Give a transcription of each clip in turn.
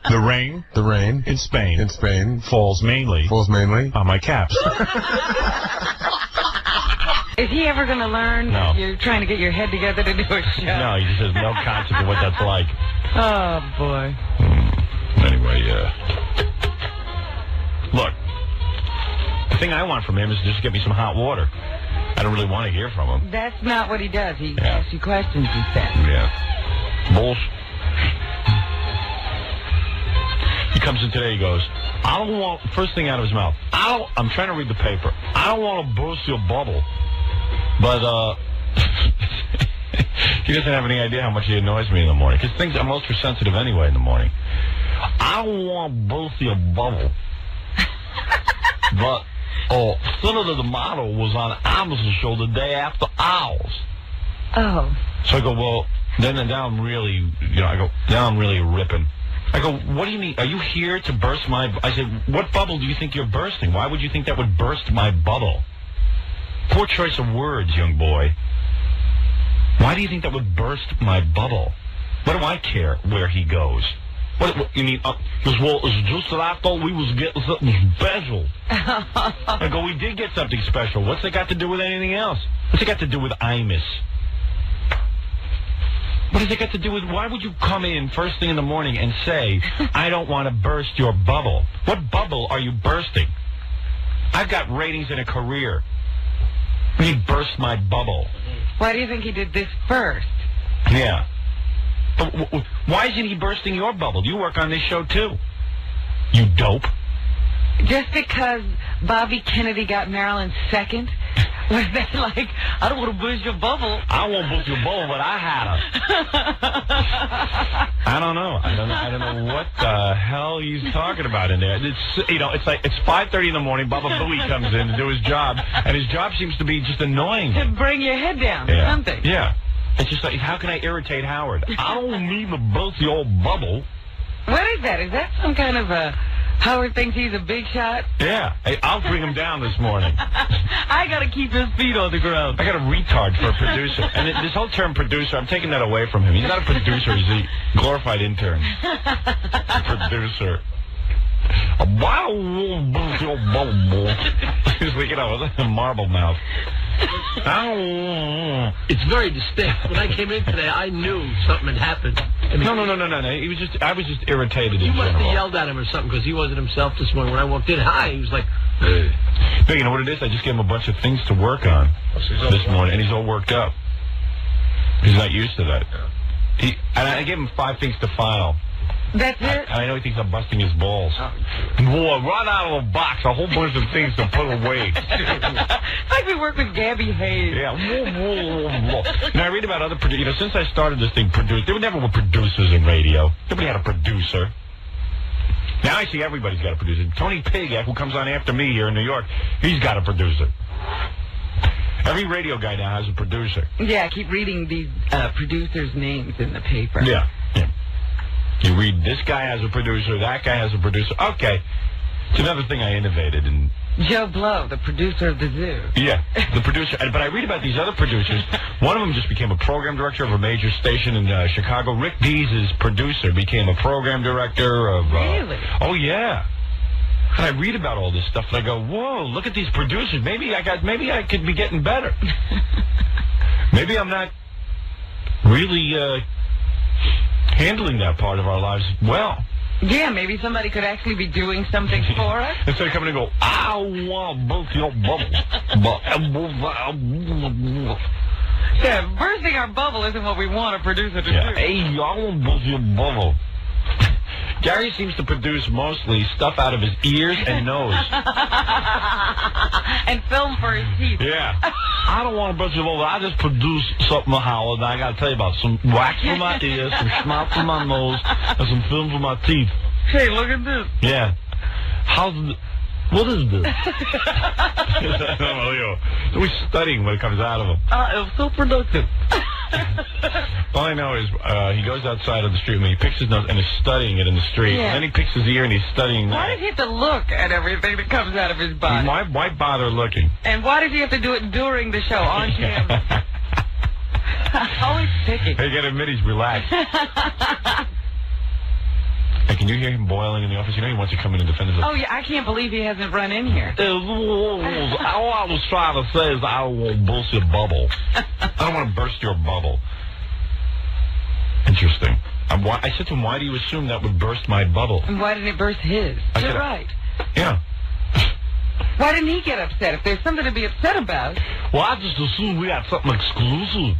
The rain. The rain. In Spain. In Spain. Falls mainly. Falls mainly. On my caps. Is he ever going to learn? No. You're trying to get your head together to do a show. No, he just has no concept of what that's like. Oh, boy. Anyway, look, the thing I want from him is just get me some hot water. I don't really want to hear from him. That's not what he does. He asks you questions, he said. Yeah. Bullshit. He comes in today, he goes, I don't want, first thing out of his mouth, I'm trying to read the paper. I don't want to burst your bubble. But, he doesn't have any idea how much he annoys me in the morning. Because things, I'm ultra sensitive anyway in the morning. I don't want to burst your bubble. But, Senator the Model was on Amazon show the day after ours. Oh. So I go, well, now I'm really, now I'm really ripping. I go, what do you mean? Are you here to burst my... I said, what bubble do you think you're bursting? Why would you think that would burst my bubble? Poor choice of words, young boy. Why do you think that would burst my bubble? What do I care where he goes? What you mean? He goes, well, it's just that I thought we was getting something special. I go, we did get something special. What's it got to do with anything else? What's it got to do with Imus? What does it got to do with... Why would you come in first thing in the morning and say, I don't want to burst your bubble? What bubble are you bursting? I've got ratings and a career. He burst my bubble. Why do you think he did this first? Yeah. But why isn't he bursting your bubble? You work on this show, too. You dope. Just because Bobby Kennedy got Maryland second? Was that like, I don't want to burst your bubble? I won't burst your bubble, but I had her. I don't know. I don't know what the hell he's talking about in there. It's like, it's 5:30 in the morning, Baba Booey comes in to do his job, and his job seems to be just annoying him. To bring your head down or something. Yeah. It's just like, how can I irritate Howard? I don't need to burst the old bubble. What is that? Is that some kind of a... Howard thinks he's a big shot? Yeah. Hey, I'll bring him down this morning. I got to keep his feet on the ground. I got a retard for a producer. And this whole term producer, I'm taking that away from him. He's not a producer. He's a glorified intern. Producer. He's like, with a marble mouth. It's very distinct. When I came in today, I knew something had happened. No. He was I was just irritated. You in must general. have yelled at him or something because he wasn't himself this morning. When I walked in, hi, he was like, hey. But you know what it is? I just gave him a bunch of things to work on this morning, and he's all worked up. He's not used to that. And I gave him 5 things to file. That's it? I know he thinks I'm busting his balls. Boy, right out of a box, a whole bunch of things to put away. It's like we work with Gabby Hayes. Yeah. Now, I read about other producers. Since I started this thing, there never were producers in radio. Nobody had a producer. Now I see everybody's got a producer. Tony Pigg, who comes on after me here in New York, he's got a producer. Every radio guy now has a producer. Yeah, I keep reading these producers' names in the paper. Yeah. You read, this guy has a producer, that guy has a producer. Okay. It's another thing I innovated. Joe Blow, the producer of the zoo. Yeah, the producer. But I read about these other producers. One of them just became a program director of a major station in Chicago. Rick Dees' producer became a program director of... Really? Oh, yeah. And I read about all this stuff, and I go, whoa, look at these producers. Maybe I could be getting better. Maybe I'm not really... handling that part of our lives well. Yeah, maybe somebody could actually be doing something for us. Instead of coming and go, I want to burst your bubble. Yeah, bursting our bubble isn't what we want a producer to do. Hey, I want to burst your bubble. Gary seems to produce mostly stuff out of his ears and nose. And film for his teeth. Yeah. I don't want to burst your bubble. I just produce something, Howard, and I got to tell you about some wax for my ears, some snot for my nose, and some film for my teeth. Hey, look at this. Yeah. What is this? We're studying what comes out of him. It was so productive. All I know is he goes outside on the street and he picks his nose and is studying it in the street. Yeah. And then he picks his ear and he's studying Why does he have to look at everything that comes out of his body? Why bother looking? And why does he have to do it during the show on camera? Always picking. Hey, you gotta admit he's relaxed. can you hear him boiling in the office? You know he wants to come in and defend himself. Oh, yeah, I can't believe he hasn't run in here. All I was trying to say is I don't want to burst your bubble. I don't want to burst your bubble. Interesting. I said to him, why do you assume that would burst my bubble? And why didn't it burst his? You're right. Yeah. Why didn't he get upset? If there's something to be upset about. Well, I just assumed we had something exclusive.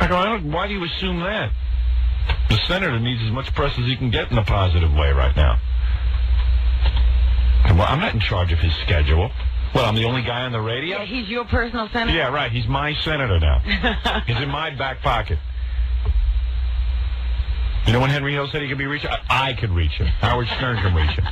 I go, why do you assume that? The senator needs as much press as he can get in a positive way right now. Well, I'm not in charge of his schedule. Well, I'm the only guy on the radio? Yeah, he's your personal senator? Yeah, right. He's my senator now. He's in my back pocket. You know when Henry Hill said he could be reached? I could reach him. Howard Stern can reach him.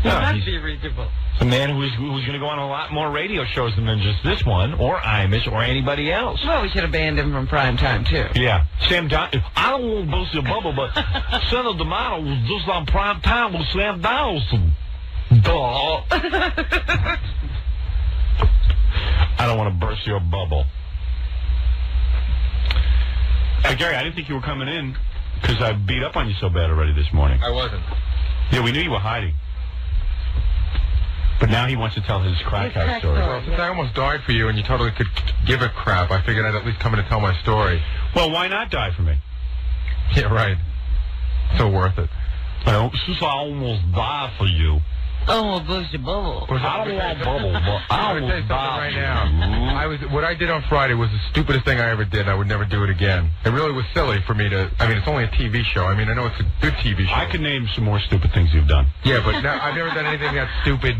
No, he's reachable. It's a man who's going to go on a lot more radio shows than just this one, or Imus, or anybody else. Well, we should have banned him from prime time, too. Yeah. Sam Donaldson. I don't want to burst your bubble, but Senator D'Amato was just on prime time with Sam Donaldson. Duh. I don't want to burst your bubble. Gary, I didn't think you were coming in because I beat up on you so bad already this morning. I wasn't. Yeah, we knew you were hiding. But now he wants to tell his crack house story. Well, since I almost died for you and you totally could give a crap, I figured I'd at least come in and tell my story. Well, why not die for me? Yeah, right. So worth it. Well, since I almost died for you. Oh, burst your bubble. I don't want bubble, but I would tell you something right now. What I did on Friday was the stupidest thing I ever did, and I would never do it again. It really was silly for me to... I mean, it's only a TV show. I mean, I know it's a good TV show. I can name some more stupid things you've done. Yeah, but now, I've never done anything that stupid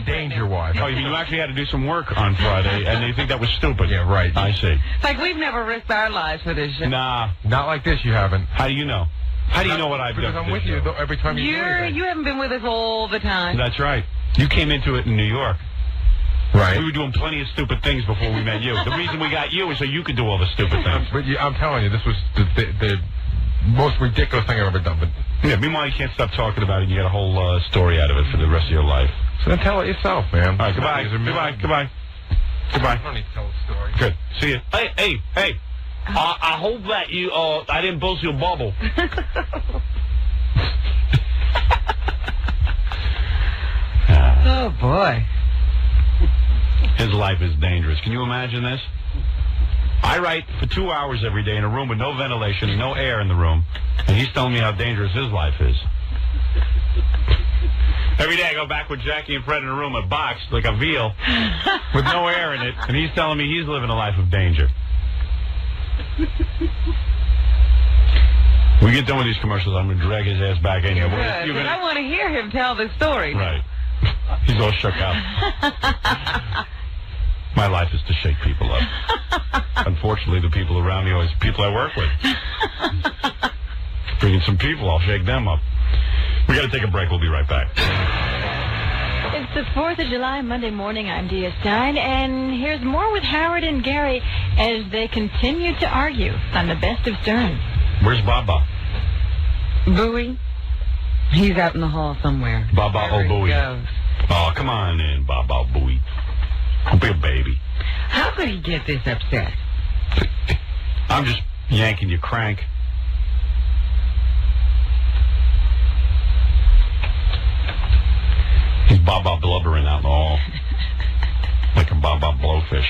danger-wise. Oh, you actually had to do some work on Friday, and you think that was stupid? Yeah, right. I see. It's like we've never risked our lives for this show. Nah. Not like this, you haven't. How do you know? How do you know what I've done? Because I'm with you every time you do anything. You haven't been with us all the time. That's right. You came into it in New York. Right. We were doing plenty of stupid things before we met you. The reason we got you is so you could do all the stupid things. But I'm telling you, this was the most ridiculous thing I've ever done. But yeah, meanwhile, you can't stop talking about it. You get a whole story out of it for the rest of your life. So then tell it yourself, man. All right, goodbye. Goodbye. I don't need to tell a story. Good. See you. Hey. I hope that you, I didn't burst your bubble. Oh, boy. His life is dangerous. Can you imagine this? I write for 2 hours every day in a room with no ventilation and no air in the room, and he's telling me how dangerous his life is. Every day I go back with Jackie and Fred in a room, a box, like a veal, with no air in it, and he's telling me he's living a life of danger. We get done with these commercials, I'm going to drag his ass back in here. I want to hear him tell the story. Right. He's all shook up. My life is to shake people up. Unfortunately, the people around me are always people I work with. Bringing some people, I'll shake them up. We got to take a break. We'll be right back. It's the 4th of July, Monday morning. I'm Dia Stein, and here's more with Howard and Gary as they continue to argue on the best of Stern. Where's Baba? Booey? He's out in the hall somewhere. Baba Booey. Oh, come on in, Baba Booey. Don't be a baby. How could he get this upset? I'm just yanking your crank. He's Baba blubbering out in the hall. Like a Baba blowfish.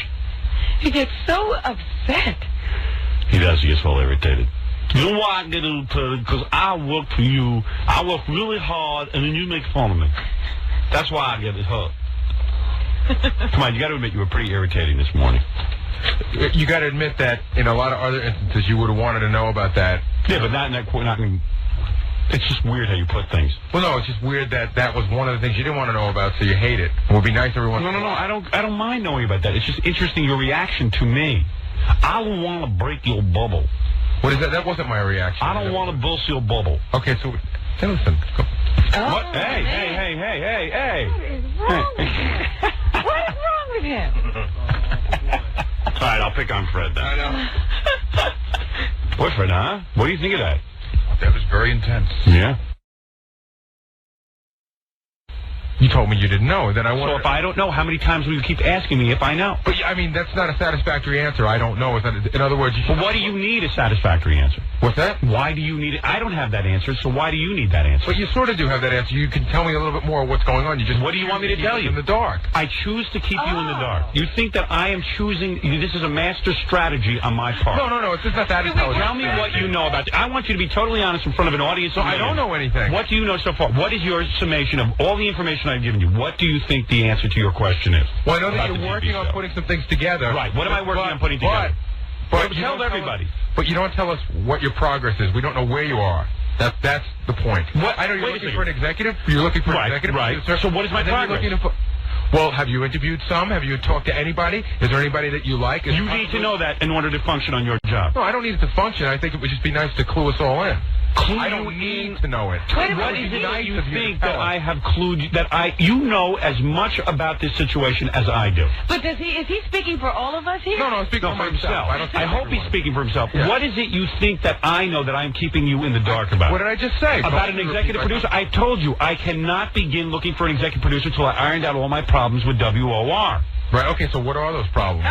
He gets so upset. He does. He gets all irritated. You know why I get irritated? Because I work for you. I work really hard, and then you make fun of me. That's why I get hurt. Come on, you got to admit you were pretty irritating this morning. You got to admit that in a lot of other instances you would have wanted to know about that. Yeah, but not in. It's just weird how you put things. Well, no, it's just weird that was one of the things you didn't want to know about, so you hate it. It would be nice everyone. No. I don't mind knowing about that. It's just interesting your reaction to me. I don't want to break your bubble. What is that? That wasn't my reaction. I don't want to burst your bubble. Okay, so listen. Go. Oh, what? Hey. What is wrong with him? All right, I'll pick on Fred then. I know. What, Fred, huh? What do you think of that? That was very intense. Yeah. You told me you didn't know. Then I wanted. So if I don't know, how many times will you keep asking me if I know? But I mean, that's not a satisfactory answer. I don't know. In other words, Well, what do you need a satisfactory answer? What's that? Why do you need it? I don't have that answer, so why do you need that answer? But you sort of do have that answer. You can tell me a little bit more of what's going on. You just What do you want me to tell you? In the dark. I choose to keep you in the dark. You think that I am choosing? This is a master strategy on my part. No. It's just not that. Tell me what you know about it. I want you to be totally honest in front of an audience. So I don't know anything. What do you know so far? What is your summation of all the information I've given you? What do you think the answer to your question is? Well, I know that you're working on putting some things together. Right. What am I working on putting together? But you tell everybody. But you don't tell us what your progress is. We don't know where you are. That's the point. I know you're looking for an executive. You're looking for an executive. Right. So what is my progress? Well, have you interviewed some? Have you talked to anybody? Is there anybody that you like? You need to know that in order to function on your job. No, I don't need it to function. I think it would just be nice to clue us all in. I don't need to know it. What is it that you think that I have clued you know as much about this situation as I do? But is he speaking for all of us here? No, I'm speaking for himself. I hope he's speaking for himself. Yeah. What is it you think that I know that I'm keeping you in the dark about? What did I just say? About an executive producer? I told you I cannot begin looking for an executive producer until I ironed out all my problems with WOR. Right, okay, so what are those problems?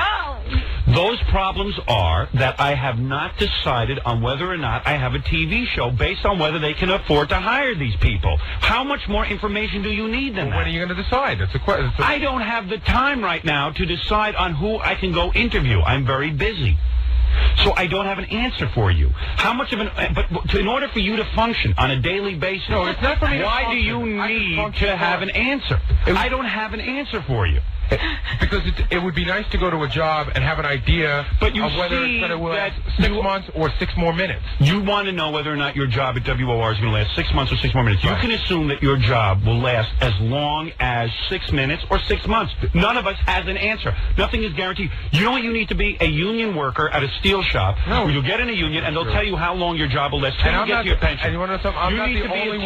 Those problems are that I have not decided on whether or not I have a TV show based on whether they can afford to hire these people. How much more information do you need than that? When are you going to decide? That's a question. I don't have the time right now to decide on who I can go interview. I'm very busy. So I don't have an answer for you. How much of but in order for you to function on a daily basis, no, it's not for me. Why do you need to have an answer? I don't have an answer for you. Because it would be nice to go to a job and have an idea of whether it's going to last 6 months or 6 more minutes. You want to know whether or not your job at WOR is going to last 6 months or 6 more minutes. Right. You can assume that your job will last as long as 6 minutes or 6 months. None of us has an answer. Nothing is guaranteed. You know what you need to be? A union worker at a steel shop. No. You'll get in a union and they'll tell you how long your job will last. And you get to your pension. And you want to know something? I'm not the only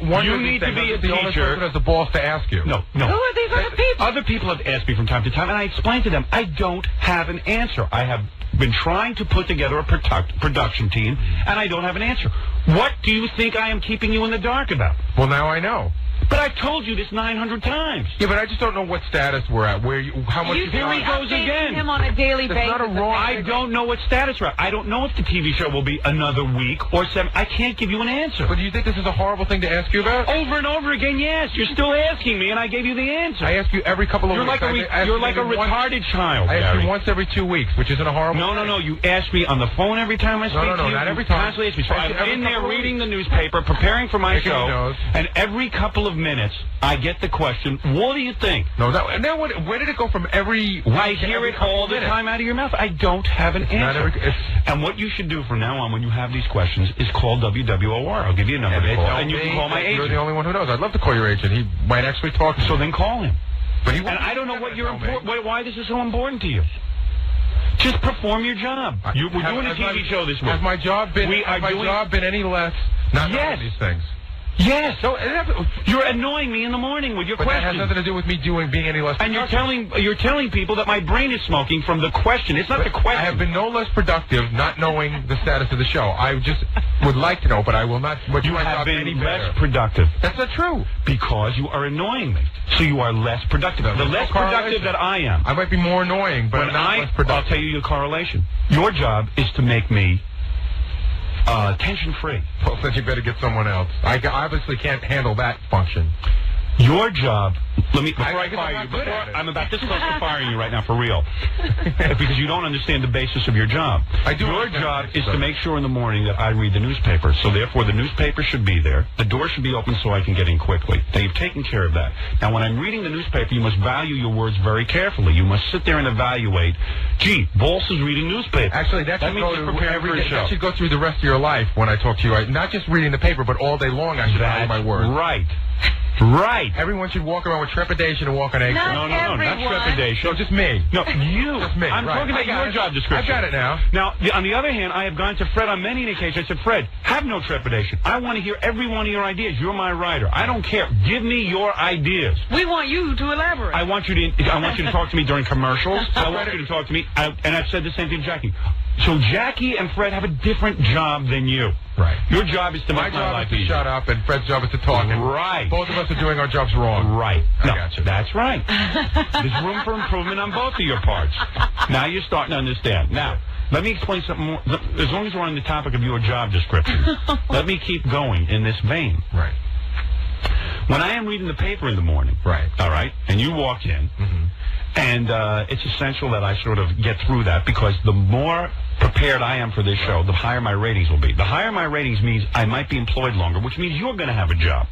one who you need to be a teacher. The only person who has the balls to ask you. No. Who are these other people? Other people have asked me from time to time, and I explained to them, I don't have an answer. I have been trying to put together a production team, and I don't have an answer. What do you think I am keeping you in the dark about? Well, now I know. But I've told you this 900 times. Yeah, but I just don't know what status we're at. How much? Here he goes again. Him on a daily basis. Not a wrong. I don't know what status we're at. I don't know if the TV show will be another week or 7. I can't give you an answer. But do you think this is a horrible thing to ask you about? Over and over again, yes. You're still asking me, and I gave you the answer. I ask you every couple of weeks. You're like a retarded child. I ask you once every 2 weeks, which isn't a horrible thing. No. You ask me on the phone every time I speak to you. No, not every time. Constantly ask me. So I'm in there reading the newspaper, preparing for my show, and every couple of minutes, I get the question, what do you think? No, where did it go from every... I hear it all the time out of your mouth. I don't have an answer. And what you should do from now on when you have these questions is call WWOR. I'll give you a number to call, and you can call my agent. You're the only one who knows. I'd love to call your agent. He might actually talk to you. So then call him. But and I don't know why this is so important to you. Just perform your job. We're doing a TV show this week. Has my job been any less not knowing these things? Yes. So you're annoying me in the morning with your questions. But that has nothing to do with me being any less productive. And you're telling people that my brain is smoking from the question. It's not the question. I have been no less productive not knowing the status of the show. I just would like to know, but I will not. But you have been less productive. That's not true. Because you are annoying me. So you are less productive. The less productive that I am. I might be more annoying, but not less productive. I'll tell you your correlation. Your job is to make me tension-free. Well, then you better get someone else. I obviously can't handle that function. Your job, before I fire you, I'm about this close to firing you right now for real, because you don't understand the basis of your job. Your job is to make sure in the morning that I read the newspaper, so therefore the newspaper should be there, the door should be open so I can get in quickly. Now you've taken care of that. Now when I'm reading the newspaper, you must value your words very carefully. You must sit there and evaluate, gee, Bols is reading newspaper. Actually, that should go through the rest of your life when I talk to you. Not just reading the paper, but all day long I should value my words. Right. Right. Everyone should walk around with trepidation and walk on eggshells. No, not trepidation. No, just me. No, you. Just me. I'm talking about your job description. I've got it now. Now, on the other hand, I have gone to Fred on many occasions. I said, Fred, have no trepidation. I want to hear every one of your ideas. You're my writer. I don't care. Give me your ideas. We want you to elaborate. I want you to talk to me during commercials. I want you to talk to me. And I've said the same thing to Jackie. So Jackie and Fred have a different job than you. Right. Your job is to My make my job life is to easier. shut up, and Fred's job is to talk. And Right. both of us are doing our jobs wrong. Right. I No, got you. that's right. There's room for improvement on both of your parts. Now you're starting to understand. Now, let me explain something more. As long as we're on the topic of your job description, let me keep going in this vein. Right. When I am reading the paper in the morning, Right. all right, and you walk in, and it's essential that I sort of get through that because the more prepared I am for this show, the higher my ratings will be. The higher my ratings means I might be employed longer, which means you're going to have a job.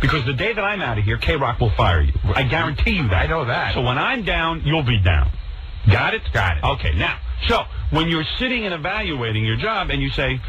Because the day that I'm out of here, K-Rock will fire you. I guarantee you that. I know that. So when I'm down, you'll be down. Got it? Got it. Okay, now, so when you're sitting and evaluating your job and you say,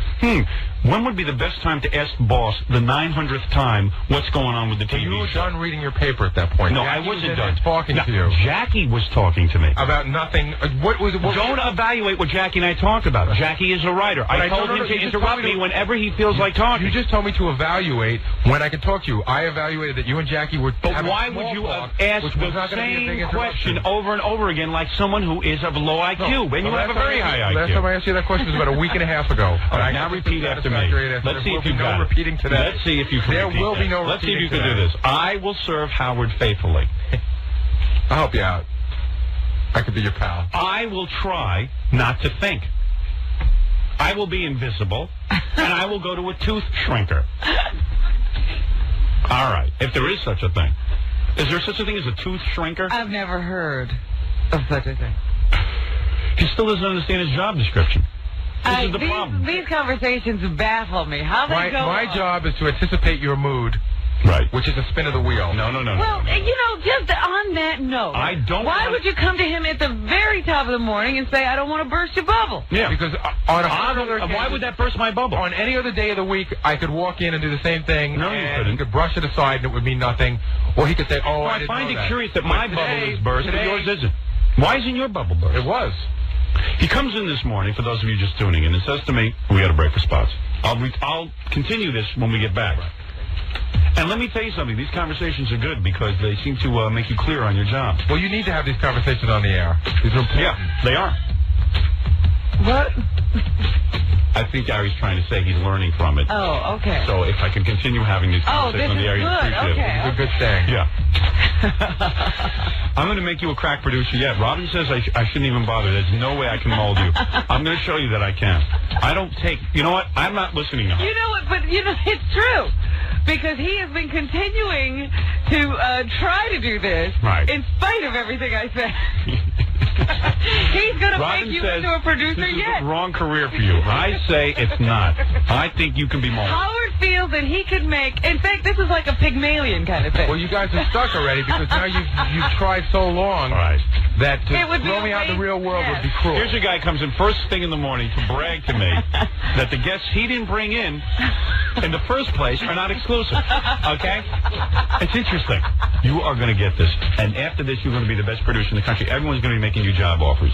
when would be the best time to ask the boss the 900th time what's going on with the TV You were show? done reading your paper at that point. No, Jackie I wasn't was done. talking to you. Jackie was talking to me. About nothing. What was it? Don't evaluate what Jackie and I talked about. Jackie is a writer. I told him to interrupt me whenever he feels like talking. You just told me to evaluate when I can talk to you. I evaluated that you and Jackie were But having why small would you talk, have asked which was not the gonna be a big same question interruption. over and over again like someone who is of low IQ? No. And you The have a last very time high Last time IQ. I asked you that question was about a week and a half ago. All right, And now I got repeat after me. satisfactory answer. Let's see There if you will be got no it. repeating today. Let's see if you can There repeat will be that. no Let's see if you repeating can do today. this. I will serve Howard faithfully. I'll help you out. I could be your pal. I will try not to think. I will be invisible, and I will go to a tooth shrinker. All right, if there is such a thing. Is there such a thing as a tooth shrinker? I've never heard of such a thing. He still doesn't understand his job description. This is the these, problem. These conversations baffle me. How they go My on. job is to anticipate your mood, Right. which is a spin of the wheel. No. Well, just on that note, I don't why want- would you come to him at the very top of the morning and say, I don't want to burst your bubble? Yeah. Because on a other Why would that burst my bubble? On any other day of the week, I could walk in and do the same thing, No, you and couldn't. he could brush it aside and it would mean nothing. Or he could say, oh, Well, I I didn't find know it that. curious that But my today- bubble is burst, but today- yours isn't. Why isn't your bubble burst? It was. He comes in this morning, for those of you just tuning in, and says to me, we got to break for spots. I'll continue this when we get back. And let me tell you something. These conversations are good because they seem to make you clear on your job. Well, you need to have these conversations on the air. These are important. Yeah, they are. What? I think Gary's trying to say he's learning from it. Oh, okay. So if I can continue having these Oh, conversations on this the air, is you'd good. appreciate Okay. it. It's a good thing. Yeah. I'm going to make you a crack producer yet. Robin says I shouldn't even bother. There's no way I can mold you. I'm going to show you that I can. I don't take... You know what? I'm not listening to her. You know what? But, it's true. Because he has been continuing to try to do this Right. in spite of everything I said. He's going to Robin make you says, into a producer this is yet. the wrong career for you. I say it's not. I think you can be molded. Howard feels that he can make... In fact, this is like a Pygmalion kind of thing. Well, you guys are stuck already because now you've tried so long All right. that It to would be throw a me out in the waste- real world yes. would be cruel. Here's a guy comes in first thing in the morning to brag to me that the guests he didn't bring in the first place are not exclusive. Okay? It's interesting. You are going to get this. And after this, you're going to be the best producer in the country. Everyone's going to be making you job offers.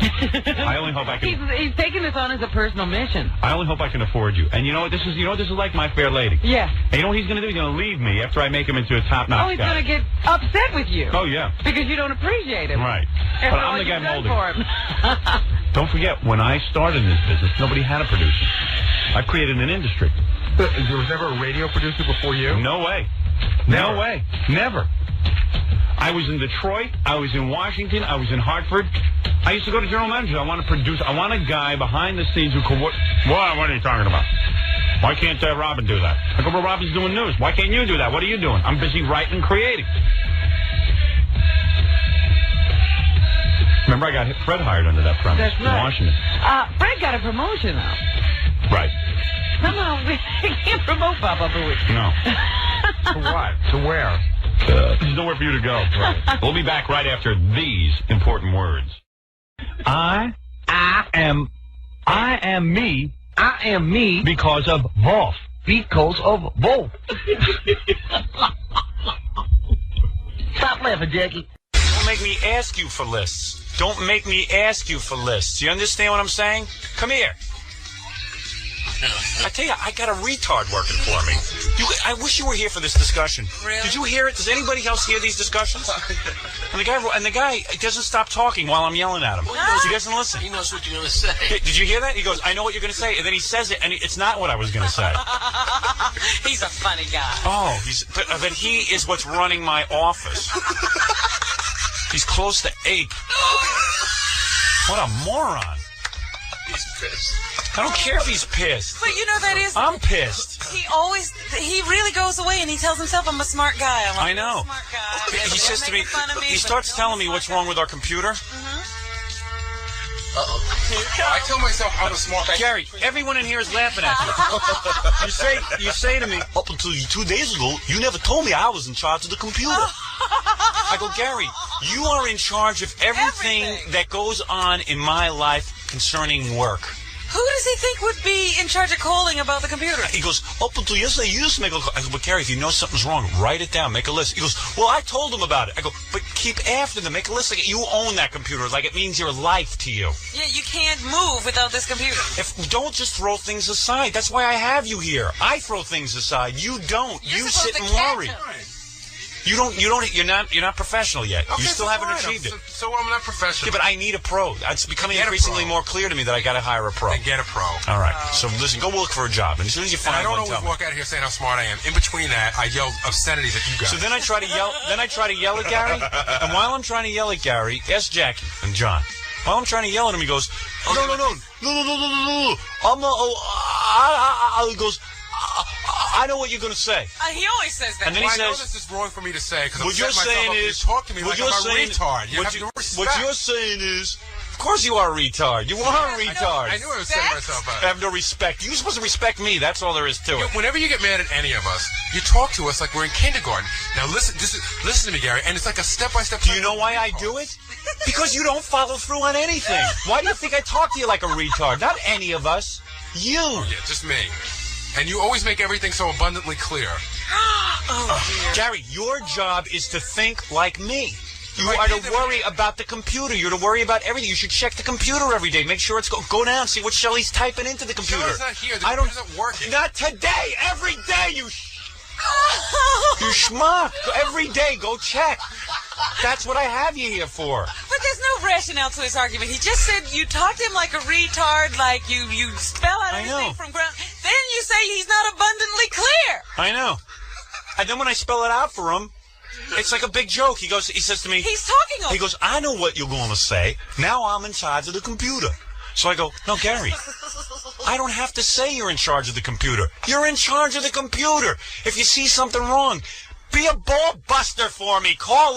I only hope I can... He's taking this on as a personal mission. I only hope I can afford you. And you know what? This is like My Fair Lady. Yeah. And you know what he's going to do? He's going to leave me after I make him into a top-notch Oh, he's guy. going to get upset with you. Oh, yeah. Because you don't appreciate him. Right. After But all I'm the guy you've done molding. for him. Don't forget, when I started in this business, nobody had a producer. I created an industry. There was never a radio producer before you? No way. Never. No way. Never. I was in Detroit. I was in Washington. I was in Hartford. I used to go to general managers. I want to produce. I want a guy behind the scenes who could... What are you talking about? Why can't Robin do that? I go, well, Robin's doing news. Why can't you do that? What are you doing? I'm busy writing and creating. Remember, I got Fred hired under that premise That's in right. Washington. Fred got a promotion, though. Right. Somehow we can't promote Papa Booey. No. To what? To where? There's nowhere for you to go. Right. We'll be back right after these important words. I am me. I am me because of Wolf. Because of Wolf. Stop laughing, Jackie. Don't make me ask you for lists. Don't make me ask you for lists. You understand what I'm saying? Come here. I tell you, I got a retard working for me. I wish you were here for this discussion. Really? Did you hear it? Does anybody else hear these discussions? And the guy doesn't stop talking while I'm yelling at him. He doesn't listen. He knows what you're going to say. Did you hear that? He goes, I know what you're going to say. And then he says it, and it's not what I was going to say. He's a funny guy. Oh, but he is what's running my office. He's close to ape. What a moron. He's pissed. I don't care if he's pissed. But you know that is... I'm pissed. He really goes away and he tells himself, I'm a smart guy. I know. I'm a smart guy. He says to me, he starts telling me what's wrong with our computer. I tell myself I'm a smart guy. Gary, everyone in here is laughing at you. You say to me, up until 2 days ago, you never told me I was in charge of the computer. I go, Gary, you are in charge of everything that goes on in my life concerning work. Who does he think would be in charge of calling about the computer? He goes, up until yesterday, you used to make a call. I go, but Gary, if you know something's wrong, write it down, make a list. He goes, well, I told him about it. I go, but keep after them, make a list. Like you own that computer, like it means your life to you. Yeah, you can't move without this computer. Don't just throw things aside. That's why I have you here. I throw things aside. You don't. You sit and worry. You're not professional yet. Okay, you still haven't achieved it. So I'm not professional. Yeah, but I need a pro. It's becoming increasingly more clear to me that I got to hire a pro. Then get a pro. All right. So listen, go look for a job, and as soon as you find one, I don't always walk out of here saying how smart I am. In between that, I yell obscenities at you guys. So then I try to yell. Then I try to yell at Gary, and while I'm trying to yell at Gary, ask Jackie and John. While I'm trying to yell at him, he goes, no. He goes, I know what you're going to say. He always says that. And then he I know says, this is wrong for me to say because I'm what you're saying is, you talk to me like I'm a retard. You have no respect. What you're saying is, of course you are a retard. You are a retard. I knew I was setting myself up. I have no respect. You're supposed to respect me. That's all there is to it. Whenever you get mad at any of us, you talk to us like we're in kindergarten. Now listen to me, Gary, and it's like a step-by-step. Do you know why I do it? Because you don't follow through on anything. Why do you think I talk to you like a retard? Not any of us. You. Oh, yeah, just me. And you always make everything so abundantly clear. Oh, dear. Gary, your job is to think like me. You are to worry about the computer. You're to worry about everything. You should check the computer every day. Make sure it's go down. See what Shelly's typing into the computer. Shelly's not here. The computer's not working. Not today. Every day, you schmuck. Every day, go check. That's what I have you here for. But there's no rationale to his argument. He just said you talk to him like a retard, like you spell out everything from ground. Then you say he's not abundantly clear. I know. And then when I spell it out for him, it's like a big joke. He says to me, he's talking over. He goes, I know what you're going to say. Now I'm in charge of the computer. So I go, no, Gary, I don't have to say you're in charge of the computer. You're in charge of the computer. If you see something wrong, be a ball buster for me. Call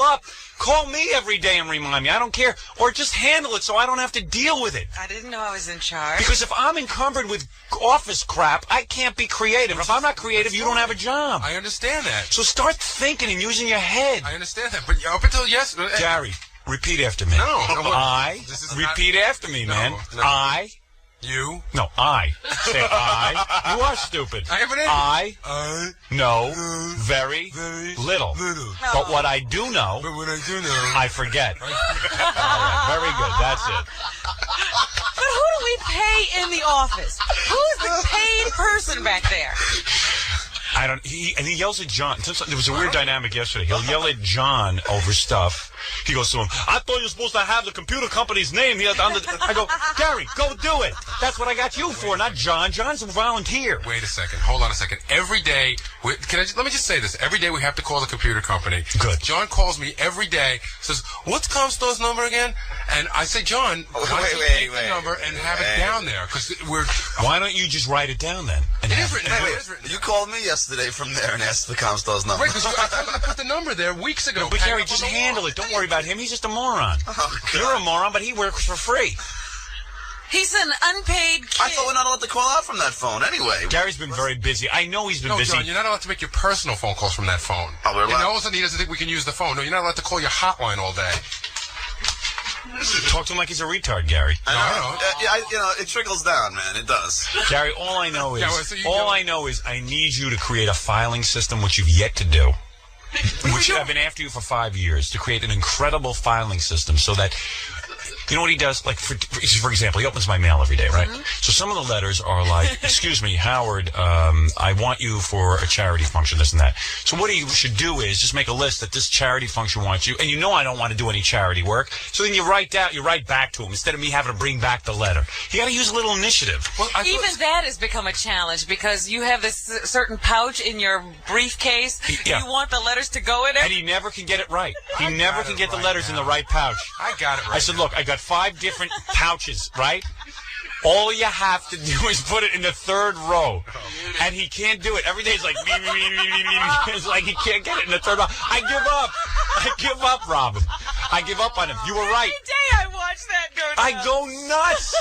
me every day and remind me. I don't care. Or just handle it so I don't have to deal with it. I didn't know I was in charge. Because if I'm encumbered with office crap, I can't be creative. If I'm not creative, you don't have a job. I understand that. So start thinking and using your head. I understand that. But up until yesterday... Gary, repeat after me. No. Repeat after me, man. No. You? No, I. Say I. You are stupid. I have an ending. I know very little. But what I do know, I forget. All right, very good. That's it. But who do we pay in the office? Who's the paid person back there? I don't. He yells at John. There was a weird dynamic yesterday. He'll yell at John over stuff. He goes to him, I thought you were supposed to have the computer company's name here. I go, Gary, go do it. That's what I got you for, not John. John's a volunteer. Wait a second. Hold on a second. Every day, let me just say this. Every day we have to call the computer company. Good. John calls me every day, says, what's ComStore's number again? And I say, John, wait. The number and have it down there. Because we're... Why don't you just write it down then? It is written down. You called me yesterday from there and asked for ComStore's number. Right, because I told you to put the number there weeks ago. But Gary, just handle it. Don't worry about him. He's just a moron. Oh, you're a moron, but he works for free. He's an unpaid kid. I thought we're not allowed to call out from that phone anyway. Gary's been very busy. I know he's been busy. No, John, you're not allowed to make your personal phone calls from that phone. Oh, we're allowed. And all of a sudden he doesn't think we can use the phone. No, you're not allowed to call your hotline all day. Talk to him like he's a retard, Gary. I know. It trickles down, man. It does. Gary, all I know is I need you to create a filing system, which you've yet to do. Which I've been after you for 5 years, to create an incredible filing system so that You know what he does? Like, for example, he opens my mail every day, right? So some of the letters are like, excuse me, Howard, I want you for a charity function, this and that. So what he should do is just make a list that this charity function wants you, and you know I don't want to do any charity work, so then you write back to him instead of me having to bring back the letter. You got to use a little initiative. Well, even that has become a challenge because you have this certain pouch in your briefcase. Yeah. You want the letters to go in it. And he never can get it right. He never can get the letters in the right pouch. I got it right. I said, look, I got 5 different pouches, right? All you have to do is put it in the 3rd row. And he can't do it. Every day it's like, it's like he can't get it in the 3rd row. I give up, Robin. I give up on him. You were right. Every day I watch that go down. I go nuts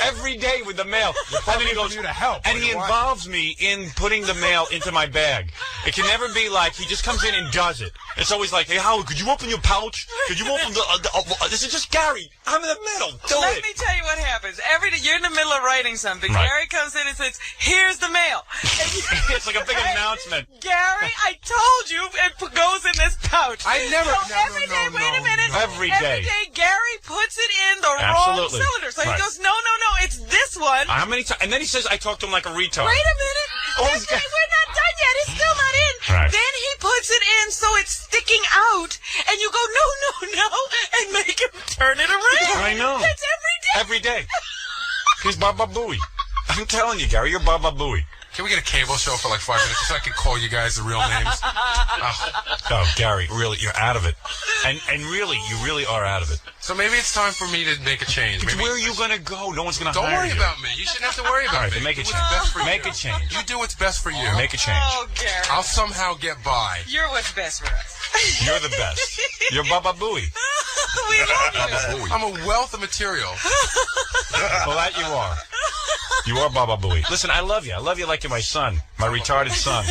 every day with the mail. And then he goes, and he involves me in putting the mail into my bag. It can never be like he just comes in and does it. It's always like, hey, Howard, could you open your pouch? Could you open this is just Gary. I'm in the middle. Let me tell you what happens. Every day you're in the middle of writing something. Right. Gary comes in and says, here's the mail. It's like a big announcement. Gary, I told you it goes in this pouch. I never. Every day, wait a minute. Every day, Gary puts it in the wrong cylinder. So he goes, no, it's this one. How many times? And then he says, I talked to him like a retard. Wait a minute. We're not done yet. It's still not in. Right. Then he puts it in so it's sticking out, and you go, no, and make him turn it around. I know. That's every day. Every day. He's Baba Booey. I'm telling you, Gary, you're Baba Booey. Can we get a cable show for like 5 minutes so I can call you guys the real names? Oh, Gary, really, you're out of it. And really, you really are out of it. So maybe it's time for me to make a change. Where are you going to go? No one's going to hire you. Don't worry about me. You shouldn't have to worry about All right, me. then make a change. Make a change. You do what's best for you. Make a change. Oh, Gary. I'll somehow get by. You're what's best for us. You're the best. You're Baba Booey. We love you. I'm a wealth of material. Well, that you are. You are Baba Booey. Listen, I love you. I love you like you're my son, my retarded son.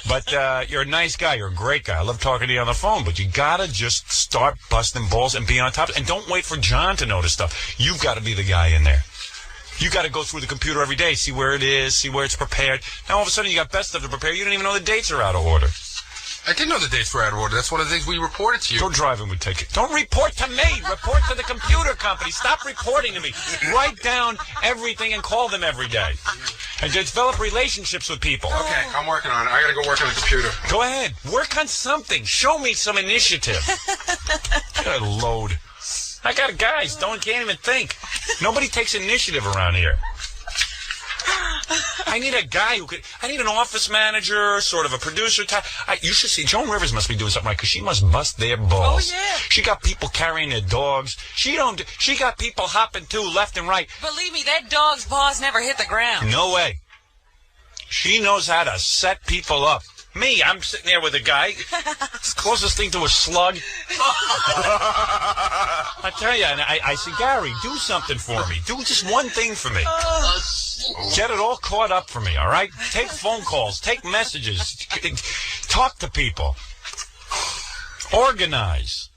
But you're a nice guy. You're a great guy. I love talking to you on the phone. But you gotta just start busting balls and be on top. And don't wait for John to notice stuff. You've got to be the guy in there. You got to go through the computer every day, see where it is, see where it's prepared. Now all of a sudden you got best stuff to prepare. You don't even know the dates are out of order. I didn't know the dates were out of order. That's one of the things we reported to you. Go driving would take it. Don't report to me. Report to the computer company. Stop reporting to me. Write down everything and call them every day. And develop relationships with people. Okay, I'm working on it. I got to go work on the computer. Go ahead. Work on something. Show me some initiative. Good load. I got guys. Can't even think. Nobody takes initiative around here. I need a guy who could. I need an office manager, sort of a producer type. You should see. Joan Rivers must be doing something right because she must bust their balls. Oh yeah. She got people carrying their dogs. She got people hopping too left and right. Believe me, that dog's paws never hit the ground. No way. She knows how to set people up. Me, I'm sitting there with a guy. It's the closest thing to a slug. I tell you, and I say, Gary, do something for me. Do just one thing for me. Get it all caught up for me, all right? Take phone calls. Take messages. Talk to people. Organize.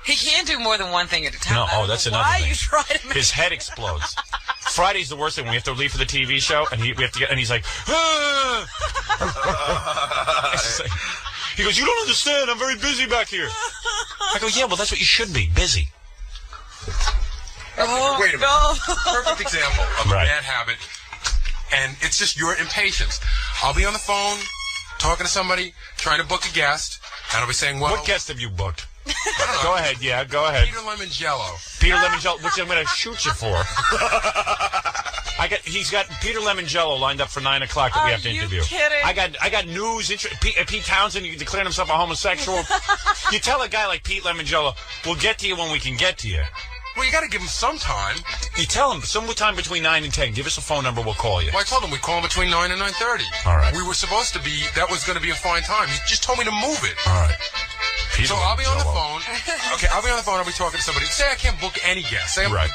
He can't do more than one thing at a time. No, that's another why thing. You try to make his head explodes. Friday's the worst thing. We have to leave for the TV show, and he's like, ah! He goes, you don't understand. I'm very busy back here. I go, yeah, well, that's what you should be, busy. Oh, wait a minute. no. Perfect example of a bad habit, and it's just your impatience. I'll be on the phone, talking to somebody, trying to book a guest, and I'll be saying, well... What guest have you booked? Go ahead, yeah, go ahead. Peter Lemongello. Peter Lemongello, which I'm going to shoot you for. He's got Peter Lemongello lined up for 9 o'clock that we have to interview. Are you kidding? I got news. Pete Townsend declaring himself a homosexual. You tell a guy like Pete Lemongello, we'll get to you when we can get to you. Well, you got to give him some time. You tell him sometime between 9 and 10. Give us a phone number. We'll call you. Well, I told him we'd call him between 9 and 9:30. All right. We were supposed to be. That was going to be a fine time. You just told me to move it. All right. Peter So I'll be on the Lemongello. phone. Okay, I'll be on the phone. I'll be talking to somebody. Say I can't book any guests. Right.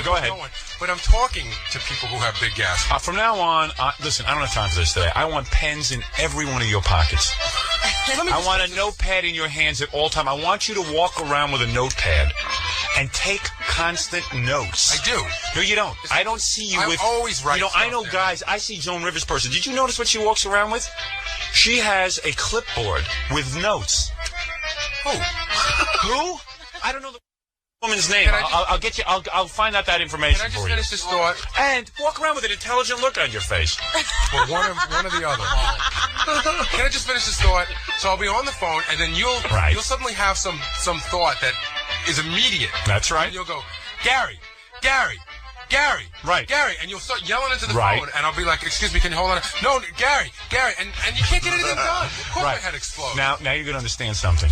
Go ahead. But I'm talking to people who have big guests. From now on, listen, I don't have time for this today. I want pens in every one of your pockets. I want a notepad in your hands at all time. I want you to walk around with a notepad and take constant notes. I do. No, you don't. I don't see you with... I always write I know stuff guys. I see Joan Rivers' person. Did you notice what she walks around with? She has a clipboard with notes. Who? I don't know. Woman's name. I'll get you. I'll find out that information Can I just for you. finish this thought? And walk around with an intelligent look on your face. Well, one or the other. Can I just finish this thought? So I'll be on the phone, and then you'll suddenly have some thought that is immediate. That's right. And you'll go, Gary. Right. Gary, and you'll start yelling into the phone, and I'll be like, excuse me, can you hold on? No, Gary, and you can't get anything done. Of course my head explodes. Now you're going to understand something.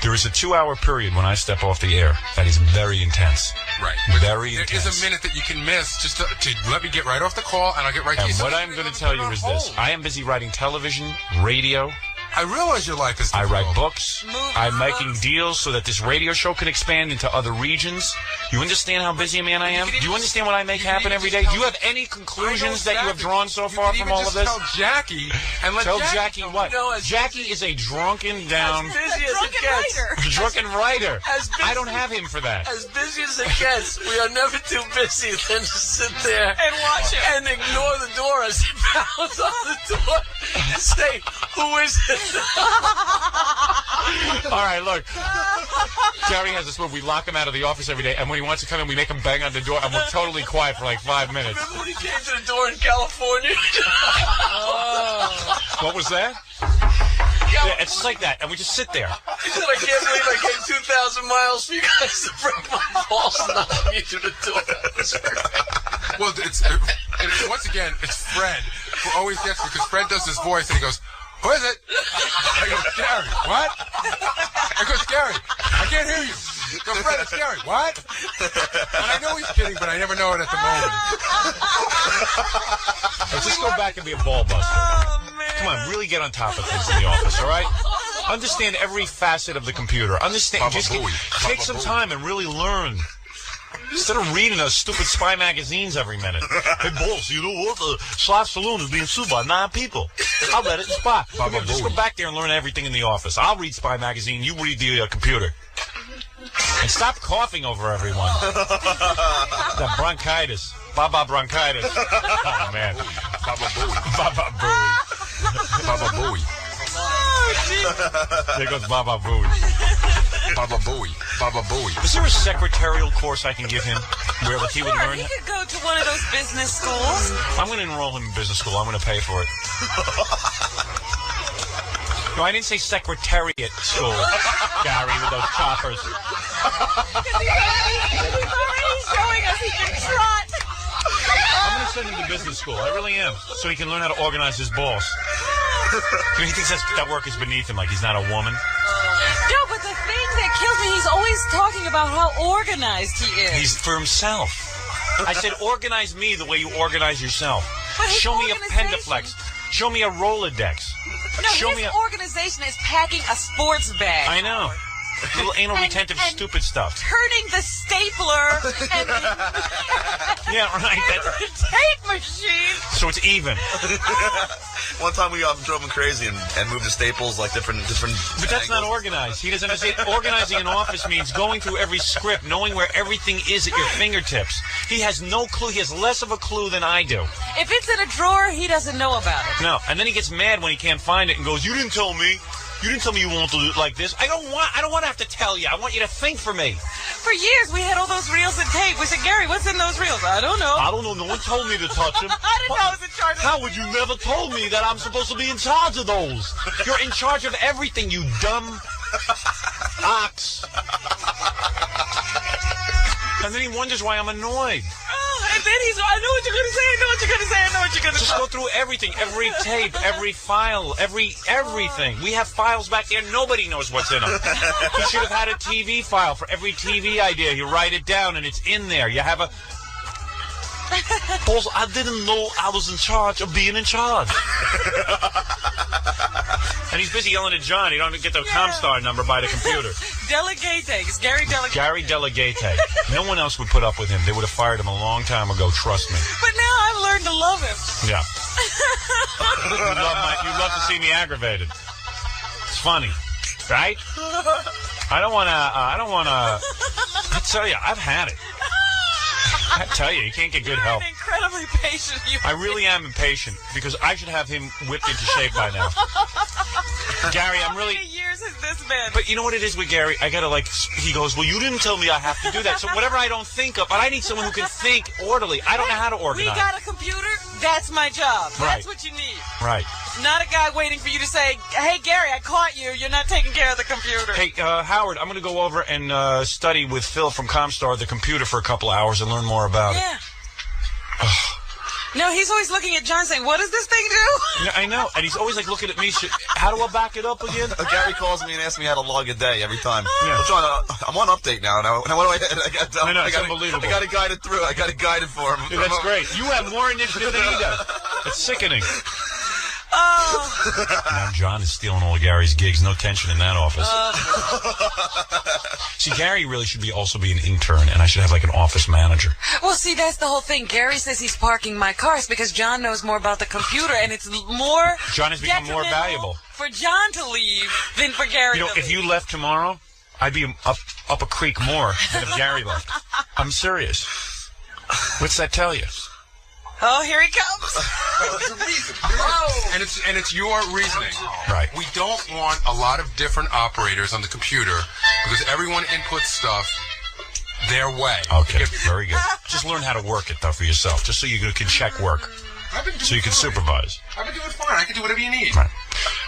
There is a 2-hour period when I step off the air that is very intense. Right. Very intense. There is a minute that you can miss just to let me get right off the call, and I'll get right to you. And what I'm going to tell you is this. I am busy writing television, radio. I realize your life is difficult. I write books. I'm making deals so that this radio show can expand into other regions. You understand how busy a man I am? Do you understand what I make happen every day? Do you have any conclusions that you have drawn so far from all of this? Tell Jackie and let Jackie what? Jackie is a drunken down... As busy as it gets. Drunken writer. I don't have him for that. As busy as it gets, we are never too busy than to sit there And watch it. and ignore the door as it pounds on the door and say, who is it? All right, look. Gary has this move. We lock him out of the office every day, and when he wants to come in, we make him bang on the door, and we're totally quiet for like 5 minutes. Remember when he came to the door in California? What was that? Yeah, it's just like that, and we just sit there. He said, I can't believe I came 2,000 miles for you guys to break my balls and not let me through the door. Well, once again, it's Fred who always gets me, because Fred does his voice, and he goes, who is it? I go, Gary, what? I go, Gary, I can't hear you. Go, Fred, it's Gary, what? And I know he's kidding, but I never know it at the moment. Let's just go back and be a ball buster. Oh, man. Come on, really get on top of things in the office, all right? Understand every facet of the computer. Understand. Just take some time and really learn. Instead of reading those stupid spy magazines every minute. Hey, boss, you know what? The Slot Saloon is being sued by 9 people. I read it in Spy. Just go back there and learn everything in the office. I'll read Spy magazine. You read the computer. And stop coughing over everyone. That bronchitis. Baba bronchitis. Oh, man. Baba Booey. Baba Booey. Baba Booey. There goes Baba Booey. Baba Booey. Baba Booey. Is there a secretarial course I can give him where he would learn? He could go to one of those business schools. I'm going to enroll him in business school. I'm going to pay for it. No, I didn't say secretariat school, Gary, with those choppers. He's already showing us he can trot. I'm going to send him to business school. I really am. So he can learn how to organize his boss. You know, he thinks that work is beneath him, like he's not a woman. No, but the thing that kills me, he's always talking about how organized he is. He's for himself. I said organize me the way you organize yourself. But his Show me a organization- Pendaflex. Show me a Rolodex. No, Show his me a... organization is packing a sports bag. I know. Little anal retentive and stupid stuff. Turning the stapler and the Yeah, right. tape machine. So it's even. One time we drove him crazy and moved the staples like different. But that's not organized. He doesn't understand. Organizing an office means going through every script, knowing where everything is at your fingertips. He has no clue. He has less of a clue than I do. If it's in a drawer, he doesn't know about it. No, and then he gets mad when he can't find it and goes, "You didn't tell me. You didn't tell me you wanted to do it like this. I don't want to have to tell you. I want you to think for me." For years, we had all those reels and tape. We said, Gary, what's in those reels? I don't know. I don't know. No one told me to touch them. I didn't know I was in charge of How would you never told me that I'm supposed to be in charge of those? You're in charge of everything, you dumb ox. And then he wonders why I'm annoyed. And then he's, I know what you're going to say, I know what you're going to say, I know what you're going to say. Just go through everything, every tape, every file, everything. We have files back there. Nobody knows what's in them. He should have had a TV file for every TV idea. You write it down, and it's in there. You have a... Boss, I didn't know I was in charge of being in charge. And he's busy yelling at John. He don't get the Comstar number by the computer. Delegate. It's Gary Delegate. Gary Delegate. No one else would put up with him. They would have fired him a long time ago, trust me. But now I've learned to love him. Yeah. You love to see me aggravated. It's funny, right? I tell you, I've had it. I tell you, you can't get good help. You're an incredibly patient human. I really am impatient because I should have him whipped into shape by now. Gary, I'm really... How many years years has this been? But you know what it is with Gary? I gotta he goes, well, you didn't tell me I have to do that. So whatever I don't think of, but I need someone who can think orderly. I don't know how to organize. We got a computer. That's my job. Right. That's what you need. Right. Not a guy waiting for you to say, hey, Gary, I caught you. You're not taking care of the computer. Hey, Howard, I'm going to go over and study with Phil from Comstar the computer for a couple of hours and learn more about it. No, he's always looking at John saying, what does this thing do? Yeah, I know. And he's always looking at me. How do I back it up again? Gary calls me and asks me how to log a day every time. Yeah. I'm on update now. Now what do I know, it's unbelievable. I got to guide it through. I got to guide it for him. Dude, that's great. You have more initiative than he does. It's sickening. Oh. Now John is stealing all of Gary's gigs. No tension in that office. See, Gary really should also be an intern, and I should have an office manager. Well, see, that's the whole thing. Gary says he's parking my cars because John knows more about the computer, and it's more John has become more valuable for John to leave than for Gary to leave. If you left tomorrow, I'd be up a creek more than if Gary left. I'm serious. What's that tell you? Oh, here he comes. There's a reason. And it's your reasoning. Right. We don't want a lot of different operators on the computer because everyone inputs stuff their way. Okay, very good. Just learn how to work it, though, for yourself, just so you can check work, so you can supervise. I've been doing fine. I can do whatever you need. Right.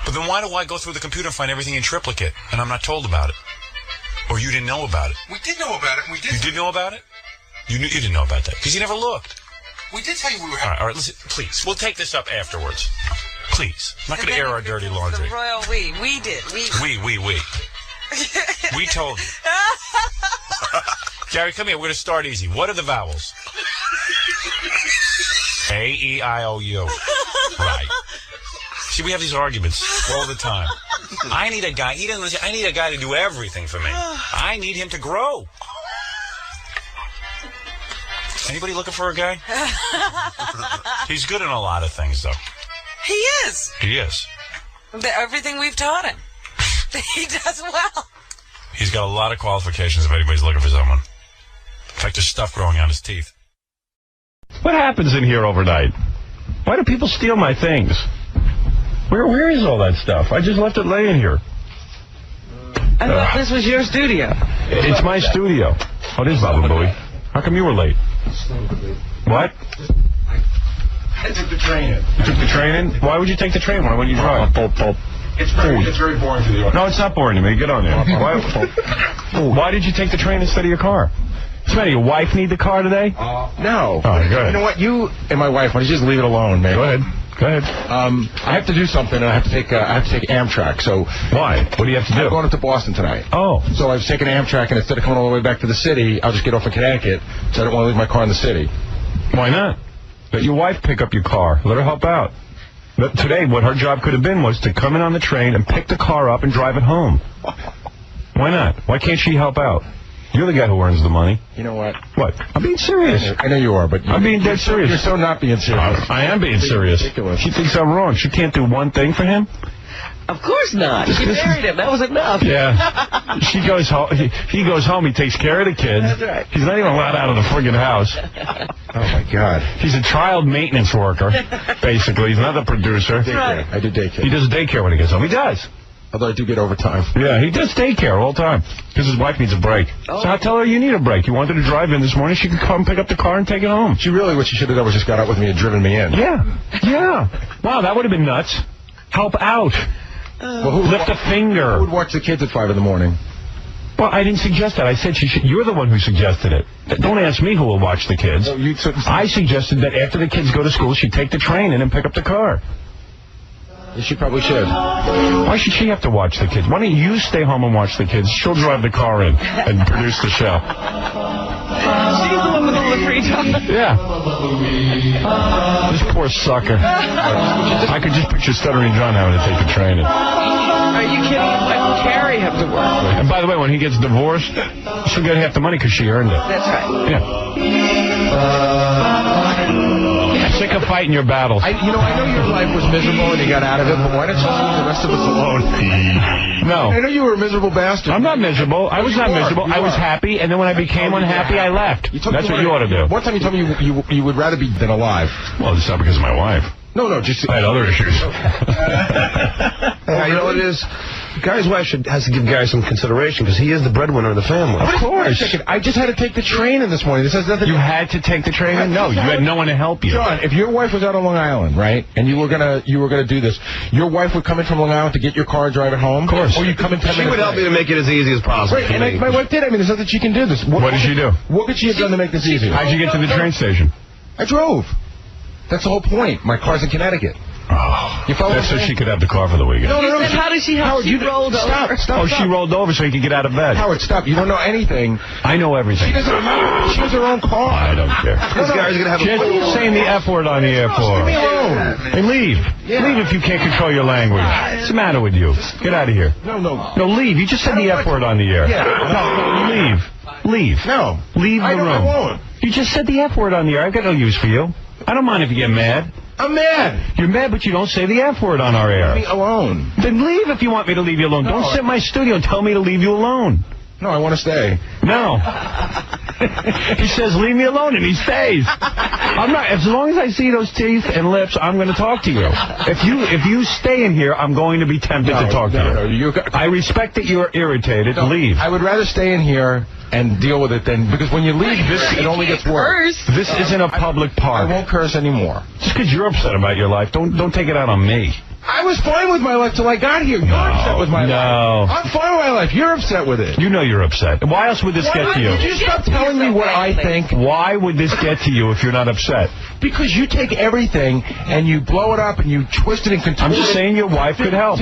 But then why do I go through the computer and find everything in triplicate, and I'm not told about it? Or you didn't know about it? We did know about it. And we did. You did know about it? You didn't know about that because you never looked. We did tell you we were having... All right, listen, please. We'll take this up afterwards. Please. I'm not going to air our dirty laundry. The royal we. We did. We. We told you. Gary, come here. We're going to start easy. What are the vowels? A, E, I, O, U. Right. See, we have these arguments all the time. I need a guy. He doesn't listen. I need a guy to do everything for me. I need him to grow. Anybody looking for a guy? He's good in a lot of things, though. He is. He is. Everything we've taught him. He does well. He's got a lot of qualifications if anybody's looking for someone. In fact, there's stuff growing out his teeth. What happens in here overnight? Why do people steal my things? Where is all that stuff? I just left it laying here. I thought this was your studio. It's my studio. Oh, it is Baba Booey. How come you were late? What? I took the train in. You took the train in? Why would you take the train? Why wouldn't you drive? It's very boring to the No, it's not boring to me. Get on there. Why did you take the train instead of your car? What's the matter? Your wife need the car today? No. Oh, go ahead. You know what? You and my wife, why don't you just leave it alone, man? Go ahead. I have to do something, and I have to take Amtrak. So why? What do you have to do? I'm going up to Boston tonight. Oh. So I've taken Amtrak, and instead of coming all the way back to the city, I'll just get off in Connecticut. So I don't want to leave my car in the city. Why not? Let your wife pick up your car. Let her help out. But today, what her job could have been was to come in on the train and pick the car up and drive it home. Why not? Why can't she help out? You're the guy who earns the money. You know what? What? I'm being serious. I know you are, but... I'm being dead serious. You're so not being serious. I am being serious. Ridiculous. She thinks I'm wrong. She can't do one thing for him? Of course not. She married him. That was enough. Yeah. She goes home. He goes home. He takes care of the kids. That's right. He's not even allowed out of the friggin' house. Oh, my God. He's a child maintenance worker, basically. He's not the producer. Right. I do daycare. He does daycare when he gets home. He does. Although I do get overtime. Yeah, he does daycare all the time because his wife needs a break. Oh. So I tell her you need a break. You wanted to drive in this morning. She could come pick up the car and take it home. What she should have done was just got out with me and driven me in. Yeah. Wow, that would have been nuts. Help out. Well, Lift a finger. Who would watch the kids at 5 in the morning? Well, I didn't suggest that. I said she should. You're the one who suggested it. Don't ask me who will watch the kids. I suggested that after the kids go to school, she'd take the train in and pick up the car. She probably should. Why should she have to watch the kids? Why don't you stay home and watch the kids? She'll drive the car in and produce the show. She's the one with all the free time. Yeah. This poor sucker. I could just picture Stuttering John having to take the train in. Are you kidding? Why would Carrie have to work? And by the way, when he gets divorced, she'll get half the money because she earned it. That's right. Yeah. Sick of fighting your battles. I know your life was miserable and you got out of it, but why don't you leave the rest of us alone? No. I know you were a miserable bastard. I'm not miserable. I was not miserable. I was happy, and then when I became unhappy, I left. That's what you ought to do. One time you told me you would rather be than alive. Well, it's not because of my wife. No, just... I had other issues. You know what it is? Gary's wife has to give Gary some consideration because he is the breadwinner of the family. Of course. I just had to take the train in this morning. This has nothing. You had to take the train in? No, you had no one to help you. John, if your wife was out on Long Island, right, and you were gonna do this, your wife would come in from Long Island to get your car and drive it home? Of course. Or you come in 10 minutes. She would help me to make it as easy as possible. Right, and my wife did. I mean, there's nothing she can do. What did she do? What could she have done to make this easier? How'd you get to the train station? I drove. That's the whole point. My car's in Connecticut. Oh, you follow that's so she could have the car for the weekend. No. How did she help? She rolled over. Stop. She rolled over so he could get out of bed. Howard, stop. You don't know anything. I know everything. She doesn't remember. She has her own car. I don't care. This guy's going to have What are you saying the F word on the air for? Leave me alone. Hey, leave. Yeah. Leave if you can't control your language. What's the matter with you? Get out of here. No. No, leave. You just said the F word on the air. Yeah. No, leave. Leave. No. Leave the room. I won't. You just said the F word on the air. I've got no use for you. I don't mind if you get mad. I'm mad. You're mad, but you don't say the F word on our air. Leave me alone. Then leave if you want me to leave you alone. No. Don't sit in my studio and tell me to leave you alone. No, I want to stay. No. He says, leave me alone, and he stays. I'm not. As long as I see those teeth and lips, I'm going to talk to you. If you stay in here, I'm going to be tempted to talk to you. I respect that you're irritated. Leave. I would rather stay in here and deal with it then, because when you leave, it only gets worse. This isn't a public park. I won't curse anymore. Just because you're upset about your life, don't take it out on me. I was fine with my life till I got here. You're upset with my life. I'm fine with my life. You're upset with it. You know you're upset. Why else would this get to you? Would you stop telling me what I think? Why would this get to you if you're not upset? Because you take everything and you blow it up and you twist it and contort it. I'm just saying your wife could help.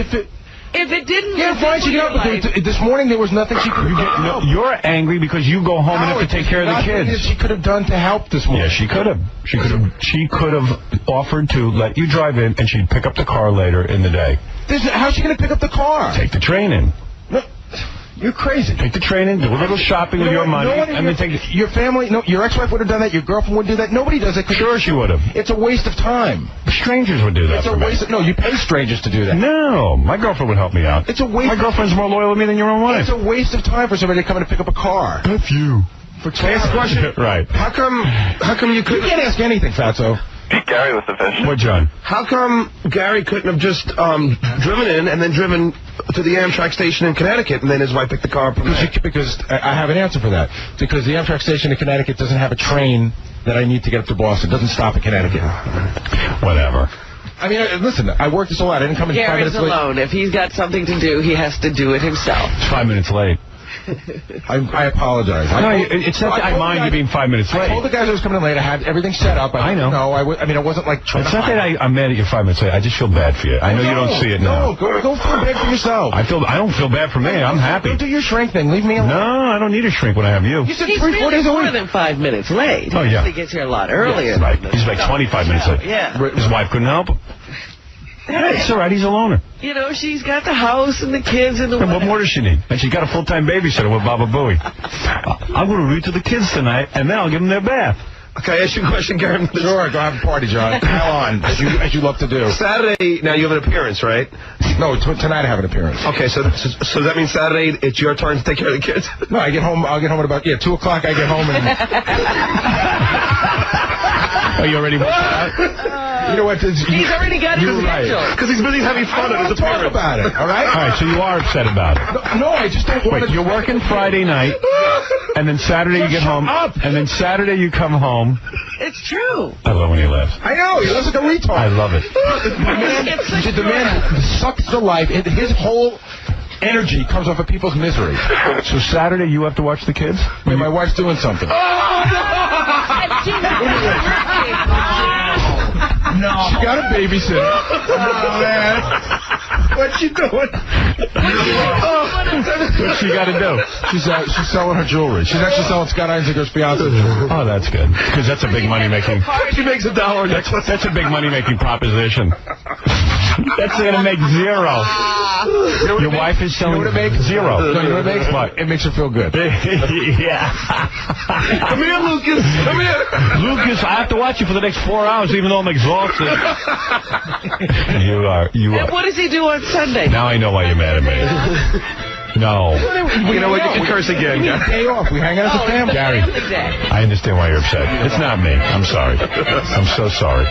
If it didn't... Yeah, fine, she could help. This morning there was nothing she could do. You're angry because you go home and have to take care of the kids. Nothing she could have done to help this morning. Yeah, she could have. She could have offered to let you drive in, and she'd pick up the car later in the day. How's she going to pick up the car? Take the train in. No, you're crazy. Take the train in, do a little shopping with your money, and then take your family. No, your ex-wife would have done that. Your girlfriend would do that. Nobody does it. Sure, she would have. It's a waste of time. Strangers would do that. It's a waste of... No, you pay strangers to do that. No, my girlfriend would help me out. It's a waste. My girlfriend's more loyal to me than your own wife. It's a waste of time for somebody to come in and pick up a car. F you. Can I ask a question? Right. How come you couldn't... You can't ask anything, Fatso. Beat Gary with the fish. What, John? How come Gary couldn't have just driven in and then driven to the Amtrak station in Connecticut and then his wife picked the car up from there? Because I have an answer for that. Because the Amtrak station in Connecticut doesn't have a train that I need to get up to Boston. It doesn't stop in Connecticut. Whatever. I mean, listen, I worked this a lot. I didn't come in 5 minutes late. Gary's alone. If he's got something to do, he has to do it himself. It's 5 minutes late. I apologize. It's not that I mind you being 5 minutes late. I told the guys I was coming in late. I had everything set up. I know. No, I mean, I wasn't like trying It's not that I'm mad at you 5 minutes late. I just feel bad for you. I know you don't see it now. No, go feel bad for yourself. I don't feel bad for me. I'm happy. Don't do your shrink thing. Leave me alone. No, I don't need a shrink when I have you. You said He's 3-4 really days a more week. than 5 minutes late. Oh, yeah. He gets here a lot earlier. Yes, right. He's like 25 minutes late. Yeah. His wife couldn't help him. It's all right. He's a loner. You know, she's got the house and the kids and the... And what more does she need? And she's got a full-time babysitter with Baba Booey. I'm going to read to the kids tonight, and then I'll give them their bath. Okay, ask you a question, Gary. Sure, go have a party, John. Hell on, as you love to do. Saturday, now you have an appearance, right? No, tonight I have an appearance. Okay, so does that mean Saturday it's your turn to take care of the kids? No, I'll get home at about 2 o'clock. I get home and... Oh, you already worked out? You know what? He's already got his schedule. Because he's busy having fun at his appearance. About it, all right? All right, so you are upset about it. No, I just don't want to... You're working Friday night, and then Saturday you get home, and then Saturday you come home. It's true. I love when he laughs. I know, he looks like a retard. I love it. The man sucks the life. His whole energy comes off of people's misery. So Saturday you have to watch the kids? Yeah, my wife's doing something. No. She got a babysitter. Oh, man. What's she doing? What's she got to do? She's selling her jewelry. She's actually selling Scott Einzinger's fiance jewelry. Oh, that's good. Because that's a big money-making... She makes $1 necklace. That's a big money-making proposition. That's going to make zero. Your wife is selling zero. No, you know what it makes? What? It makes her feel good. Yeah. Come here, Lucas. Come here. Lucas, I have to watch you for the next 4 hours, even though I'm exhausted. You are. And what does he do on Sunday? Now I know why you're mad at me. No. You know what? You can curse again. We need a day off. We hang out as a family. Gary, I understand why you're upset. It's not me. I'm sorry. I'm so sorry.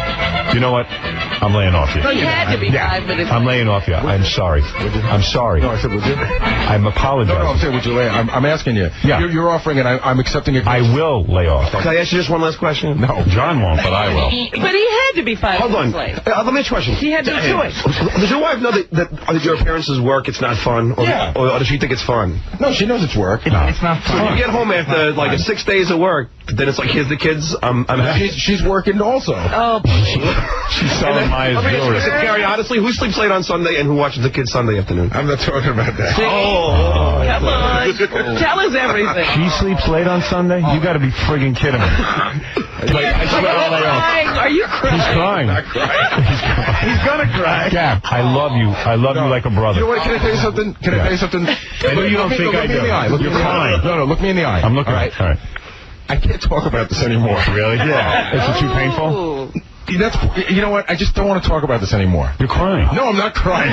You know what? I'm laying off you. He had to be 5 minutes. I'm laying off you. I'm sorry. I'm sorry. No, I said, would you? I'm apologizing. No, I'm saying, would you lay? I'm asking you. Yeah. You're offering it. I'm accepting it. I will lay off. Can I ask you just one last question? No, John won't, but I will. But he had to be 5 Hold on. minutes late. Let me ask you a question. He had no choice. Does your wife know that your parents' work, it's not fun? Or, Yeah. Or does she think it's fun? No, she knows it's work. No. It's not fun. So you get home after like 6 days of work, then it's like, here's the kids. I'm happy. She's working also. Oh, She's selling my jewelry. Gary, honestly, who sleeps late on Sunday and who watches the kids Sunday afternoon? I'm not talking about that. come on. Tell us everything. She sleeps late on Sunday? You got to be friggin' kidding me. I swear I'll lay off. Are you crying? He's crying. Not crying. He's gonna cry. Gab, I love you. I love you like a brother. You know what? Can I tell you something? Can I tell you something? I know you don't think I do. Look me in the eye. You're crying. No, look me in the eye. I'm looking. All right. All right. I can't talk about this anymore. Really? Yeah. Is it too painful? Ooh. You know what? I just don't want to talk about this anymore. You're crying. No, I'm not crying.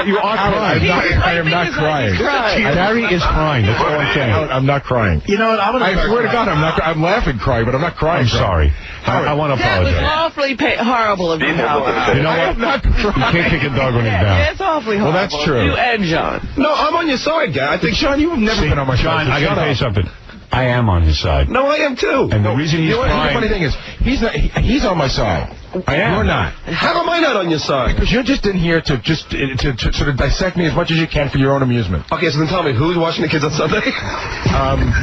You are crying. I am not crying. Gary is crying. That's all I'm saying. I'm not crying. You know what? I swear to God, I'm laughing, crying, but I'm not crying. I'm sorry. I want to That was apologize. awfully horrible of you. You know I'm what? not You crying. can't kick a dog when he's down. That's awfully horrible. Well, that's true. You and John. No, I'm on your side, Gary. I think Sean, you have never been on my side. John, so I got to shut tell you up. something. I am on his side. No, I am too. And the reason he's You know what? The crying... funny thing is, he's on my side. I am. You're not. How am I not on your side? Because you're just in here to sort of dissect me as much as you can for your own amusement. Okay, so then tell me, who's watching the kids on Sunday?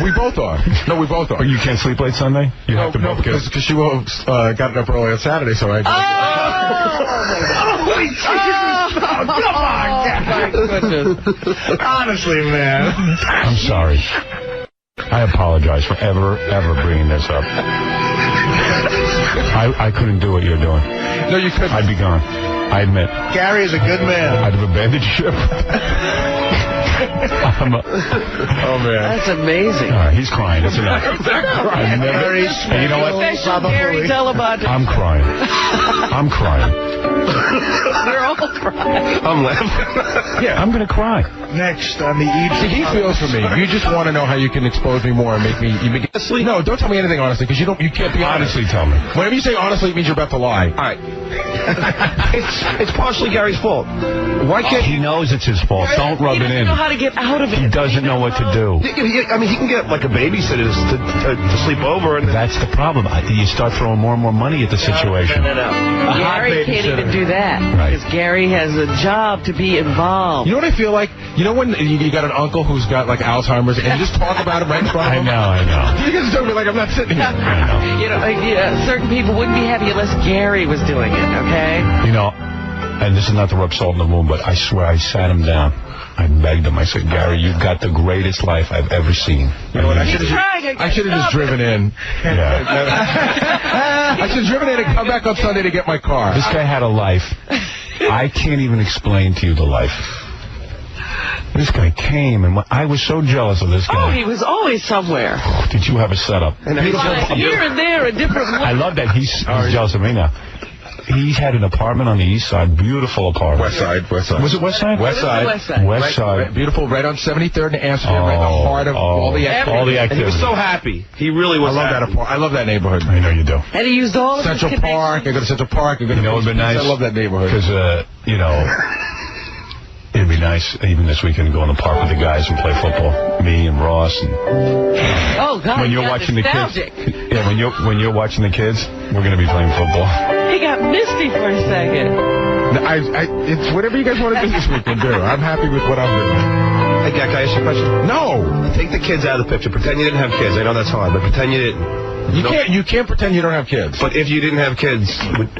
We both are. No, we both are. You can't sleep late Sunday? You have to both get... because she got up early on Saturday, so I... Come on, my goodness. Honestly, man. I'm sorry. I apologize for ever bringing this up. I couldn't do what you're doing. No, you couldn't. I'd be gone. I admit. Gary is a good man. I'd have abandoned ship. Oh, man. That's amazing. All right, he's crying. It's enough. And you know what? Special Gary Telebot. I'm crying. I'm crying. We're all crying. I'm laughing. Yeah, I'm going to cry. Next on the See, he feels for me. You just want to know how you can expose me more and make me... No, don't tell me anything honestly, because you can't be honest. Honestly, tell me. Whenever you say honestly, it means you're about to lie. All right. It's partially Gary's fault. Why can't He knows it's his fault. Don't rub He it doesn't in. know how to get out of it. He doesn't know what to do. I mean, he can get like a babysitter to sleep over, and That's the problem. You start throwing more and more money at the situation. No. Gary can't even do that. Right. Because Gary has a job to be involved. You know what I feel like? You know when you got an uncle who's got like Alzheimer's and you just talk about him right in front of him? I know. You guys don't be like, I'm not sitting here. I You know, certain people wouldn't be happy unless Gary was doing it, okay? know. You know, and this is not to rub salt in the wound, but I swear I sat him down. I begged him. I said, Gary, you've got the greatest life I've ever seen. You know what? I He's should trying have just driven in. Yeah. I should have driven in and come back on Sunday to get my car. This guy had a life. I can't even explain to you the life. This guy came, and I was so jealous of this guy. Oh, he was always somewhere. Did you have a setup? Here and there, a different I love that he's jealous of me now. He had an apartment on the east side, beautiful apartment. West side. Was it west side? West side. West side. West side. Right, beautiful, right on 73rd and Amsterdam, right in the heart of all the activity. and he was so happy. He really was. I love that neighborhood. I know you do. And he used all of Central his Park. I go to Central Park. I go to You know, it'd be nice. I love that neighborhood. Because, you know, it'd be nice, even this weekend, to go in the park with the guys and play football. Me and Ross. And Oh, God. when you're he got watching nostalgic. the kids. Yeah, when you're watching the kids, we're going to be playing football. He got misty for a second. It's whatever you guys want to do this weekend, do. I'm happy with what I'm doing. Hey, Gak, can I ask you a question? No. Take the kids out of the picture. Pretend you didn't have kids. I know that's hard, but pretend you didn't. You can't pretend you don't have kids. But if you didn't have kids,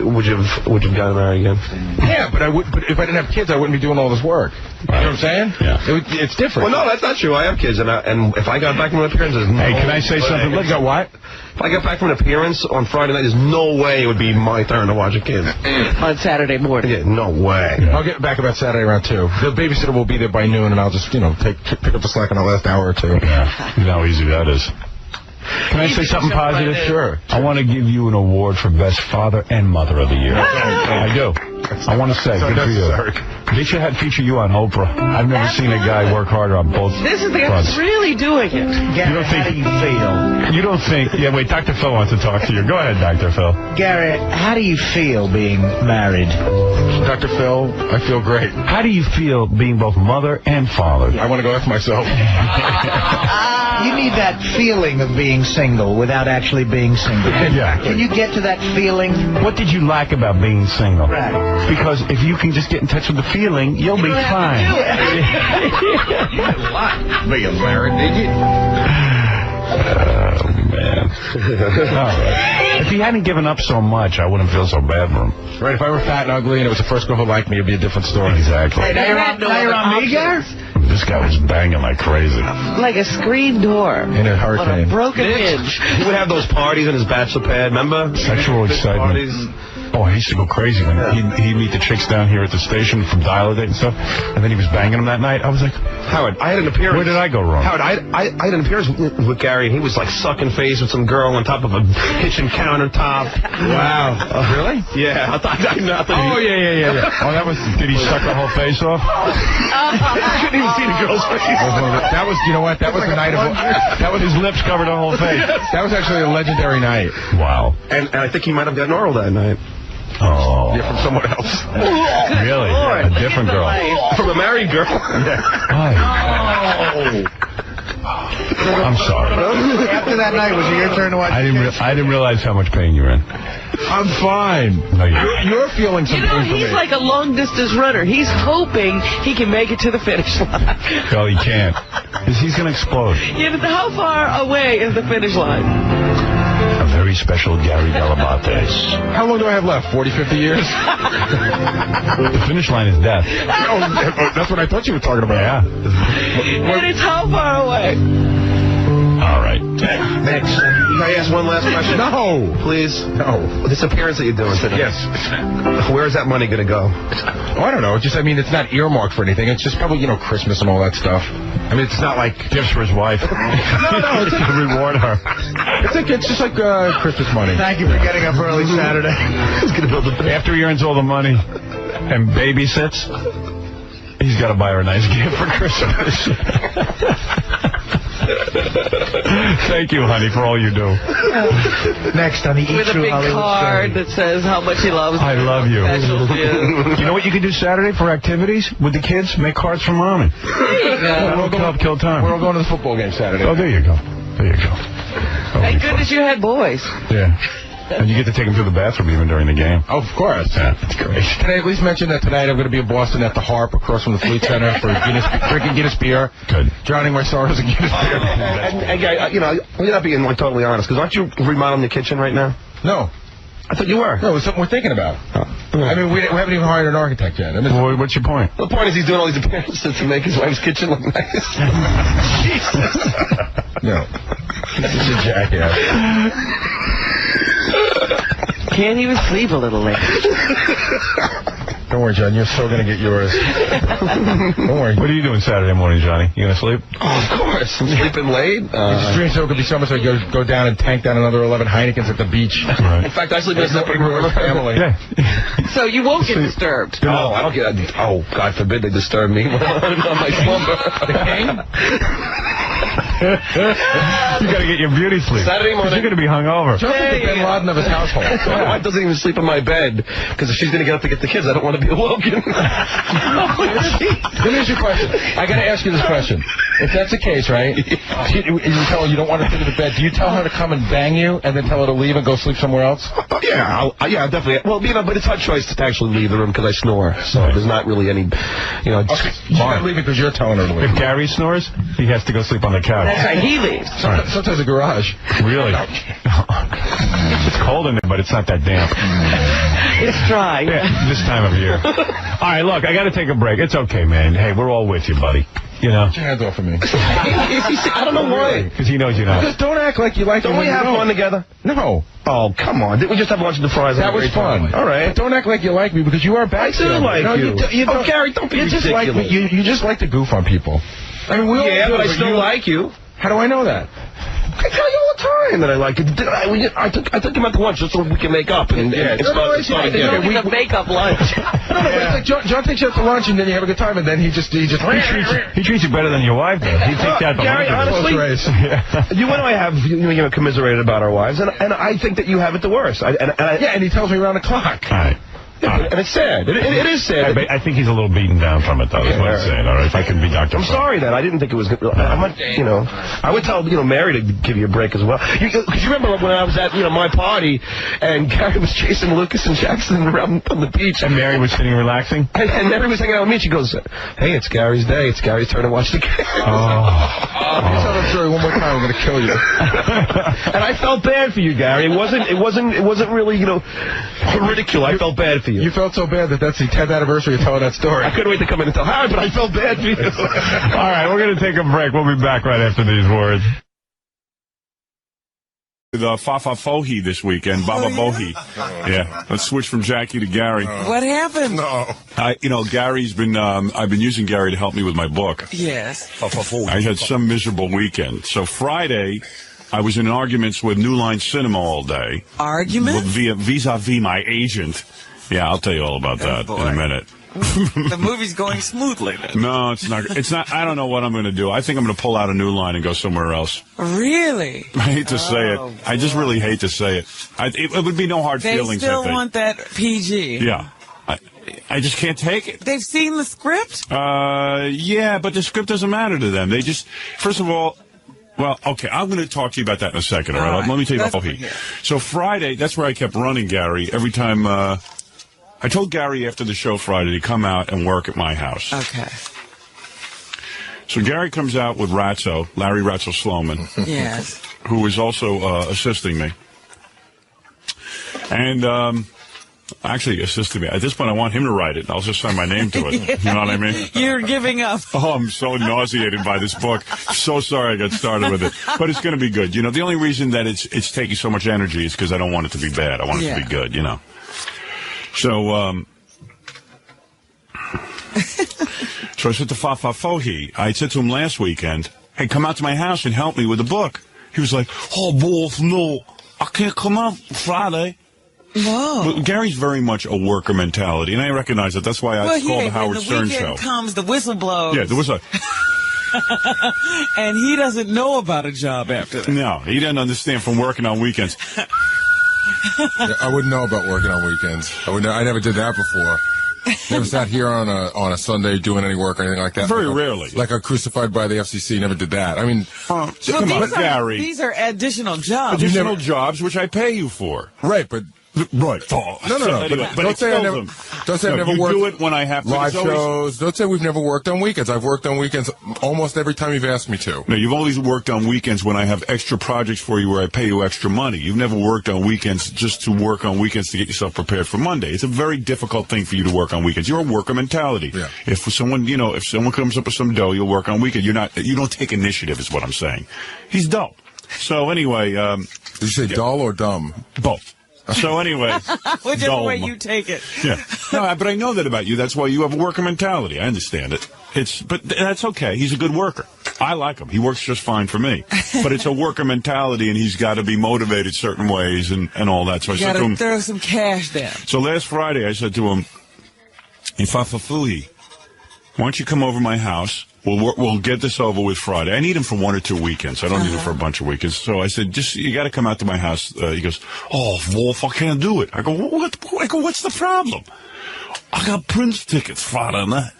would you have gotten married again? Yeah, but if I didn't have kids, I wouldn't be doing all this work. You know what I'm saying? Yeah. It's different. Well, no, that's not true. I have kids, and if I got back from an appearance, there's no Hey, can I say something? Let's go. What? If I got back from an appearance on Friday night, there's no way it would be my turn to watch a kid. On Saturday morning. Yeah, no way. I'll get back about Saturday around 2. The babysitter will be there by noon, and I'll just, pick up the slack in the last hour or two. Yeah, you know how easy that is. Can I say something positive? Sure. I want to give you an award for Best Father and Mother of the Year. I do. I want to say, good for you. They should have feature you on Oprah. I've never seen a guy work harder on both This is the guy fronts. who's really doing it. Gary, how do you feel? You don't think... Yeah, wait, Dr. Phil wants to talk to you. Go ahead, Dr. Phil. Gary, how do you feel being married? Dr. Phil, I feel great. How do you feel being both mother and father? I want to go after myself. You need that feeling of being single without actually being single. Yeah. Can you get to that feeling? What did you like about being single? Right. Because if you can just get in touch with the feeling, you'll be fine. Being married, did you? Oh, man. All right. If he hadn't given up so much, I wouldn't feel so bad for him. Right, if I were fat and ugly and it was the first girl who liked me, it'd be a different story. Exactly. Hey, now you're on me, Gary? This guy was banging like crazy. Like a screen door. In a On a hurricane. broken hinge. He would have those parties in his bachelor pad, remember? Sexual excitement. Parties. Oh, he used to go crazy when he'd meet the chicks down here at the station from Dial a Date and stuff, and then he was banging them that night. I was like, Howard, I had an appearance. where did I go wrong? Howard, I had an appearance with Gary, and he was like sucking face with some girl on top of a kitchen countertop. Wow. Really? Yeah. I thought Oh, yeah. Oh, that was, did he suck the whole face off? I couldn't even see the girl's face. That was, you know what? That was the night of. That was his lips covered the whole face. That was actually a legendary night. Wow. And I think he might have gotten oral that night. Oh. Yeah, from someone else. Really? A different girl. From a married girl. I'm sorry. After that night, was it your turn to watch? I didn't realize how much pain you were in. I'm fine. No, You're feeling some You know, pain for he's me. like a long-distance runner. He's hoping he can make it to the finish line. No, he can't. He's going to explode. Yeah, but how far away is the finish line? A very special Gary Delabates. How long do I have left? 40, 50 years? The finish line is death. Oh, that's what I thought you were talking about. Yeah. And it's how far away? All right. Next. Can I ask one last question? No. Please? No. This appearance that you're doing today. Yes. Where is that money going to go? Oh, I don't know. It's not earmarked for anything. It's just probably, Christmas and all that stuff. I mean, it's not like Gifts for his wife. No, it's to reward her. It's just like Christmas money. Thank you for getting up early Saturday. He's going to build a After he earns all the money and babysits, he's got to buy her a nice gift for Christmas. Thank you, honey, for all you do. Next on the Eat With a True big Hollywood card Story. that says how much he loves I love you. Special to you. You know what you can do Saturday for activities with the kids? Make cards for Mommy. There you go. We'll help kill time. We're all going to the football game Saturday. Oh, there you go. There you go. Thank goodness you had boys. Yeah. And you get to take them to the bathroom even during the game. Oh, of course. Yeah, that's great. Can I at least mention that tonight I'm going to be in Boston at the Harp across from the Fleet Center for drinking Guinness beer. Good. Drowning my sorrows in Guinness beer. And Gary, you're not being totally honest, because aren't you remodeling the kitchen right now? No. I thought you were. No, it's something we're thinking about. I mean, we haven't even hired an architect yet. I mean, Well, what's your point? The point is he's doing all these appearances to make his wife's kitchen look nice. no. This is a jackass. Can't even sleep a little late. Don't worry, John. You're still going to get yours. Don't worry. What are you doing Saturday morning, Johnny? You going to sleep? Oh, of course. I'm sleeping late. His dream so it could be so much like go down and tank down another 11 Heinekens at the beach. Right. In fact, I sleep in a separate room with family. Yeah. So you won't get disturbed. No, I don't get. Oh, God forbid they disturb me on my slumber. The king? You got to get your beauty sleep. Saturday morning. You're going to be hungover. John's like the Bin Laden of his household. My wife doesn't even sleep in my bed because if she's going to get up to get the kids, I don't want to be awoken. Let me ask you a question. I got to ask you this question. If that's the case, right? You tell her you don't want her to the bed. Do you tell her to come and bang you and then tell her to leave and go sleep somewhere else? Yeah, I'll definitely. Well, but it's her choice to actually leave the room because I snore. So there's not really any, Okay, you got to leave it because you're telling her to leave. If Gary snores, he has to go sleep on the couch. That's right, he leaves. Sometimes the garage. Really? It's cold in there, but it's not that damp. It's dry. Yeah, this time of year. All right, look, I got to take a break. It's okay, man. Hey, we're all with you, buddy. You know? Get your hands off of me. I don't know why. Because he knows you know. Just don't act like you like Don't me we when you have fun together? No. Oh, come on. Didn't we just have lunch at the Fry's? That was fun. All right. But don't act like you like me because you are back. I do like you. don't, Gary, don't be you just like ridiculous. you just like to goof on people. I mean, we all Yeah, do, but I still like you. How do I know that? I tell you all time that I like it. I took him out to lunch just so we can make up and start again. We can make up lunch. It's like John takes you out to lunch and then you have a good time and then he treats you better than your wife does. He takes out the Gary, honestly, you and I have commiserated about our wives, and I think that you have it the worst. And he tells me around the clock. All right. And it's sad. It is sad. I think he's a little beaten down from it, though. That's what I'm saying. All right, if I can be Dr. I'm sorry that I didn't think it was. I would tell Mary to give you a break as well. Because you remember when I was at my party, and Gary was chasing Lucas and Jackson around on the beach, and Mary was sitting relaxing, and Mary was hanging out with me. She goes, "Hey, it's Gary's day. It's Gary's turn to watch the game." If you tell that story one more time, I'm going to kill you. And I felt bad for you, Gary. It wasn't really ridicule. I felt bad for you. You felt so bad that's the 10th anniversary of telling that story. I couldn't wait to come in and tell Howard, but I felt bad for you. All right, we're going to take a break. We'll be back right after these words. The Fafa Fohi this weekend, Baba Bohi. Yeah, let's switch from Jackie to Gary. What happened? No. Gary's been, I've been using Gary to help me with my book. Yes. I had some miserable weekend. So Friday, I was in arguments with New Line Cinema all day. Argument? Vis-a-vis my agent. Yeah, I'll tell you all about that in a minute. The movie's going smoothly then. No, it's not. I don't know what I'm going to do. I think I'm going to pull out a New Line and go somewhere else. Really? I hate to say it. I just really hate to say it. It would be no hard feelings, They I still think. want that PG. Yeah. I just can't take it. They've seen the script? Yeah, but the script doesn't matter to them. They just, first of all, well, okay, I'm going to talk to you about that in a second, all right? Let me tell you about Bohi. So Friday, that's where I kept running Gary every time, I told Gary after the show Friday to come out and work at my house. Okay. So Gary comes out with Ratso, Larry Ratso Sloman. Yes. Who is also assisting me. And, actually assisted me. At this point, I want him to write it. I'll just sign my name to it. You know what I mean? You're giving up. Oh, I'm so nauseated by this book. So sorry I got started with it. But it's going to be good. You know, the only reason that it's taking so much energy is because I don't want it to be bad. I want it to be good, you know. So, so I said to Fafa Fohi, I said to him last weekend, hey, come out to my house and help me with the book. He was like, oh, boss, no, I can't come out Friday. Whoa. But Gary's very much a worker mentality, and I recognize that. That's why I called the Howard Stern show. Comes the whistle blows. Yeah, there was a... And he doesn't know about a job after that. No, he doesn't understand from working on weekends. I wouldn't know about working on weekends. I never did that before. Never sat here on a Sunday doing any work or anything like that. Very rarely. Like a crucified by the FCC. Never did that. I mean, come on, Gary. These are additional jobs. Additional jobs, which I pay you for. Right, but... Right. No. Anyway, but don't say I never. Don't say I've never worked. You do it when I have to. Live shows. Don't say we've never worked on weekends. I've worked on weekends almost every time you've asked me to. No, you've always worked on weekends when I have extra projects for you where I pay you extra money. You've never worked on weekends just to work on weekends to get yourself prepared for Monday. It's a very difficult thing for you to work on weekends. You're a worker mentality. Yeah. If someone comes up with some dough, you'll work on weekend. You don't take initiative, is what I'm saying. He's dull. So anyway, did you say dull or dumb? Both. So anyway, whichever way you take it. Yeah, no, but I know that about you. That's why you have a worker mentality. I understand it. But that's okay. He's a good worker. I like him. He works just fine for me. But it's a worker mentality, and he's got to be motivated certain ways and all that. So I said to him, throw some cash down. So last Friday, I said to him, "Hey, Fafafuhi, why don't you come over my house? We'll get this over with Friday. I need him for 1 or 2 weekends. I don't need him for a bunch of weekends." So I said, you got to come out to my house. He goes, "Oh, Wolf, I can't do it." I go, "What? I go, what's the problem?" "I got Prince tickets Friday night."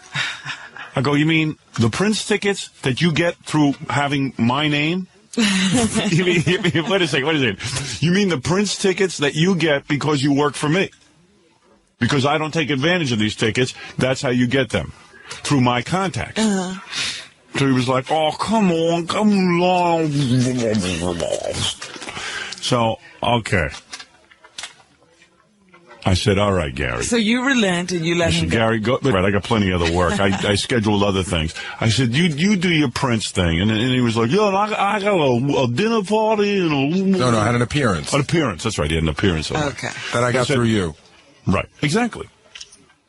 I go, "You mean the Prince tickets that you get through having my name?" Wait a second. You mean the Prince tickets that you get because you work for me? Because I don't take advantage of these tickets. That's how you get them. Through my contacts. So he was like, "Oh, come along. So, okay. I said, "All right, Gary." So you relent and you let him go. Gary, go. Right, I got plenty of other work. I scheduled other things. I said, you do your Prince thing. And he was like, "Yo, I got a dinner party." And No, I had an appearance. An appearance, that's right. He had an appearance. Okay. That I got through you. Right, exactly.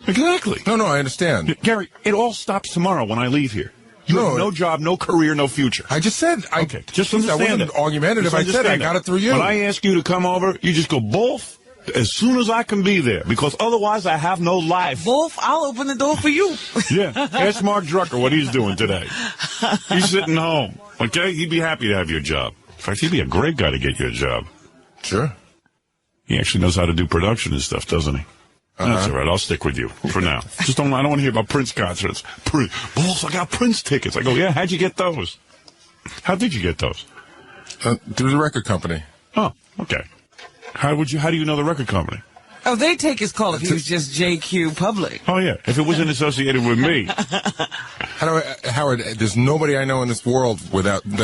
Exactly. No, I understand. Gary, it all stops tomorrow when I leave here. You have no job, no career, no future. I just said. Okay, just understand I wasn't it. argumentative. I said I got it through you. When I ask you to come over, you just go, both. As soon as I can be there, because otherwise I have no life. Wolf, I'll open the door for you. Yeah, ask Mark Drucker what he's doing today. He's sitting home, okay? He'd be happy to have your job. In fact, he'd be a great guy to get you a job. Sure. He actually knows how to do production and stuff, doesn't he? That's all right. I'll stick with you for now. I don't want to hear about Prince concerts. Boss, I got Prince tickets. I go, yeah, how'd you get those? How did you get those? Through the record company. Oh, okay. How do you know the record company? Oh, they take his call if he was just JQ Public. Oh, yeah. If it wasn't associated with me. Howard, there's nobody I know in this world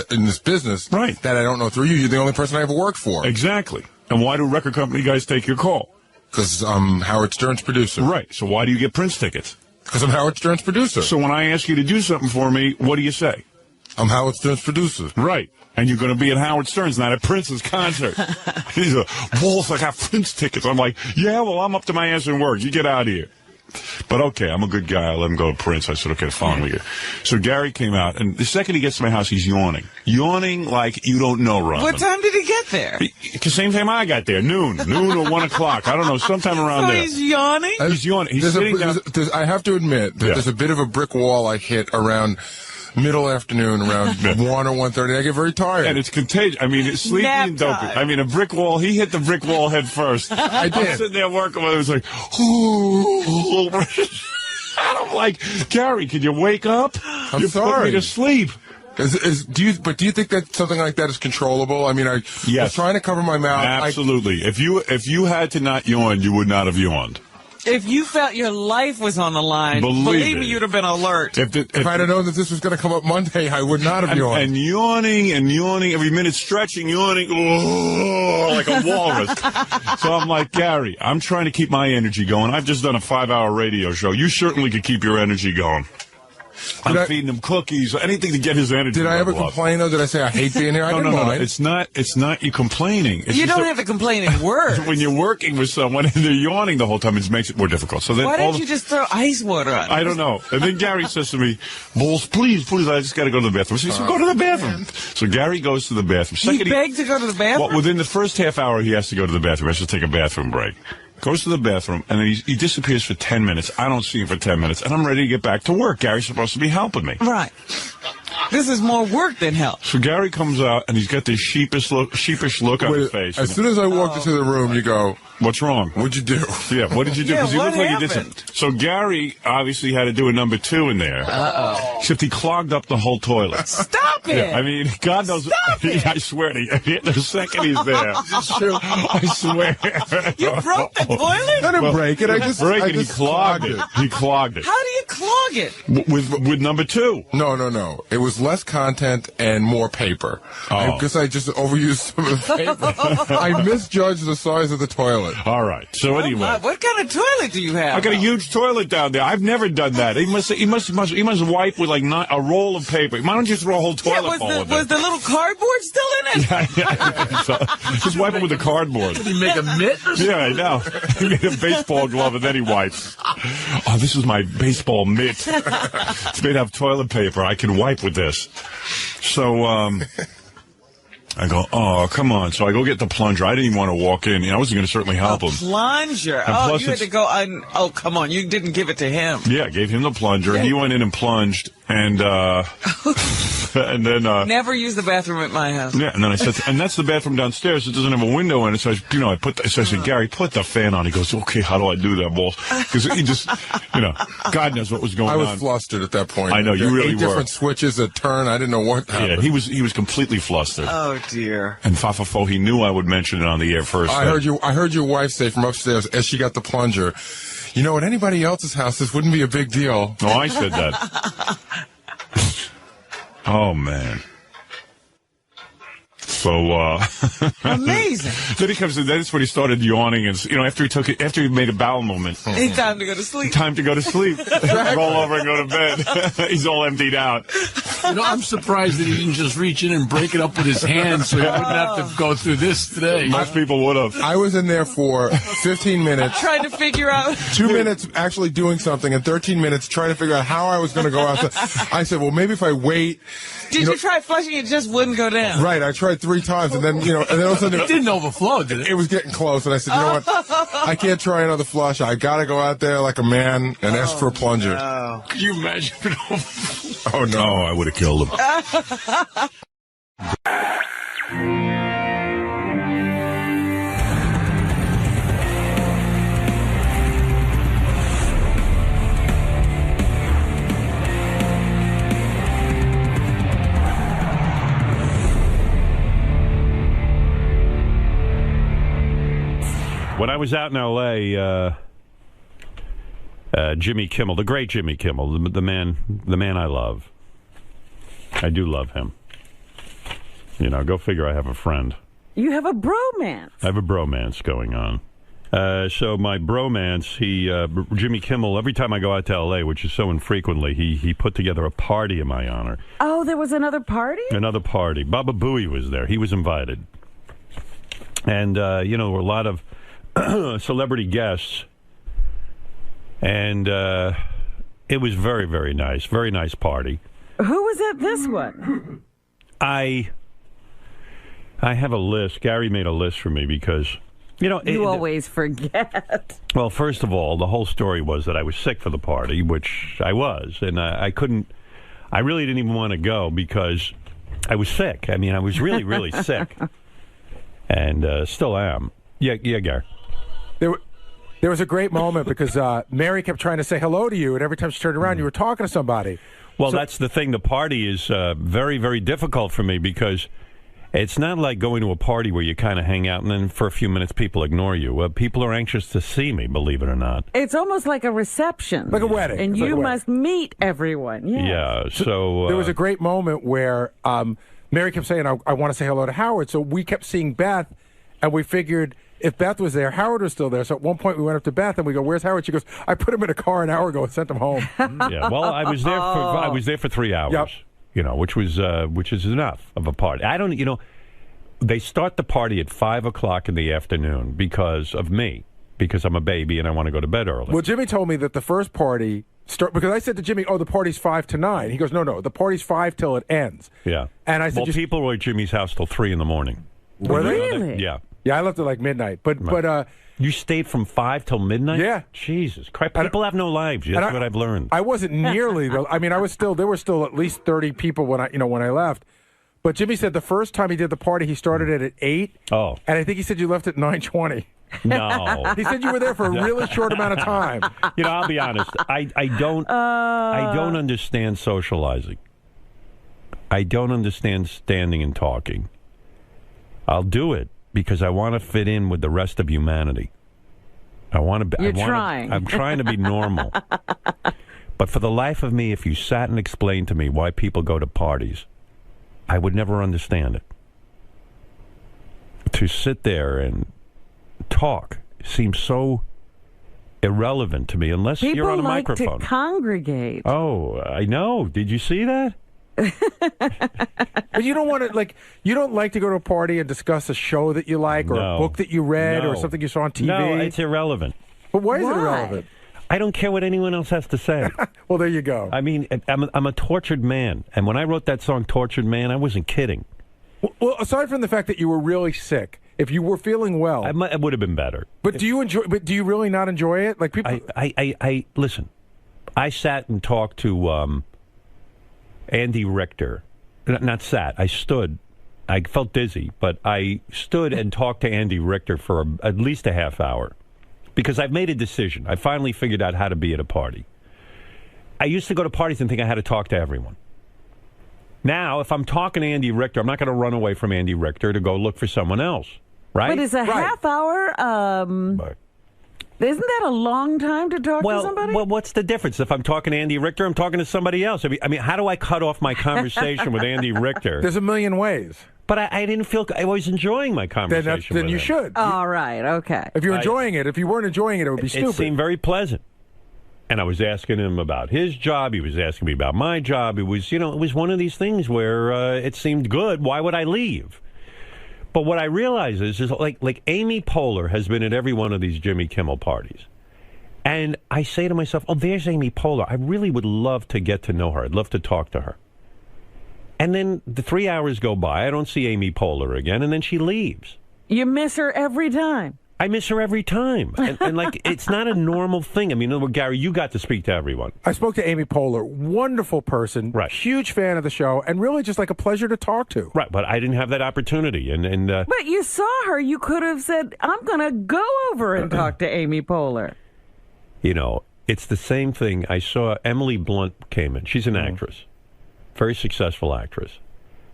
in this business that I don't know through you. You're the only person I ever worked for. Exactly. And why do record company guys take your call? Because I'm Howard Stern's producer. Right. So why do you get Prince tickets? Because I'm Howard Stern's producer. So when I ask you to do something for me, what do you say? I'm Howard Stern's producer. Right. And you're going to be at Howard Stern's, not at Prince's concert. He's like, Wolf, I got Prince tickets. I'm like, yeah, well, I'm up to my ass in work. You get out of here. But okay, I'm a good guy. I let him go to Prince. I said, okay, fine with you. So Gary came out, and the second he gets to my house, he's yawning. Yawning like you don't know, Robin. What time did he get there? The same time I got there, noon or 1 o'clock. I don't know, sometime around there. He's yawning? He's yawning. He's sitting down. I have to admit that there's a bit of a brick wall I hit around middle afternoon, around 1 or 1:30. I get very tired. And it's contagious. I mean, it's sleepy and dopey. I mean, a brick wall. He hit the brick wall head first. I did. I'm sitting there working with him. It was like, ooh. I'm like, Gary, can you wake up? I'm sorry. Put me to sleep. Do you think that something like that is controllable? I mean, I was trying to cover my mouth. Absolutely. If you had to not yawn, you would not have yawned. If you felt your life was on the line, believe me, you'd have been alert. If I'd have known that this was going to come up Monday, I would not have yawned. And yawning, every minute stretching, yawning, like a walrus. So I'm like, Gary, I'm trying to keep my energy going. I've just done a 5-hour radio show. You certainly could keep your energy going. I'm feeding him cookies, anything to get his energy. Did I ever complain, though? Did I say I hate being here? No. It's not you complaining. It's you don't have to complain in words. When you're working with someone and they're yawning the whole time, it makes it more difficult. So then why didn't you just throw ice water on it? I don't know. And then Gary says to me, Bulls, please, I just got to go to the bathroom. So he said, go to the bathroom. So Gary goes to the bathroom. He begged to go to the bathroom? Well, within the first half hour, he has to go to the bathroom. He has to take a bathroom break. Goes to the bathroom, and then he disappears for 10 minutes. I don't see him for 10 minutes, and I'm ready to get back to work. Gary's supposed to be helping me. Right. This is more work than help. So Gary comes out, and he's got this sheepish look on his face. As soon as I walked into the room, you go, what's wrong? What'd you do? Yeah, what did you do? Because he looked like he did something. So Gary obviously had to do a number 2 in there. Uh-oh. Except he clogged up the whole toilet. Stop it! Yeah, I mean, God knows. I swear to you, the second he's there. It's true. I swear. You broke the toilet? I didn't break it. I just clogged it. He clogged it. How do you clog it? With number 2. No. It was less content and more paper. Because I just overused some of the paper. I misjudged the size of the toilet. All right. So anyway, what kind of toilet do you have? I got a huge toilet down there. I've never done that. He must wipe with like a roll of paper. Why don't you throw a whole toilet full of it? Was the little cardboard still in it? Yeah. So, just wipe it with the cardboard. Did he make a mitt? Yeah, I know. He made a baseball glove and then he wipes. Oh, this is my baseball mitt. It's made out of toilet paper. I can wipe with this. So, I go, oh, come on. So I go get the plunger. I didn't even want to walk in. I wasn't going to certainly help him. Plunger? And you had to go on. Oh, come on. You didn't give it to him. Yeah, I gave him the plunger. He went in and plunged. And and then never use the bathroom at my house. Yeah, and then I said, and that's the bathroom downstairs. It doesn't have a window in it. So I said, Gary, put the fan on. He goes, okay, how do I do that, boss? Because he just, God knows what was going on. I was flustered at that point. I know you really were. 8 different switches that turn. I didn't know what happened. Yeah, he was completely flustered. Oh dear. And Fafafo, he knew I would mention it on the air first. I heard your wife say from upstairs as she got the plunger, at anybody else's house, this wouldn't be a big deal. No, I said that. Oh, man. So, amazing. Then he comes in, that's when he started yawning, and, after he made a bowel movement. It's time to go to sleep. Roll over and go to bed. He's all emptied out. I'm surprised that he didn't just reach in and break it up with his hands so he wouldn't have to go through this today. Most people would have. I was in there for 15 minutes. Trying to figure out. 2 minutes actually doing something and 13 minutes trying to figure out how I was going to go outside. I said, well, maybe if I wait. Did you try flushing? It just wouldn't go down. Right. I tried 3 times and then, and then all of a sudden it didn't overflow, did it? It was getting close. And I said, you know what? I can't try another flush. I got to go out there like a man and ask for a plunger. No. Could you imagine if it overflowed? Oh, no. I would have killed him. When I was out in L.A., Jimmy Kimmel, the great Jimmy Kimmel, the man I love. I do love him. Go figure I have a friend. You have a bromance. I have a bromance going on. So my bromance, Jimmy Kimmel, every time I go out to L.A., which is so infrequently, he put together a party in my honor. Oh, there was another party? Another party. Baba Booey was there. He was invited. And, there were a lot of celebrity guests. And it was very, very nice. Very nice party. Who was at this one? I have a list. Gary made a list for me because, you always forget. Well, first of all, the whole story was that I was sick for the party, which I was. And I really didn't even want to go because I was sick. I mean, I was really, really sick. And still am. Yeah, Gary. There was a great moment because Mary kept trying to say hello to you, and every time she turned around, you were talking to somebody. Well, that's the thing. The party is very, very difficult for me because it's not like going to a party where you kind of hang out and then for a few minutes people ignore you. People are anxious to see me, believe it or not. It's almost like a reception. Like a wedding. And you must meet everyone. Yes. Yeah, so... there was a great moment where Mary kept saying, I want to say hello to Howard, so we kept seeing Beth, and we figured... if Beth was there, Howard was still there. So at one point we went up to Beth and we go, "Where's Howard?" She goes, "I put him in a car an hour ago and sent him home." Yeah, well, I was there for 3 hours. Yep. Which is enough of a party. I don't, they start the party at 5 o'clock in the afternoon because of me, because I'm a baby and I want to go to bed early. Well, Jimmy told me that the first party because I said to Jimmy, "Oh, the party's 5 to 9." He goes, "No, the party's 5 till it ends." Yeah. And I said, people were at Jimmy's house till 3 in the morning. Were they? Really? Yeah. Yeah, I left at like midnight. But you stayed from 5 till midnight? Yeah. Jesus Christ. People have no lives. That's what I've learned. I wasn't nearly though. I mean, there were still at least 30 people when I left. But Jimmy said the first time he did the party, he started it at 8. Oh. And I think he said you left at 9:20. No. He said you were there for a really short amount of time. I'll be honest. I don't understand socializing. I don't understand standing and talking. I'll do it because I want to fit in with the rest of humanity. You're trying. I'm trying to be normal. But for the life of me, if you sat and explained to me why people go to parties, I would never understand it. To sit there and talk seems so irrelevant to me unless you're on a microphone. People like to congregate. Oh, I know. Did you see that? But you don't want to you don't like to go to a party and discuss a show that you like or a book that you read or something you saw on TV. No, it's irrelevant. But why is it irrelevant? I don't care what anyone else has to say. Well, there you go. I mean, I'm a tortured man, and when I wrote that song, "Tortured Man," I wasn't kidding. Well, aside from the fact that you were really sick, if you were feeling well, it would have been better. But do you enjoy? But do you really not enjoy it? Like people, I listen. I sat and talked to Andy Richter. Not sat. I stood. I felt dizzy, but I stood and talked to Andy Richter for at least a half hour because I've made a decision. I finally figured out how to be at a party. I used to go to parties and think I had to talk to everyone. Now, if I'm talking to Andy Richter, I'm not going to run away from Andy Richter to go look for someone else, right? But is a half hour... Isn't that a long time to talk to somebody? Well, what's the difference? If I'm talking to Andy Richter, I'm talking to somebody else. I mean, how do I cut off my conversation with Andy Richter? There's a million ways. But I didn't feel... I was enjoying my conversation Then with you him. should. All right, okay. If you're enjoying it, if you weren't enjoying it, it would be stupid. It seemed very pleasant. And I was asking him about his job. He was asking me about my job. It was, it was one of these things where it seemed good. Why would I leave? But what I realize is like Amy Poehler has been at every one of these Jimmy Kimmel parties. And I say to myself, oh, there's Amy Poehler. I really would love to get to know her. I'd love to talk to her. And then the 3 hours go by. I don't see Amy Poehler again. And then she leaves. You miss her every time. I miss her every time. And like, it's not a normal thing. I mean, Gary, you got to speak to everyone. I spoke to Amy Poehler. Wonderful person. Right. Huge fan of the show. And really just like a pleasure to talk to. Right. But I didn't have that opportunity. But you saw her. You could have said, I'm going to go over and talk to Amy Poehler. It's the same thing. I saw Emily Blunt came in. She's an actress. Very successful actress.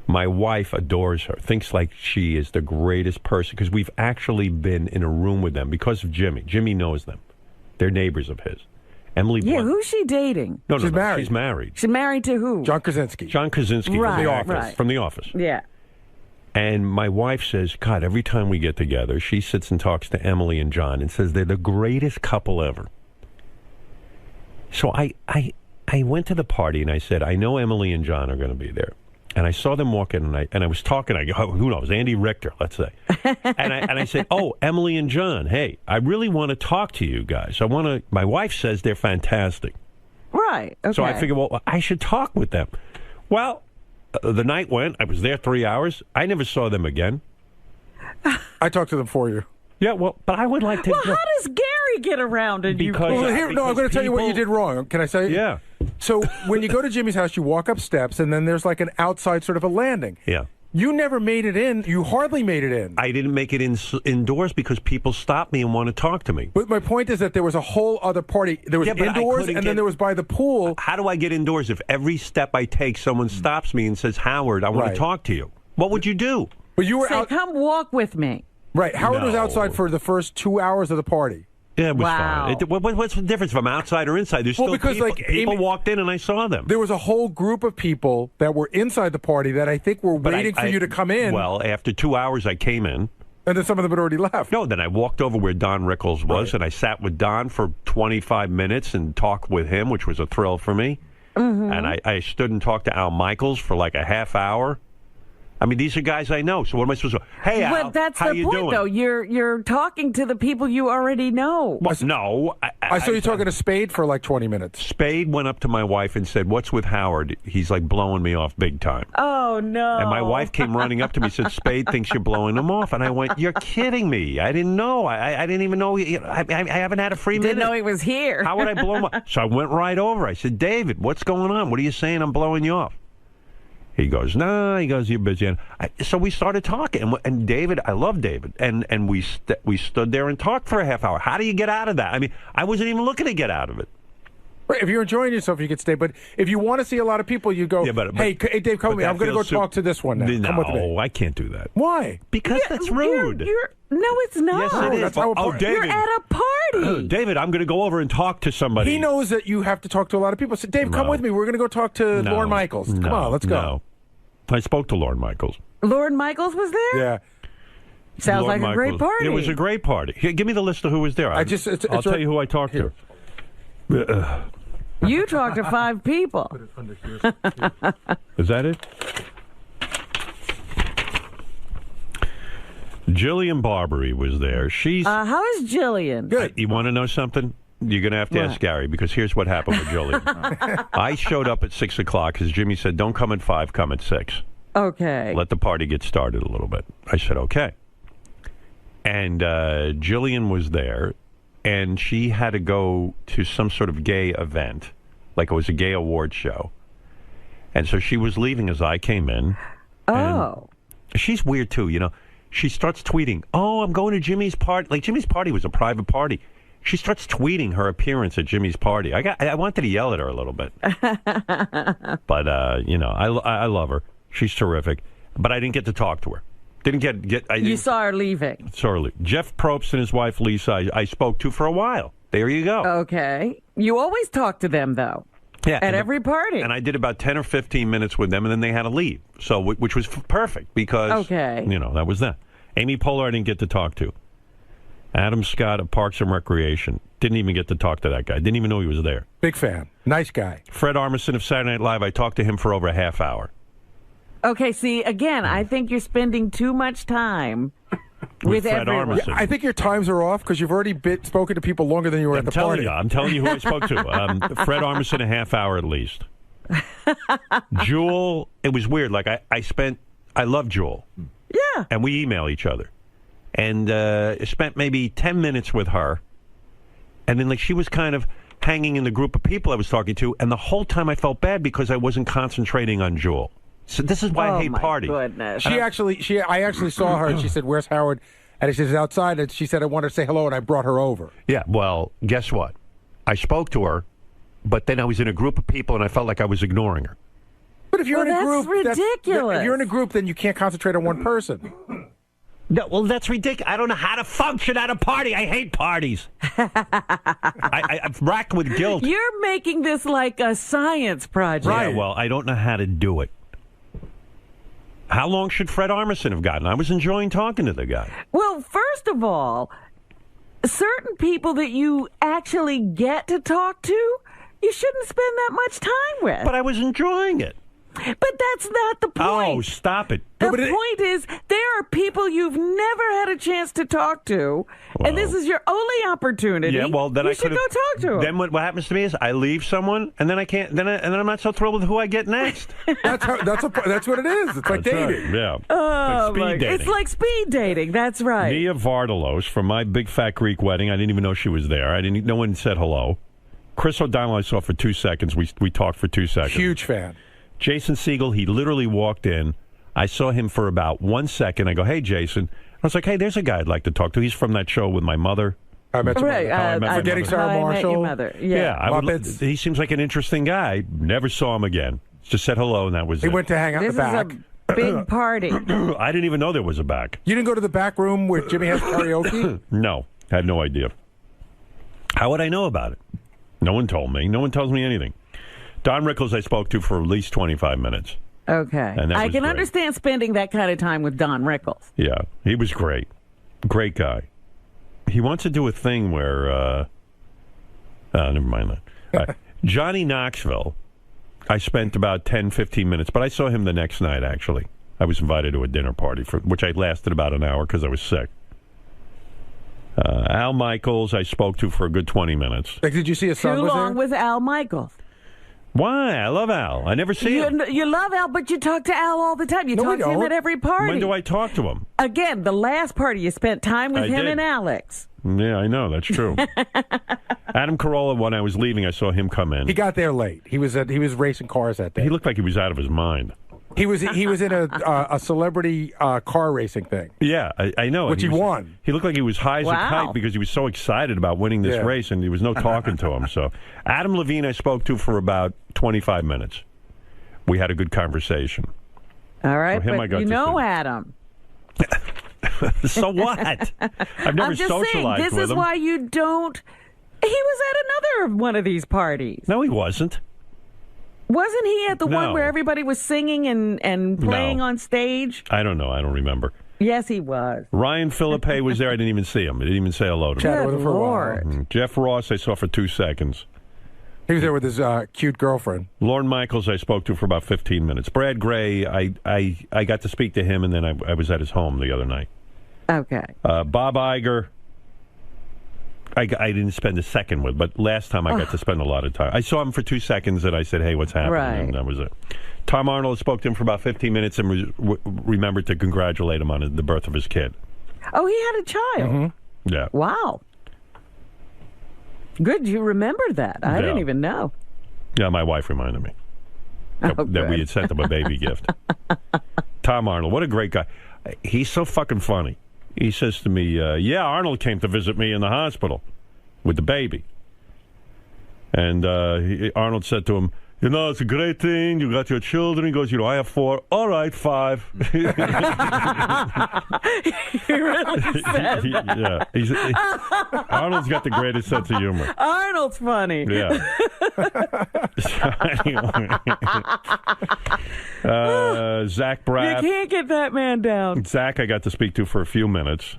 My wife adores her, thinks like she is the greatest person, because we've actually been in a room with them because of Jimmy. Jimmy knows them. They're neighbors of his. Emily Blunt. Yeah, who's she dating? No, she's married. She's married. She's married to who? John Krasinski. John Krasinski from The Office. Yeah. And my wife says, God, every time we get together, she sits and talks to Emily and John and says they're the greatest couple ever. So I went to the party and I said, I know Emily and John are going to be there. And I saw them walk in, and I was talking. I go, who knows, Andy Richter, let's say. And I said, oh, Emily and John, hey, I really want to talk to you guys. My wife says they're fantastic. Right, okay. So I figured, well, I should talk with them. Well, the night went. I was there 3 hours. I never saw them again. I talked to them for you. Yeah, well, but I would like to... Well, how does Gary get around and you... I'm going to tell you what you did wrong. Can I say? Yeah. So when you go to Jimmy's house, you walk up steps, and then there's like an outside sort of a landing. Yeah. You never made it in. You hardly made it in. I didn't make it indoors because people stopped me and want to talk to me. But my point is that there was a whole other party. There was indoors, and then there was by the pool. How do I get indoors if every step I take, someone stops me and says, Howard, I want to talk to you? What would you do? But you were Say, come walk with me. Right. Howard was outside for the first 2 hours of the party. Yeah, it was fine. What's the difference from outside or inside? There's still people walked in and I saw them. There was a whole group of people that were inside the party that I think were waiting for you to come in. Well, after 2 hours, I came in. And then some of them had already left. No, then I walked over where Don Rickles was, and I sat with Don for 25 minutes and talked with him, which was a thrill for me. Mm-hmm. And I stood and talked to Al Michaels for like a half hour. I mean, these are guys I know, so what am I supposed to... Hey, Al, but that's how the you point, doing? though. You're talking to the people you already know. Well, no. I saw you talking to Spade for like 20 minutes. Spade went up to my wife and said, what's with Howard? He's like blowing me off big time. Oh, no. And my wife came running up to me and said, Spade thinks you're blowing him off. And I went, you're kidding me. I didn't know. I didn't even know. I haven't had a free minute. Didn't know he was here. How would I blow him off? So I went right over. I said, David, what's going on? What are you saying? I'm blowing you off. He goes, nah. He goes, you're busy. So we started talking, and David, I love David, and we stood there and talked for a half hour. How do you get out of that? I mean, I wasn't even looking to get out of it. Right, if you're enjoying yourself, you could stay. But if you want to see a lot of people, you go, hey, Dave, come with me. I'm going to go talk to this one now. No, come with me. I can't do that. Why? Because that's rude. No, it's not. Yes, it is. That's how David, you're at a party. David, I'm going to go over and talk to somebody. He knows that you have to talk to a lot of people. So, Dave, come with me. We're going to go talk to Lorne Michaels. Come on, let's go. No. I spoke to Lorne Michaels. Lorne Michaels was there? Yeah. Sounds like a great party. It was a great party. Here, give me the list of who was there. I'll tell you who I talked to. You talked to 5 people. Is that it? Jillian Barbary was there. She's how is Jillian? Good. You want to know something? You're going to have to ask Gary, because here's what happened with Jillian. I showed up at 6 o'clock because Jimmy said, don't come at 5, come at 6. Okay. Let the party get started a little bit. I said, okay. And Jillian was there, and she had to go to some sort of gay event, like it was a gay award show. And so she was leaving as I came in. Oh. She's weird, too, you know. She starts tweeting, oh, I'm going to Jimmy's party. Like, Jimmy's party was a private party. She starts tweeting her appearance at Jimmy's party. I wanted to yell at her a little bit. But, I love her. She's terrific. But I didn't get to talk to her. You saw her leaving. Saw her leave. Jeff Probst and his wife, Lisa, I spoke to for a while. There you go. Okay. You always talk to them, though. Yeah. At every party. And I did about 10 or 15 minutes with them, and then they had to leave. So, which was perfect because, that was that. Amy Poehler I didn't get to talk to. Adam Scott of Parks and Recreation. Didn't even get to talk to that guy. Didn't even know he was there. Big fan. Nice guy. Fred Armisen of Saturday Night Live. I talked to him for over a half hour. Okay, see, again, I think you're spending too much time with Fred everyone. Armisen. I think your times are off because you've already spoken to people longer than you were at the party. I'm telling you who I spoke to. Fred Armisen, a half hour at least. Jewel, it was weird. Like, I love Jewel. Yeah. And we email each other. And spent maybe 10 minutes with her. And then, like, she was kind of hanging in the group of people I was talking to. And the whole time I felt bad because I wasn't concentrating on Jewel. So this is why I hate parties. Goodness. I actually saw her, and she said, "Where's Howard?" And he says, "Outside." And she said, "I wanted to say hello," and I brought her over. Yeah, well, guess what? I spoke to her, but then I was in a group of people, and I felt like I was ignoring her. But if you're in a group, that's ridiculous. If you're in a group, then you can't concentrate on one person. No, well, that's ridiculous. I don't know how to function at a party. I hate parties. I'm racked with guilt. You're making this like a science project. Right. Yeah, well, I don't know how to do it. How long should Fred Armisen have gotten? I was enjoying talking to the guy. Well, first of all, certain people that you actually get to talk to, you shouldn't spend that much time with. But I was enjoying it. But that's not the point. Oh, stop it. The point is, there are people you've never had a chance to talk to, and this is your only opportunity. Yeah, well, then you I should go talk to them. Then what happens to me is I leave someone, and then I can't. Then I'm not so thrilled with who I get next. That's what it is. It's like dating. Right, yeah. Oh, it's like speed dating. It's like speed dating. That's right. Nia Vardalos from my big fat Greek wedding. I didn't even know she was there. No one said hello. Chris O'Donnell I saw for 2 seconds. We talked for 2 seconds. Huge fan. Jason Segel, he literally walked in. I saw him for about 1 second. I go, "Hey, Jason." I was like, "Hey, there's a guy I'd like to talk to. He's from that show with my mother." I met your mother. Forgetting Sarah Marshall. Yeah. He seems like an interesting guy. Never saw him again. Just said hello, and that was it. He went to hang out in the back. This is a big party. I didn't even know there was a back. You didn't go to the back room where Jimmy has karaoke? No. Had no idea. How would I know about it? No one told me. No one tells me anything. Don Rickles I spoke to for at least 25 minutes. Okay. And I can great. understand spending that kind of time with Don Rickles. Yeah, he was great. Great guy. He wants to do a thing where... never mind that. Johnny Knoxville, I spent about 10, 15 minutes, but I saw him the next night, actually. I was invited to a dinner party, which I lasted about an hour because I was sick. Al Michaels I spoke to for a good 20 minutes. Did you see his son Too was long there? with Al Michaels. Why? I love Al. I never see him. You love Al, but you talk to Al all the time. You talk to him at every party. When do I talk to him? Again, the last party you spent time with I him did. and Alex. Yeah, I know. That's true. Adam Carolla, when I was leaving, I saw him come in. He got there late. He was racing cars that day. He looked like he was out of his mind. He was in a celebrity car racing thing. Yeah, I know. Which he won. He looked like he was high as a kite because he was so excited about winning this race, and there was no talking to him. So Adam Levine I spoke to for about 25 minutes. We had a good conversation. All right, Well, him I but got you to know see. Adam. So what? I've never I'm just socialized saying, this with is him. why you don't... He was at another one of these parties. No, he wasn't. Wasn't he at the one No. where everybody was singing and playing No. on stage? I don't know. I don't remember. Yes, he was. Ryan Philippe was there. I didn't even see him. I didn't even say hello to him. Chatted with him for a while. Jeff Ross I saw for 2 seconds. He was there with his cute girlfriend. Lorne Michaels I spoke to for about 15 minutes. Brad Gray, I got to speak to him, and then I was at his home the other night. Okay. Bob Iger, I didn't spend a second with, but last time I got to spend a lot of time. I saw him for 2 seconds, and I said, "Hey, what's happening?" Right. And that was it. Tom Arnold spoke to him for about 15 minutes and remembered to congratulate him on the birth of his kid. Oh, he had a child. Mm-hmm. Yeah. Wow. Good, you remembered that. I Yeah. didn't even know. Yeah, my wife reminded me that we had sent him a baby gift. Tom Arnold, what a great guy. He's so fucking funny. He says to me, yeah, Arnold came to visit me in the hospital with the baby. And Arnold said to him, "You know, it's a great thing. You got your children." He goes, "I have 4. All right, 5. He really said that. Yeah. Arnold's got the greatest sense of humor. Arnold's funny. Yeah. Zach Braff. You can't get that man down. Zach I got to speak to for a few minutes.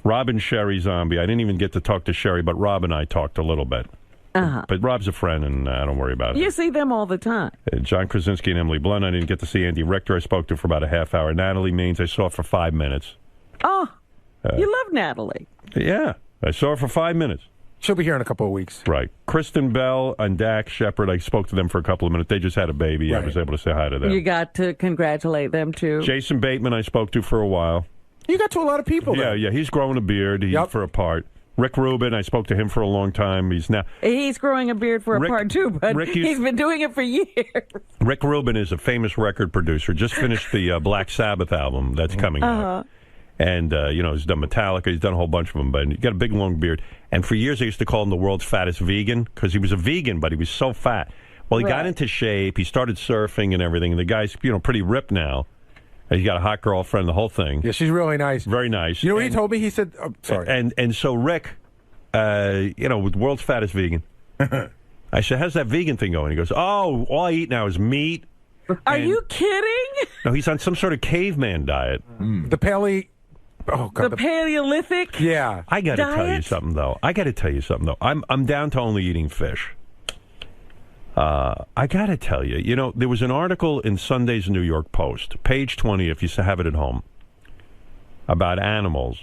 Rob and Sherry Zombie. I didn't even get to talk to Sherry, but Rob and I talked a little bit. But Rob's a friend, and I don't worry about it. You see them all the time. John Krasinski and Emily Blunt. I didn't get to see Andy Richter. I spoke to for about a half hour. Natalie Maines, I saw for 5 minutes. Oh, you love Natalie. Yeah, I saw her for 5 minutes. She'll be here in a couple of weeks. Right. Kristen Bell and Dax Shepard, I spoke to them for a couple of minutes. They just had a baby. Right. I was able to say hi to them. You got to congratulate them, too. Jason Bateman, I spoke to for a while. You got to a lot of people Yeah, there. yeah. He's growing a beard for a part. Rick Rubin, I spoke to him for a long time. He's growing a beard for a part, too, but he's been doing it for years. Rick Rubin is a famous record producer. Just finished the Black Sabbath album that's coming out. And, he's done Metallica. He's done a whole bunch of them. But he's got a big, long beard. And for years, I used to call him the world's fattest vegan because he was a vegan, but he was so fat. Well, he got into shape. He started surfing and everything. And the guy's, pretty ripped now. He's got a hot girlfriend, the whole thing. Yeah, she's really nice. Very nice. You know what he told me? He said, sorry. And so Rick, with world's fattest vegan, I said, how's that vegan thing going? He goes, oh, all I eat now is meat. Are you kidding? No, he's on some sort of caveman diet. The the Paleolithic. Yeah, I got to tell you something though. I'm down to only eating fish. I got to tell you, there was an article in Sunday's New York Post, page 20, if you have it at home, about animals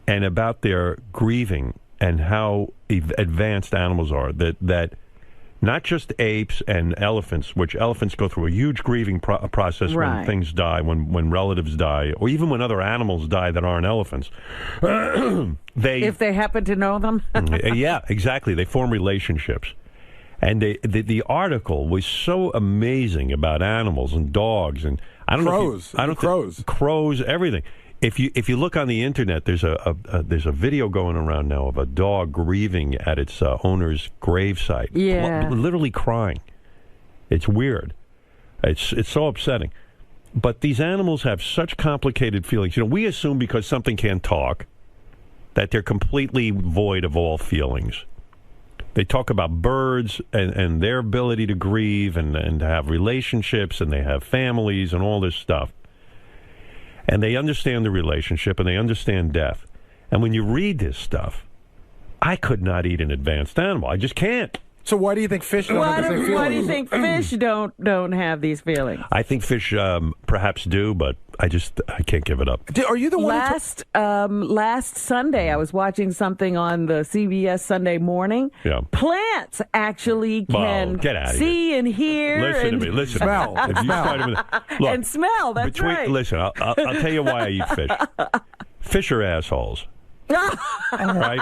and about their grieving and how advanced animals are. That not just apes and elephants, which elephants go through a huge grieving process when things die, when relatives die, or even when other animals die that aren't elephants. If they happen to know them? Yeah, exactly. They form relationships. And the article was so amazing about animals and dogs and crows, everything. If you look on the internet, there's a video going around now of a dog grieving at its owner's gravesite, literally crying. It's weird. It's so upsetting. But these animals have such complicated feelings. We assume because something can't talk that they're completely void of all feelings. They talk about birds and their ability to grieve and to have relationships, and they have families and all this stuff. And they understand the relationship, and they understand death. And when you read this stuff, I could not eat an advanced animal. I just can't. So why do you think fish don't have the same feelings? Why do you think fish don't have these feelings? I think fish perhaps do, but I can't give it up. Are you the one? Last Sunday, I was watching something on the CBS Sunday Morning. Yeah. Plants actually can see and hear. Listen to me. Listen. Smell. Look, and smell. That's right. Listen, I'll tell you why I eat fish. Fish are assholes. All right.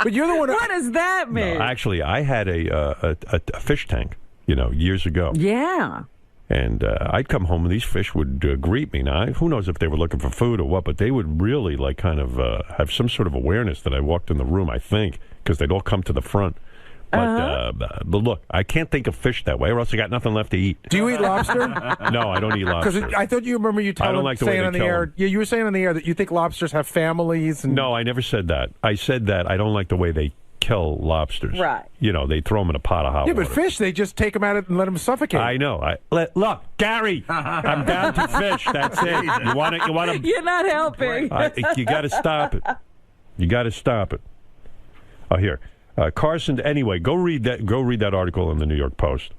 But you're the one. What does that mean? No, actually, I had a fish tank, years ago. Yeah. And I'd come home and these fish would greet me. Now, who knows if they were looking for food or what, but they would really have some sort of awareness that I walked in the room, I think, because they'd all come to the front. But look, I can't think of fish that way, or else I got nothing left to eat. Do you eat lobster? No, I don't eat lobster. Because I thought you remember you saying on the air. Yeah, you were saying on the air that you think lobsters have families. No, I never said that. I said that I don't like the way they kill lobsters. Right. They throw them in a pot of hot water. Yeah, but fish, they just take them out and let them suffocate. I know. Look, Gary, I'm down to fish. That's it. You want to? You're not helping. You got to stop it. You got to stop it. Oh, here. Carson, anyway, go read that article in the New York Post.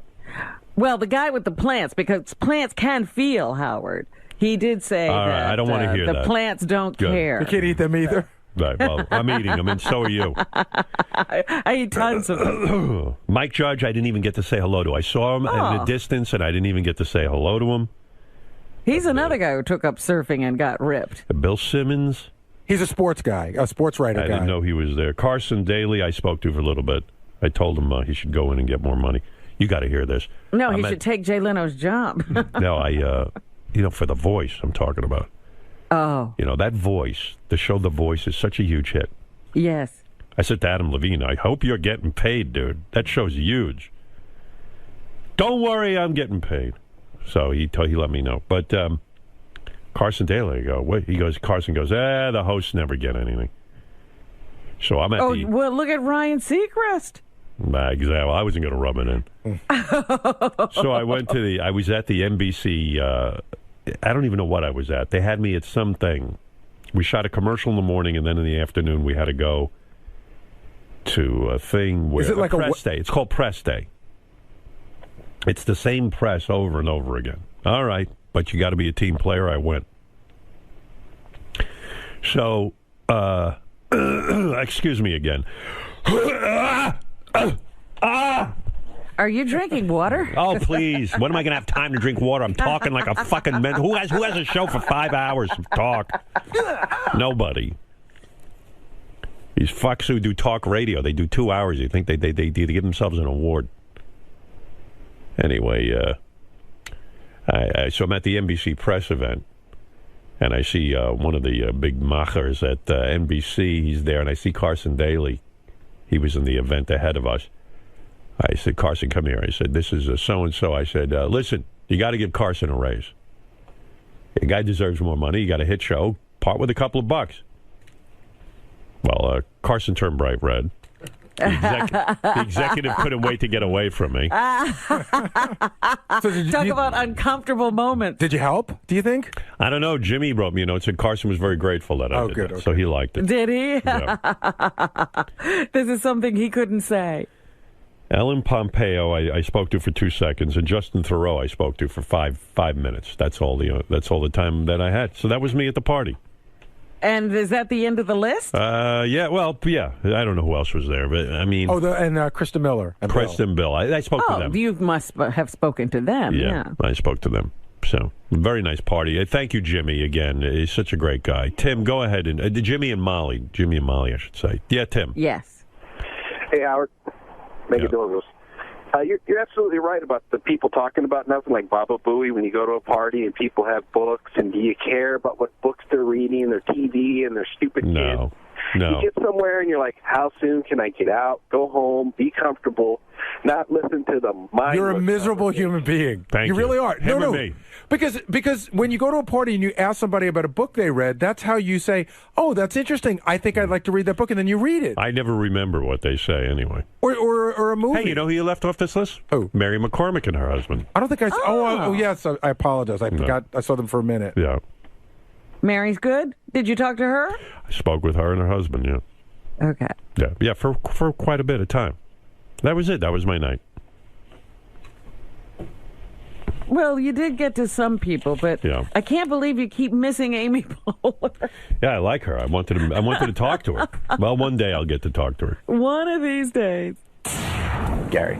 Well, the guy with the plants, because plants can feel, Howard. He did say that I don't want to hear the that. plants don't care. You can't eat them either. Right, well, I'm eating them, and so are you. I eat tons of them. Mike Judge, I didn't even get to say hello to. I saw him in the distance, and I didn't even get to say hello to him. He's another guy who took up surfing and got ripped. Bill Simmons. He's a sports guy, a sports writer guy. I didn't know he was there. Carson Daly, I spoke to for a little bit. I told him he should go in and get more money. You got to hear this. No, he should take Jay Leno's job. No, for The Voice, I'm talking about. Oh. That voice, the show The Voice is such a huge hit. Yes. I said to Adam Levine, I hope you're getting paid, dude. That show's huge. Don't worry, I'm getting paid. So he let me know. But Carson Daly, Carson goes, the hosts never get anything. So I'm at well, look at Ryan Seacrest. Exactly. I wasn't going to rub it in. So I was at the NBC, I don't even know what I was at. They had me at something. We shot a commercial in the morning, and then in the afternoon we had to go to a thing where Is it like a press day. It's called Press Day. It's the same press over and over again. All right, but you got to be a team player. I went. So, excuse me again. Are you drinking water? Oh, please. When am I going to have time to drink water? I'm talking like a fucking man. Who has a show for 5 hours of talk? Nobody. These fucks who do talk radio, they do 2 hours. You think they give themselves an award. Anyway, so I'm at the NBC press event, and I see one of the big machers at NBC. He's there, and I see Carson Daly. He was in the event ahead of us. I said, Carson, come here. I said, this is so-and-so. I said, listen, you got to give Carson a raise. The guy deserves more money. You got a hit show. Part with a couple of bucks. Well, Carson turned bright red. The executive couldn't wait to get away from me. Talk about uncomfortable moments. Did you help, do you think? I don't know. Jimmy wrote me a note, said Carson was very grateful that I did that. Okay. So he liked it. Did he? Yeah. This is something he couldn't say. Ellen Pompeo, I spoke to for 2 seconds, and Justin Theroux I spoke to for five minutes. That's all the time that I had. So that was me at the party. And is that the end of the list? Yeah. Well, yeah. I don't know who else was there, but I mean. Oh, and Krista Miller. And Kristen Bill. I spoke to them. You must have spoken to them. Yeah, I spoke to them. So, very nice party. Thank you, Jimmy, again. He's such a great guy. Tim, go ahead. And Jimmy and Molly, I should say. Yeah, Tim. Yes. Hey, Howard. Make it doing this. You're absolutely right about the people talking about nothing, like Baba Booey, when you go to a party and people have books, and do you care about what books they're reading and their TV and their stupid kids? No. You get somewhere and you're like, how soon can I get out, go home, be comfortable, not listen to the mind. You're a miserable human being. Thank you. You really are. Him or me? Because when you go to a party and you ask somebody about a book they read, that's how you say, oh, that's interesting. I think I'd like to read that book, and then you read it. I never remember what they say anyway. Or a movie. Hey, you know who you left off this list? Who? Mary McCormick and her husband. I don't think I... Oh, yes. I apologize. I forgot. I saw them for a minute. Yeah. Mary's good? Did you talk to her? I spoke with her and her husband, yeah. Okay. Yeah, for quite a bit of time. That was it. That was my night. Well, you did get to some people, but yeah. I can't believe you keep missing Amy Poehler. Yeah, I like her. I wanted to talk to her. Well, one day I'll get to talk to her. One of these days. Gary,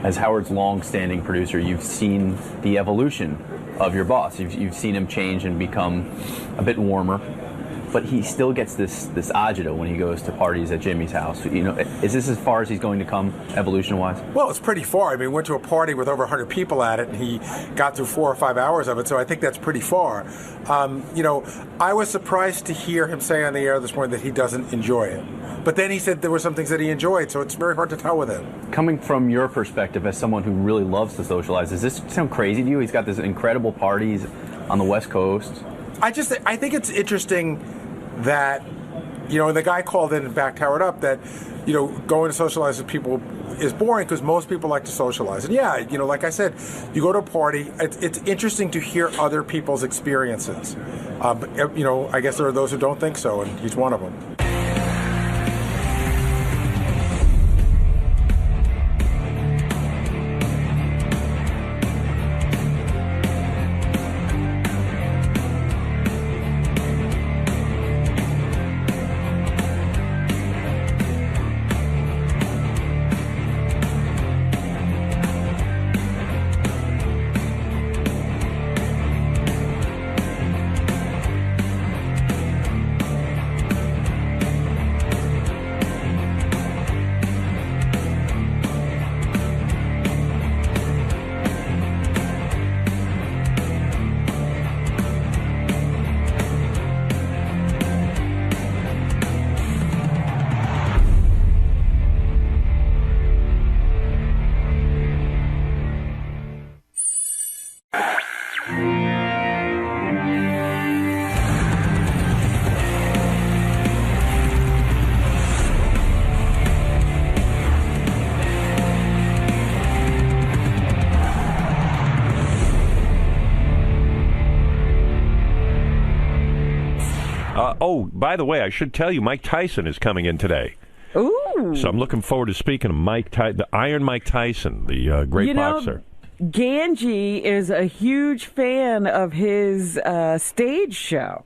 as Howard's long-standing producer, you've seen the evolution of your boss. You've seen him change and become a bit warmer. But he still gets this agita when he goes to parties at Jimmy's house. You know, is this as far as he's going to come evolution-wise? Well, it's pretty far. I mean, we went to a party with over 100 people at it, and he got through 4 or 5 hours of it, so I think that's pretty far. I was surprised to hear him say on the air this morning that he doesn't enjoy it. But then he said there were some things that he enjoyed, so it's very hard to tell with him. Coming from your perspective as someone who really loves to socialize, does this sound crazy to you? He's got this incredible parties on the West Coast. I think it's interesting that, the guy called in and backed Howard up that, going to socialize with people is boring because most people like to socialize. And yeah, like I said, you go to a party, it's interesting to hear other people's experiences. But, I guess there are those who don't think so, and he's one of them. By the way, I should tell you, Mike Tyson is coming in today. Ooh. So I'm looking forward to speaking to the Iron Mike Tyson, the great boxer. Ganji is a huge fan of his stage show.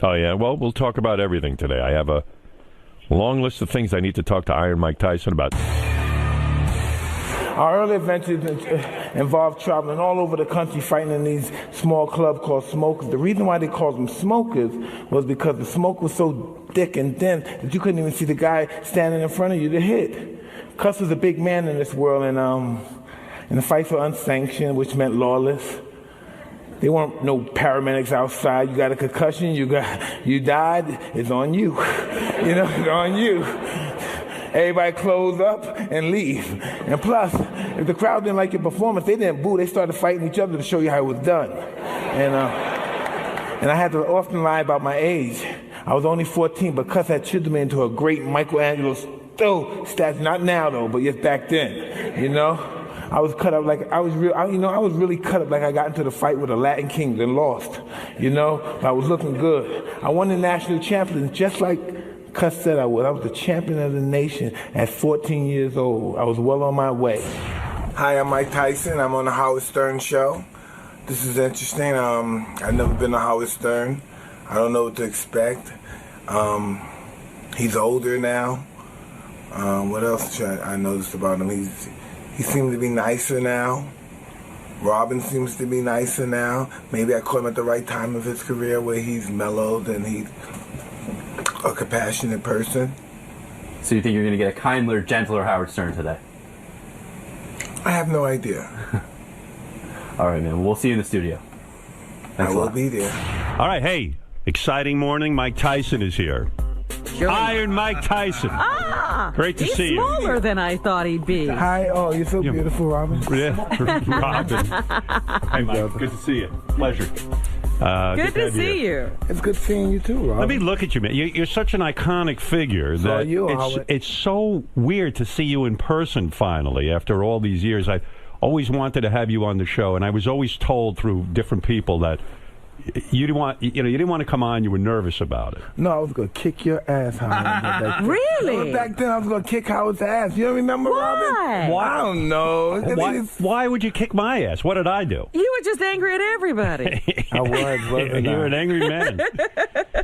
Oh, yeah. Well, we'll talk about everything today. I have a long list of things I need to talk to Iron Mike Tyson about. Our early adventures involved traveling all over the country fighting in these small clubs called smokers. The reason why they called them smokers was because the smoke was so thick and dense that you couldn't even see the guy standing in front of you to hit. Cuss was a big man in this world, and the fights were unsanctioned, which meant lawless. There weren't no paramedics outside. You got a concussion, you died, it's on you. It's on you. Everybody close up and leave. And plus, if the crowd didn't like your performance, they didn't boo. They started fighting each other to show you how it was done. And I had to often lie about my age. I was only 14, but Cuss had chiseled me into a great Michelangelo statue. Not now, though, but just back then, I was cut up like I was really cut up like I got into the fight with a Latin king and lost, But I was looking good. I won the national champion just like Cuss said I would. I was the champion of the nation at 14 years old. I was well on my way. Hi, I'm Mike Tyson. I'm on the Howard Stern Show. This is interesting. I've never been to Howard Stern. I don't know what to expect. He's older now. What else should I noticed about him? He seems to be nicer now. Robin seems to be nicer now. Maybe I caught him at the right time of his career where he's mellowed and he's a compassionate person. So you think you're going to get a kinder, gentler Howard Stern today? I have no idea. All right, man. We'll see you in the studio. Thanks I will be there. All right, hey, exciting morning. Mike Tyson is here. Iron Mike Tyson. Great to see you. He's smaller than I thought he'd be. Hi, you're so beautiful, Robin. Yeah, Robin. Hey, Mike, good to see you. Pleasure. Good to see you. It's good seeing you too, Robin. Let me look at you, man. You're such an iconic figure that it's so weird to see you in person finally after all these years. I always wanted to have you on the show, and I was always told through different people that you didn't want to come on. You were nervous about it. No, I was going to kick your ass, Howard. Really? Back then, I was going to kick Howard's ass. You don't remember, Robin? Why? I don't know. Why would you kick my ass? What did I do? You were just angry at everybody. I was. You're an angry man.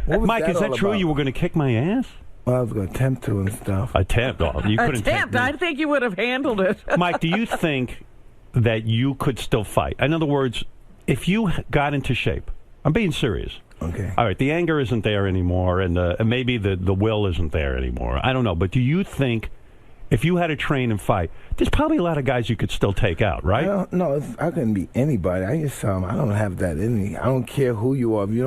Mike, is that true? You were going to kick my ass? Well, I was going to attempt to and stuff. Attempt? Oh, you couldn't attempt. I think you would have handled it. Mike, do you think that you could still fight? In other words, if you got into shape, I'm being serious. Okay. All right, the anger isn't there anymore, and maybe the will isn't there anymore. I don't know, but do you think if you had to train and fight, there's probably a lot of guys you could still take out, right? No, I couldn't be anybody. I don't have that in me. I don't care who you are. If you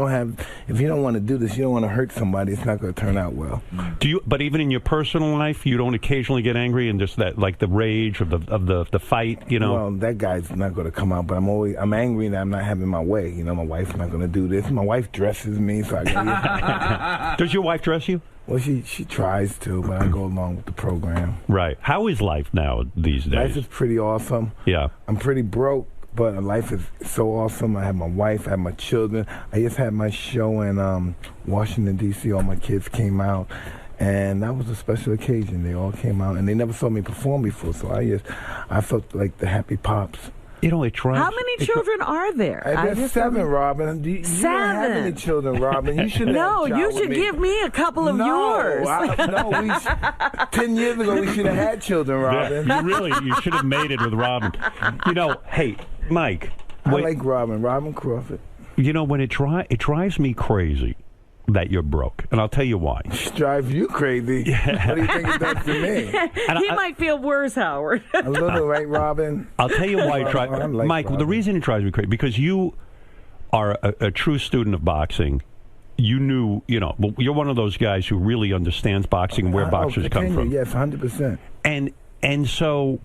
don't want to do this, you don't want to hurt somebody, it's not going to turn out well. But even in your personal life, you don't occasionally get angry and just that, like the rage of the fight, Well, that guy's not going to come out, but I'm angry that I'm not having my way. My wife's not going to do this. My wife dresses me, so I got. Does your wife dress you? Well, she tries to, but I go along with the program. Right. How is life now these days? Life is pretty awesome. Yeah. I'm pretty broke, but life is so awesome. I have my wife, I have my children. I just had my show in Washington, D.C. All my kids came out, and that was a special occasion. They all came out, and they never saw me perform before, so I felt like the happy pops. It tries. How many children are there? There's 7, Robin. You don't have any children, Robin. You should you should give me a couple of yours. 10 years ago we should have had children, Robin. You should have made it with Robin. Hey, Mike. I like Robin Crawford. When it drives me crazy that you're broke, and I'll tell you why. It drives you crazy. What do you think it does to me? He might feel worse, Howard. A little, right, Robin? I'll tell you why it drives Mike, Robin. The reason it drives me crazy, because you are a true student of boxing. You knew, you're one of those guys who really understands boxing and where boxers come from. Yes, 100%. And so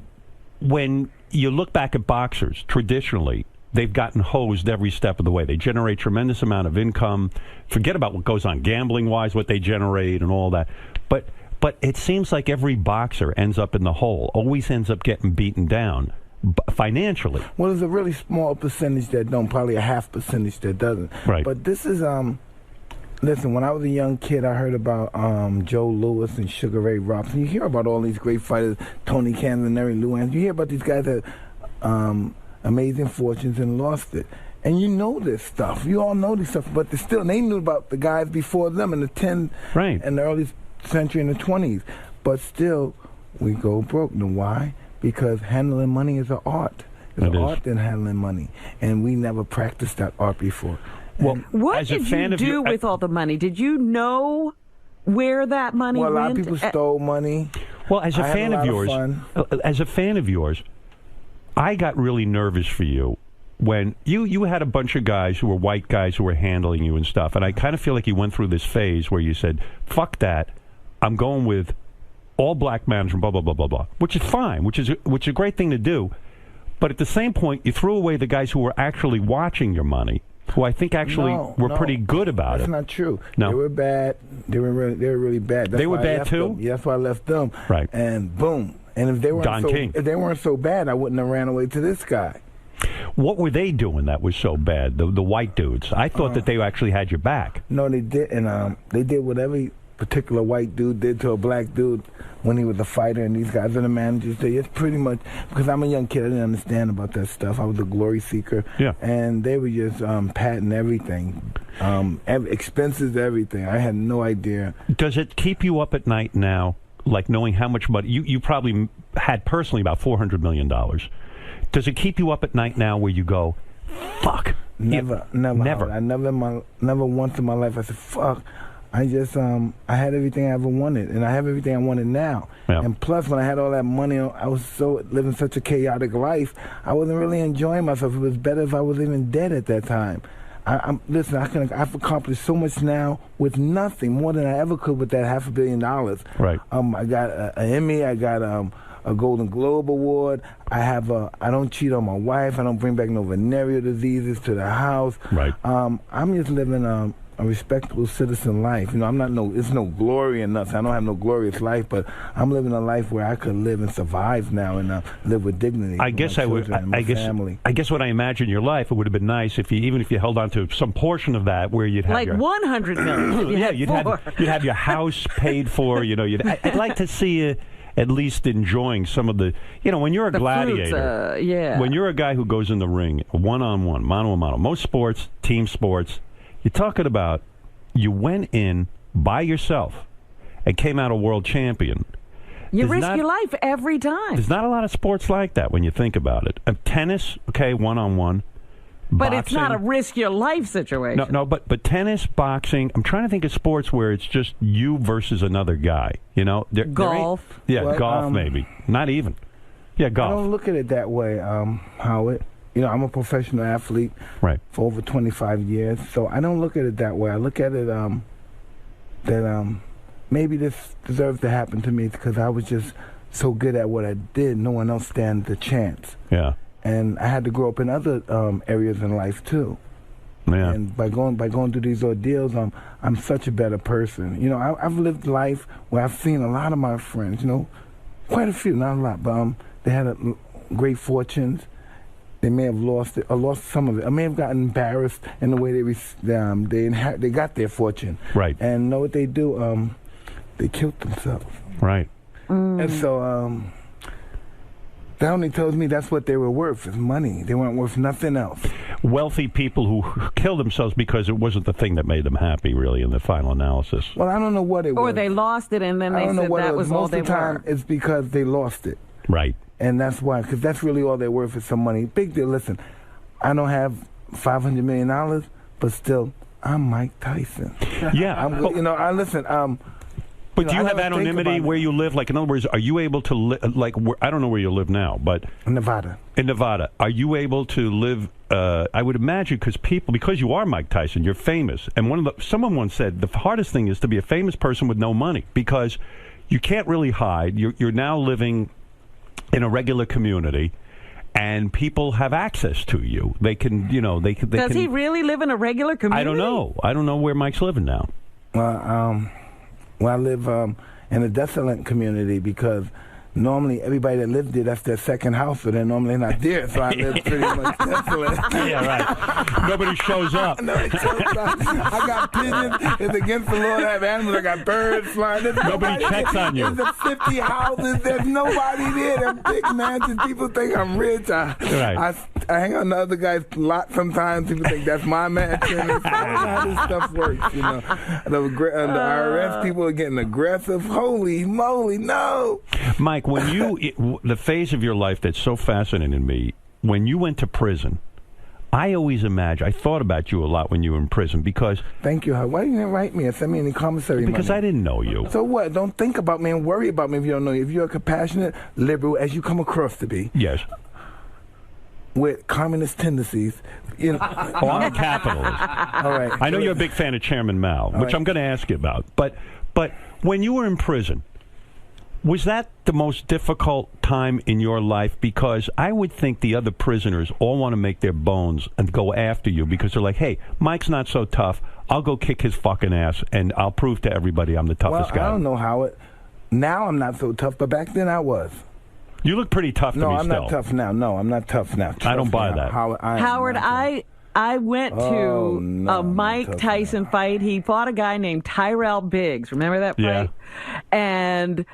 when you look back at boxers, traditionally, they've gotten hosed every step of the way. They generate tremendous amount of income. Forget about what goes on gambling-wise, what they generate and all that. But it seems like every boxer ends up in the hole, always ends up getting beaten down financially. Well, there's a really small percentage that don't, probably a half percentage that doesn't. Right. But this is, Listen, when I was a young kid, I heard about Joe Louis and Sugar Ray Robinson. You hear about all these great fighters, Tony Canzoneri, Lou Anderson. You hear about these guys that amazing fortunes and lost it. And you know this stuff. You all know this stuff, but they knew about the guys before them in the 10th and the early century in the 20s. But still, we go broke. Now why? Because handling money is an art. It's an art than handling money. And we never practiced that art before. Well, what did you do with all the money? Did you know where that money went? Well, a lot of people stole money. Well, as a fan of yours, I got really nervous for you when you had a bunch of guys who were white guys who were handling you and stuff, and I kind of feel like you went through this phase where you said, "Fuck that, I'm going with all black management, blah blah blah blah blah," which is fine, which is a great thing to do. But at the same point, you threw away the guys who were actually watching your money, who I think actually were pretty good about it. That's not true. No, they were bad. They were really bad. They were bad too. Yeah, that's why I left them. Right. And boom. And if they weren't so bad, I wouldn't have ran away to this guy. What were they doing that was so bad? The white dudes. I thought that they actually had your back. No, they did, and they did what every particular white dude did to a black dude when he was a fighter. And these guys are the managers. It's pretty much because I'm a young kid. I didn't understand about that stuff. I was a glory seeker. Yeah. And they were just patting everything, expenses, everything. I had no idea. Does it keep you up at night now? Like knowing how much money you probably had personally about $400 million. Does it keep you up at night now where you go, fuck? Never. I never once in my life I said, fuck. I just I had everything I ever wanted, and I have everything I wanted now. Yeah. And plus, when I had all that money, I was living such a chaotic life. I wasn't really enjoying myself. It was better if I was even dead at that time. Listen, I've accomplished so much now with nothing, more than I ever could with that $500 million. Right. I got an Emmy. I got a Golden Globe Award. I don't cheat on my wife. I don't bring back no venereal diseases to the house. Right. I'm just living a respectable citizen life. It's no glory and nothing. I don't have no glorious life, but I'm living a life where I could live and survive now and live with dignity. I guess family. I guess when I imagine your life, it would have been nice if even if you held on to some portion of that, where you'd have like $100 million. You'd have your house paid for. I'd like to see you at least enjoying some of the, when you're a gladiator, fruits, when you're a guy who goes in the ring, one-on-one, mano-a-mano, most sports, team sports, you're talking about you went in by yourself and came out a world champion. You risk your life every time. There's not a lot of sports like that when you think about it. Tennis, okay, one-on-one. But boxing, it's not a risk your life situation. No, but tennis, boxing, I'm trying to think of sports where it's just you versus another guy. Golf. Golf maybe. Not even. Yeah, golf. I don't look at it that way, Howard. I'm a professional athlete for over 25 years, so I don't look at it that way. I look at it that maybe this deserves to happen to me because I was just so good at what I did, no one else stands a chance. Yeah. And I had to grow up in other areas in life too. Yeah. And by going through these ordeals, I'm such a better person. I've lived life where I've seen a lot of my friends, quite a few, not a lot, but they had great fortunes. They may have lost it, or lost some of it. I may have gotten embarrassed in the way they got their fortune. Right. And know what they do? They killed themselves. Right. And so that only tells me that's what they were worth, is money. They weren't worth nothing else. Wealthy people who kill themselves because it wasn't the thing that made them happy, really, in the final analysis. Well, I don't know what it was. Or they lost it, and then they said that was all they were. Most of the time, it's because they lost it. Right. And that's why, because that's really all they're worth is some money. Big deal. Listen, I don't have $500 million, but still, I'm Mike Tyson. Yeah. I'm listen. But do you have anonymity where you live? Like, in other words, are you able to live? Like, I don't know where you live now, but Nevada. In Nevada, are you able to live? I would imagine because you are Mike Tyson, you're famous. And someone once said the hardest thing is to be a famous person with no money because you can't really hide. You're now living in a regular community, and people have access to you. They can, Does he really live in a regular community? I don't know. I don't know where Mike's living now. Well, I live in a desolate community because normally everybody that lives there, that's their second house, so they're normally not there. So I live pretty much desolate. Yeah, right. Nobody shows up. Nobody shows up. I got pigeons. It's against the law to have animals. I got birds flying. There's Nobody checks on you. There's 50 houses. There's nobody there. They're big mansions. People think I'm rich. I hang on the other guy's lot sometimes. People think that's my mansion. It's not how this stuff works, you know. The IRS people are getting aggressive. Holy moly, no. Mike, when the phase of your life that's so fascinating me, when you went to prison, I always I thought about you a lot when you were in prison because... Thank you. Why didn't you write me or send me any commissary Because money? I didn't know you. So what? Don't think about me and worry about me if you don't know me. If you're a compassionate liberal, as you come across to be... Yes. With communist tendencies... You know, oh, I'm a capitalist. All right. I know you're a big fan of Chairman Mao, which I'm going to ask you about. But when you were in prison... Was that the most difficult time in your life? Because I would think the other prisoners all want to make their bones and go after you because they're like, hey, Mike's not so tough. I'll go kick his fucking ass, and I'll prove to everybody I'm the toughest guy. I don't know how it... Now I'm not so tough, but back then I was. You look pretty tough to me still. No, I'm not tough now. No, I'm not tough now. I don't buy that. Howard, I went to a Mike Tyson fight. He fought a guy named Tyrell Biggs. Remember that fight? Yeah. And...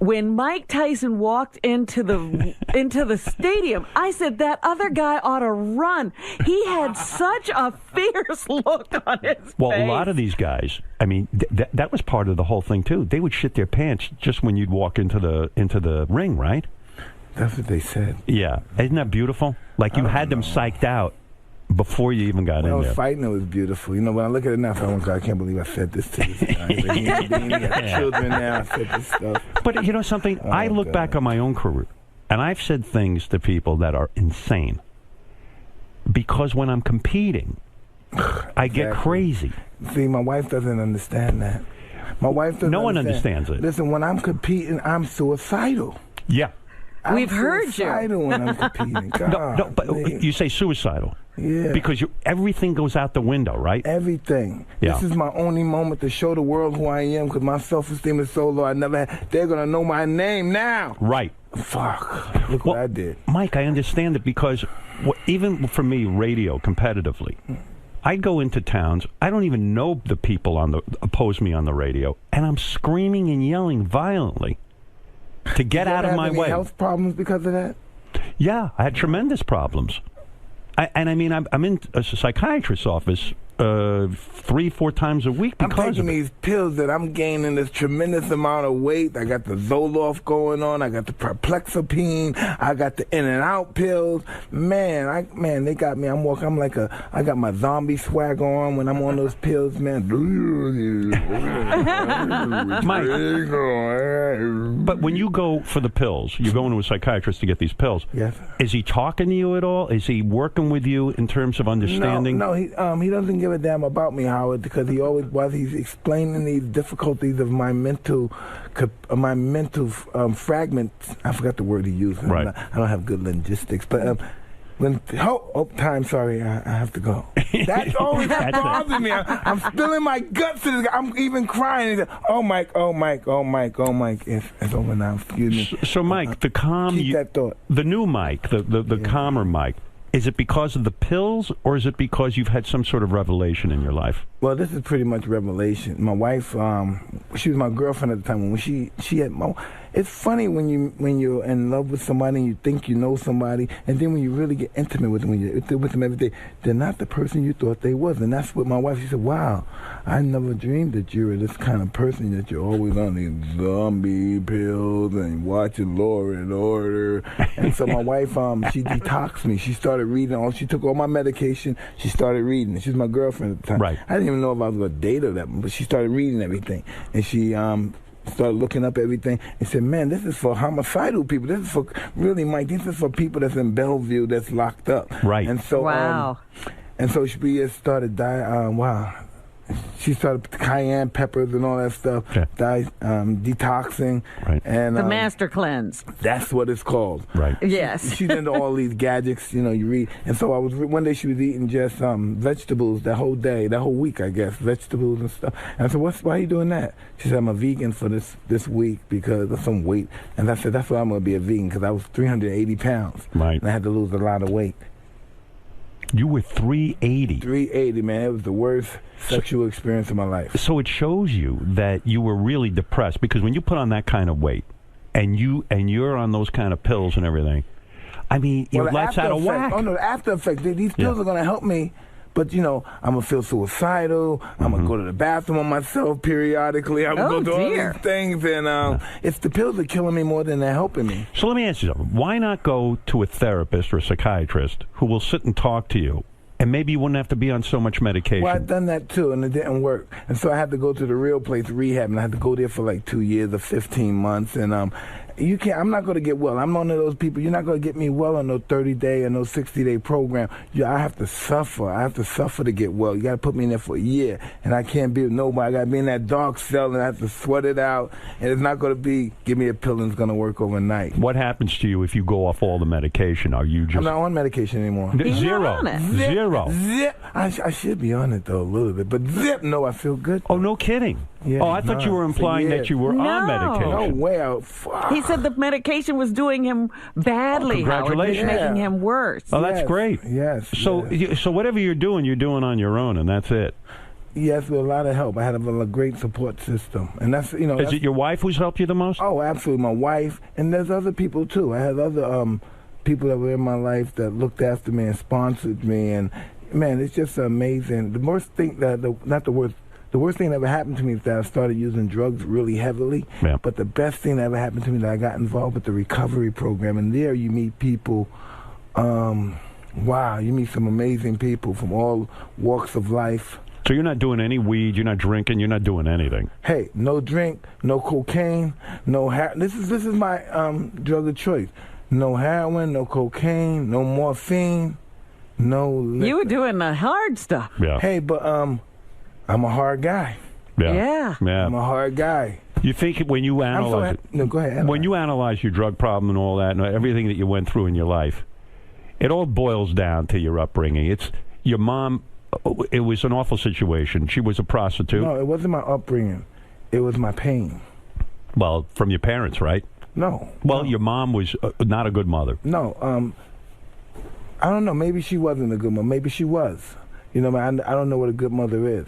when Mike Tyson walked into the stadium, I said, that other guy ought to run. He had such a fierce look on his face. Well, a lot of these guys, I mean, that was part of the whole thing, too. They would shit their pants just when you'd walk into the ring, right? That's what they said. Yeah. Isn't that beautiful? Like, you had them psyched out before you even got in there. When I was fighting, it was beautiful. You know, when I look at it now, I can't believe I said this to this guy. He got children now. I said this stuff. But you know something? I look back on my own career, and I've said things to people that are insane. Because when I'm competing, I get crazy. See, my wife doesn't understand that. My wife doesn't. No one understand. understands it. Listen, when I'm competing, I'm suicidal. Yeah. We've heard you. Suicidal when I'm competing. No, but you say suicidal. Yeah. Because everything goes out the window, right? Everything. Yeah. This is my only moment to show the world who I am because my self-esteem is so low. They're going to know my name now. Right. Fuck. Look what I did. Mike, I understand it because even for me, radio, competitively, I go into towns, I don't even know the people oppose me on the radio, and I'm screaming and yelling violently to get out of my way. Health problems because of that? Yeah, I had tremendous problems. I'm in a psychiatrist's office 3-4 times a week because I'm taking these pills that I'm gaining this tremendous amount of weight. I got the Zoloft going on. I got the Perplexapine. I got the in and out pills. Man, they got me. I'm walking. I got my zombie swag on when I'm on those pills, man. Mike, but when you go for the pills, you go into a psychiatrist to get these pills. Yes. Is he talking to you at all? Is he working with you in terms of understanding? No, he doesn't give a damn about me, Howard, because he's explaining these difficulties of my mental fragments. I forgot the word he used. Right. I don't have good linguistics, but time. Sorry, I have to go. That's always bothers me. I'm spilling my guts to this guy. I'm even crying. He's like, oh, Mike. It's over now. Excuse me. So Mike, the calm. Keep that thought. The new Mike, the calmer Mike. Is it because of the pills, or is it because you've had some sort of revelation in your life? Well, this is pretty much revelation. My wife, she was my girlfriend at the time. When she had it's funny when you're in love with somebody and you think you know somebody, and then when you really get intimate with them, when you're with them every day, they're not the person you thought they was. And that's what my wife, she said, wow, I never dreamed that you were this kind of person, that you're always on these zombie pills and watching Law and Order. And so my wife, she detoxed me. She started reading. She took all my medication. She started reading. She's my girlfriend at the time. Right. I didn't even know if I was going to date her that much, but she started reading everything. And she started looking up everything and said, man, this is for homicidal people. This is for, really, Mike, this is for people that's in Bellevue that's locked up. Right. And so, wow. And so she started dying. Wow. she started with the cayenne peppers and all that stuff, detoxing. Right. And, The master cleanse. That's what it's called. Right. Yes. She's into all these gadgets, you read. And so one day she was eating just vegetables that whole day, that whole week, I guess, vegetables and stuff. And I said, why are you doing that? She said, I'm a vegan for this week because of some weight. And I said, that's why I'm going to be a vegan, because I was 380 pounds. Right. And I had to lose a lot of weight. You were 380. 380, man. It was the worst sexual experience of my life. So it shows you that you were really depressed, because when you put on that kind of weight and you're on those kind of pills and everything, I mean, your life's out of whack. Oh, no, the after effects. These pills are going to help me. But, I'm going to feel suicidal. I'm going to go to the bathroom on myself periodically. I'm going to go through all these things. And it's the pills are killing me more than they're helping me. So let me ask you something. Why not go to a therapist or a psychiatrist who will sit and talk to you? And maybe you wouldn't have to be on so much medication. Well, I've done that, too, and it didn't work. And so I had to go to the real place, rehab, and I had to go there for like 2 years or 15 months. And you can't. I'm not going to get well. I'm one of those people. You're not going to get me well on no 30-day or no 60-day program. I have to suffer. I have to suffer to get well. You got to put me in there for a year, and I can't be with nobody. I got to be in that dark cell, and I have to sweat it out. And it's not going to be, give me a pill and it's going to work overnight. What happens to you if you go off all the medication? Are you just... I'm not on medication anymore. Zero. Zero. Zip. I should be on it, though, a little bit. But zip, no, I feel good. Oh, no kidding. Yeah, I thought you were implying that you were on medication. No way. He said the medication was doing him badly. Congratulations. Howard, making him worse. Oh, that's great. Yes. So whatever you're doing on your own, and that's it. Yes, with a lot of help. I had a great support system, and that's Is it your wife who's helped you the most? Oh, absolutely, my wife, and there's other people too. I had other people that were in my life that looked after me and sponsored me, and man, it's just amazing. The worst thing The worst thing that ever happened to me is that I started using drugs really heavily. Yeah. But the best thing that ever happened to me is that I got involved with the recovery program. And there you meet people, you meet some amazing people from all walks of life. So you're not doing any weed, you're not drinking, you're not doing anything. Hey, no drink, no cocaine, no heroin. This is my drug of choice. No heroin, no cocaine, no morphine, no liquor. You were doing the hard stuff. Yeah. Hey, but I'm a hard guy. Yeah. I'm a hard guy. You think when you analyze No, go ahead. when you analyze your drug problem and all that, and everything that you went through in your life, it all boils down to your upbringing. It's your mom. It was an awful situation. She was a prostitute. No, it wasn't my upbringing. It was my pain. Well, from your parents, right? No. Well, your mom was not a good mother. No. I don't know. Maybe she wasn't a good mother. Maybe she was. I don't know what a good mother is.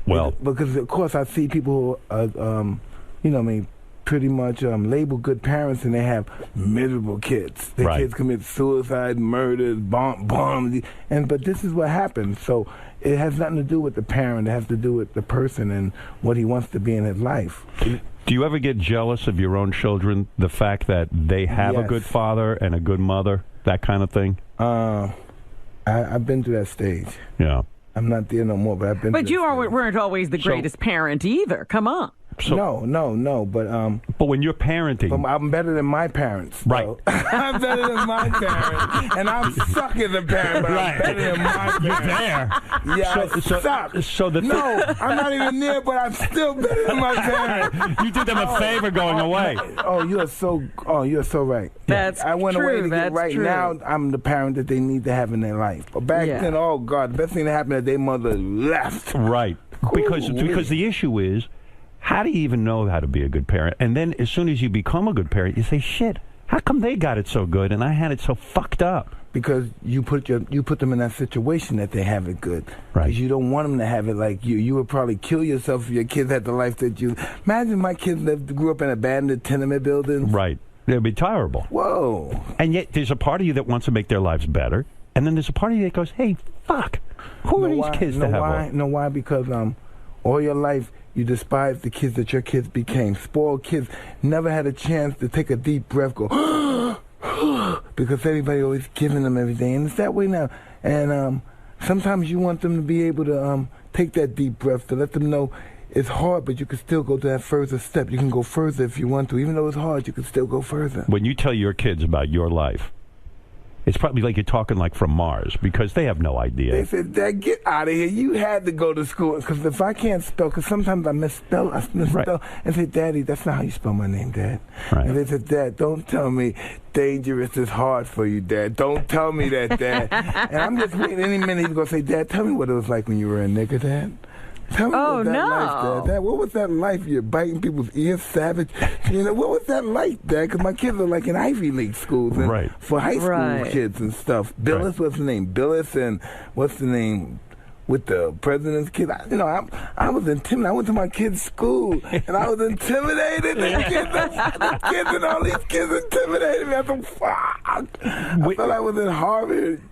Well, because of course I see people who pretty much label good parents, and they have miserable kids. Their kids commit suicide, murders, bombs, but this is what happens. So it has nothing to do with the parent. It has to do with the person and what he wants to be in his life. Do you ever get jealous of your own children, the fact that they have a good father and a good mother, that kind of thing? I've been through that stage. Yeah. I'm not there no more, but I've been. But you weren't always the greatest parent either. Come on. So, no, but when you're parenting, I'm better than my parents. Right. I'm better than my parents, and I'm suck as a parent, but I'm better than my parents. You're there. Yeah, I suck. So I'm not even near, but I'm still better than my parents. You did them a favor going away. You're so right. That's I went true. away to get right true. Now. I'm the parent that they need to have in their life. But back then, oh God, the best thing that happened is their mother left. Right. Because the issue is, how do you even know how to be a good parent? And then as soon as you become a good parent, you say, shit, how come they got it so good and I had it so fucked up? Because you put them in that situation that they have it good. Right. Because you don't want them to have it like you. You would probably kill yourself if your kids had the life that you... Imagine my kids grew up in abandoned tenement buildings. Right. It'd be terrible. Whoa. And yet there's a part of you that wants to make their lives better. And then there's a part of you that goes, hey, fuck. Who are these kids to have? Why? Because all your life... You despise the kids that your kids became. Spoiled kids never had a chance to take a deep breath, go, because everybody always giving them everything. And it's that way now. And sometimes you want them to be able to take that deep breath, to let them know it's hard, but you can still go to that further step. You can go further if you want to. Even though it's hard, you can still go further. When you tell your kids about your life, It's probably like you're talking like from Mars because they have no idea. They said, Dad, get out of here. You had to go to school. Because if I can't spell, because sometimes I misspell. Right. And say, Daddy, that's not how you spell my name, Dad. Right. And they said, Dad, don't tell me dangerous is hard for you, Dad. Don't tell me that, Dad. And I'm just waiting any minute he's going to say, Dad, tell me what it was like when you were a nigga, Dad. Tell me what was that life, Dad. What was that life? You're biting people's ears, savage. You know, what was that like, Dad? Because my kids are like in Ivy League schools and for high school kids and stuff. Billis, what's the name? Billis and what's the name? With the president's kid, I was intimidated. I went to my kid's school, and I was intimidated. The kids and all these kids intimidated me. I thought, fuck. I felt I was in Harvard.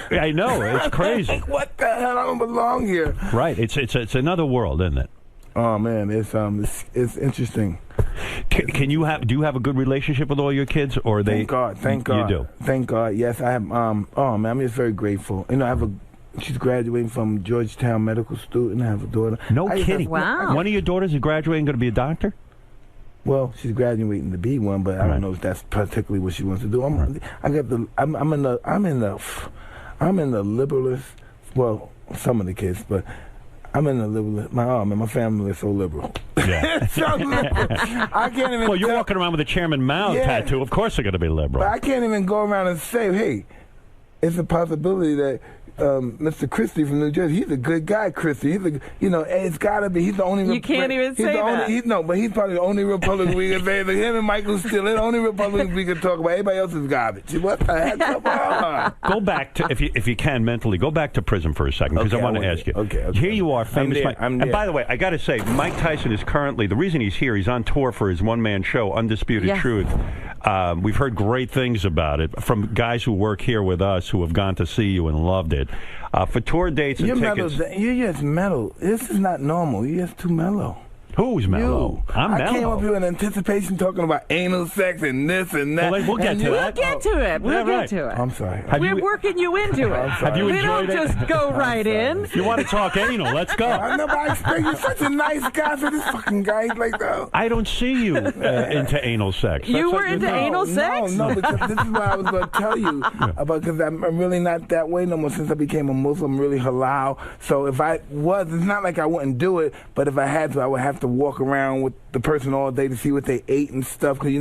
I know, it's crazy. What the hell? I don't belong here. Right, it's another world, isn't it? Oh man, it's interesting. Do you have a good relationship with all your kids, or are they? Thank God. You do. Thank God. Yes, I have. Oh man, I'm just very grateful. I have she's graduating from Georgetown Medical Student. I have a daughter. No kidding. Wow. One of your daughters is graduating, going to be a doctor? Well, she's graduating to be one, but I don't know if that's particularly what she wants to do. I'm in the liberalist. Well, some of the kids, but I'm in the liberalist. My family is so liberal. Yeah. So liberal. I can't even. Well, you're walking around with a Chairman Mao tattoo. Of course, they're going to be liberal. But I can't even go around and say, hey, it's a possibility that Mr. Christie from New Jersey, he's a good guy, Christie. It's got to be. He's the only. You can't even say that. But he's probably the only Republican we can say. Him and Michael Steele, they're the only Republicans we can talk about. Everybody else is garbage. What the heck? Come on. Go back to, if you can mentally, go back to prison for a second, because I want to ask you. Okay. Here you are, famous Mike. And by the way, I got to say, Mike Tyson is currently, the reason he's here, he's on tour for his one-man show, Undisputed Truth. We've heard great things about it from guys who work here with us who have gone to see you and loved it. For tour dates and tickets. You're just mellow. This is not normal. You're just too mellow. Who's mellow? I'm mellow. I came up here in anticipation talking about anal sex and this and that. Well, we'll get to that. We'll get to it. I'm sorry. We're working you into it. Have you enjoyed it? We don't just go right in. If you want to talk anal, let's go. I know, but I expect you're such a nice guy for this fucking guy. Like that. I don't see you into anal sex. You were into anal sex? No, because this is what I was going to tell you about, because I'm really not that way no more since I became a Muslim, really halal. So if I was, it's not like I wouldn't do it, but if I had to, I would have to walk around with the person all day to see what they ate and stuff, because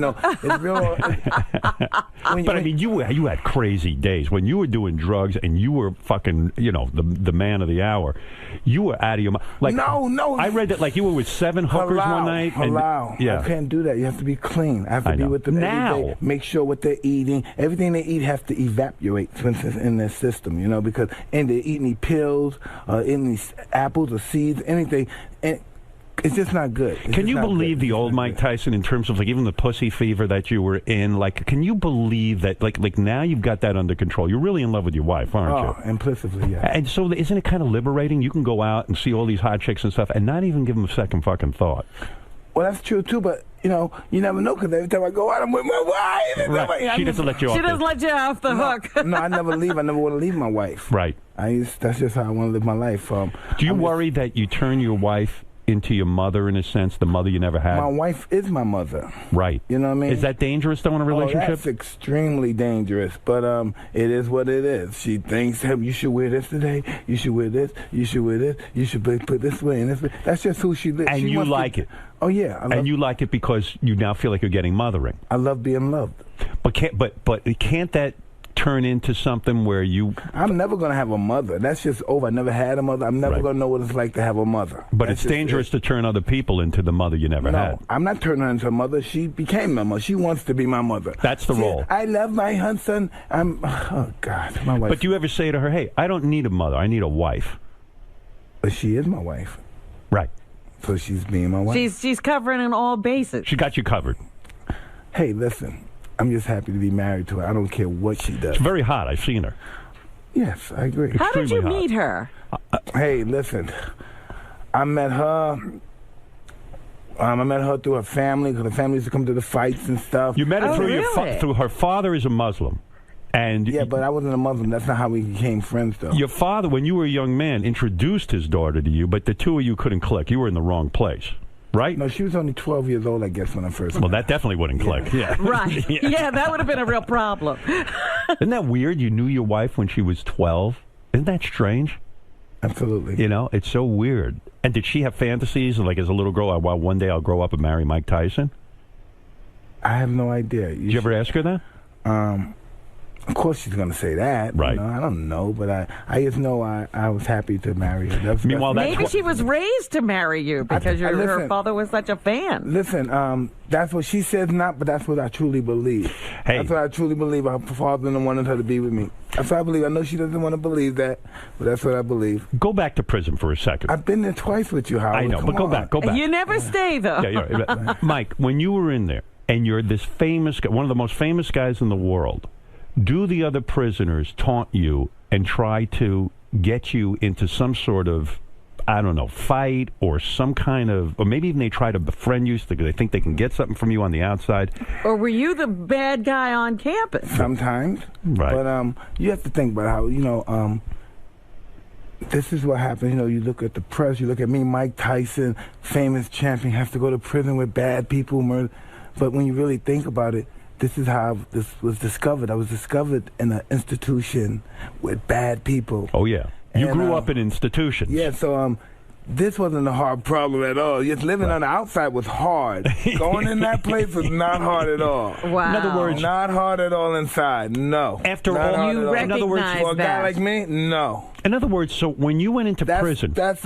it's real. But I mean, you had crazy days when you were doing drugs and you were fucking, the man of the hour. You were out of your mind. Like, no. I read that like you were with 7 hookers one night. Halal. I can't do that. You have to be clean. I have to be with them every day. Make sure what they're eating. Everything they eat has to evaporate, for instance, in their system. Because and they eat any pills, any apples or seeds, anything. And it's just not good. Can you believe the old Mike Tyson in terms of like even the pussy fever that you were in? Like, can you believe that? Like now you've got that under control. You're really in love with your wife, aren't you? Oh, implicitly, yeah. And so, isn't it kind of liberating? You can go out and see all these hot chicks and stuff, and not even give them a second fucking thought. Well, that's true too, but you never know, because every time I go out, I'm with my wife. Right. She doesn't let you off. She doesn't let you off the hook. No, I never leave. I never want to leave my wife. Right. That's just how I want to live my life. Do you worry that you turn your wife into your mother, in a sense, the mother you never had? My wife is my mother. Right. You know what I mean? Is that dangerous, though, in a relationship? That's extremely dangerous, but it is what it is. She thinks, hey, you should wear this today, you should wear this, you should wear this, you should put this way and this way. That's just who she is. And you like it? Oh, yeah. And you like it because you now feel like you're getting mothering? I love being loved. But can't that turn into something where I'm never going to have a mother. That's just over. I never had a mother. I'm never going to know what it's like to have a mother. But it's dangerous to turn other people into the mother you never had. No, I'm not turning her into a mother. She became my mother. She wants to be my mother. That's the role. I love my husband. Oh, God, my wife. But do you ever say to her, hey, I don't need a mother. I need a wife? But she is my wife. Right. So she's being my wife. She's covering in all bases. She got you covered. Hey, listen. I'm just happy to be married to her. I don't care what she does. She's very hot. I've seen her. Yes, I agree. How did you meet her? Hey, listen. I met her through her family, because her family used to come to the fights and stuff. You met her through her father is a Muslim. And yeah, but I wasn't a Muslim. That's not how we became friends, though. Your father, when you were a young man, introduced his daughter to you, but the two of you couldn't click. You were in the wrong place. right? No, she was only 12 years old, I guess, when I first Well, that definitely wouldn't click. Yeah. Right. Yeah, that would have been a real problem. Isn't that weird? You knew your wife when she was 12? Isn't that strange? Absolutely. You know, it's so weird. And did she have fantasies, like as a little girl, well, one day I'll grow up and marry Mike Tyson? I have no idea. Did you ever ask her that? Of course she's going to say that. Right. You know, I don't know, but I just know I was happy to marry her. Meanwhile, maybe she was raised to marry you because her father was such a fan. Listen, that's what she says not, but that's what I truly believe. Hey. That's what I truly believe. Her father wanted her to be with me. That's what I believe. I know she doesn't want to believe that, but that's what I believe. Go back to prison for a second. I've been there twice with you, Howard. I know, Come but go on. back. You never stay, though. Yeah, Mike, when you were in there, and you're this famous guy, one of the most famous guys in the world, do the other prisoners taunt you and try to get you into some sort of, I don't know, fight or some kind of, or maybe even they try to befriend you so they think they can get something from you on the outside? Or were you the bad guy on campus? Sometimes. Right. But you have to think about how, this is what happens. You look at the press, you look at me, Mike Tyson, famous champion, has to go to prison with bad people, murder. But when you really think about it, this is how this was discovered. I was discovered in an institution with bad people. Oh, yeah. You grew up in institutions. Yeah, so this wasn't a hard problem at all. Just living on the outside was hard. Going in that place was not hard at all. Wow. In other words, not hard at all inside. No. After not all, you recognize in other words, for a guy like me, no. In other words, so when you went into prison, that's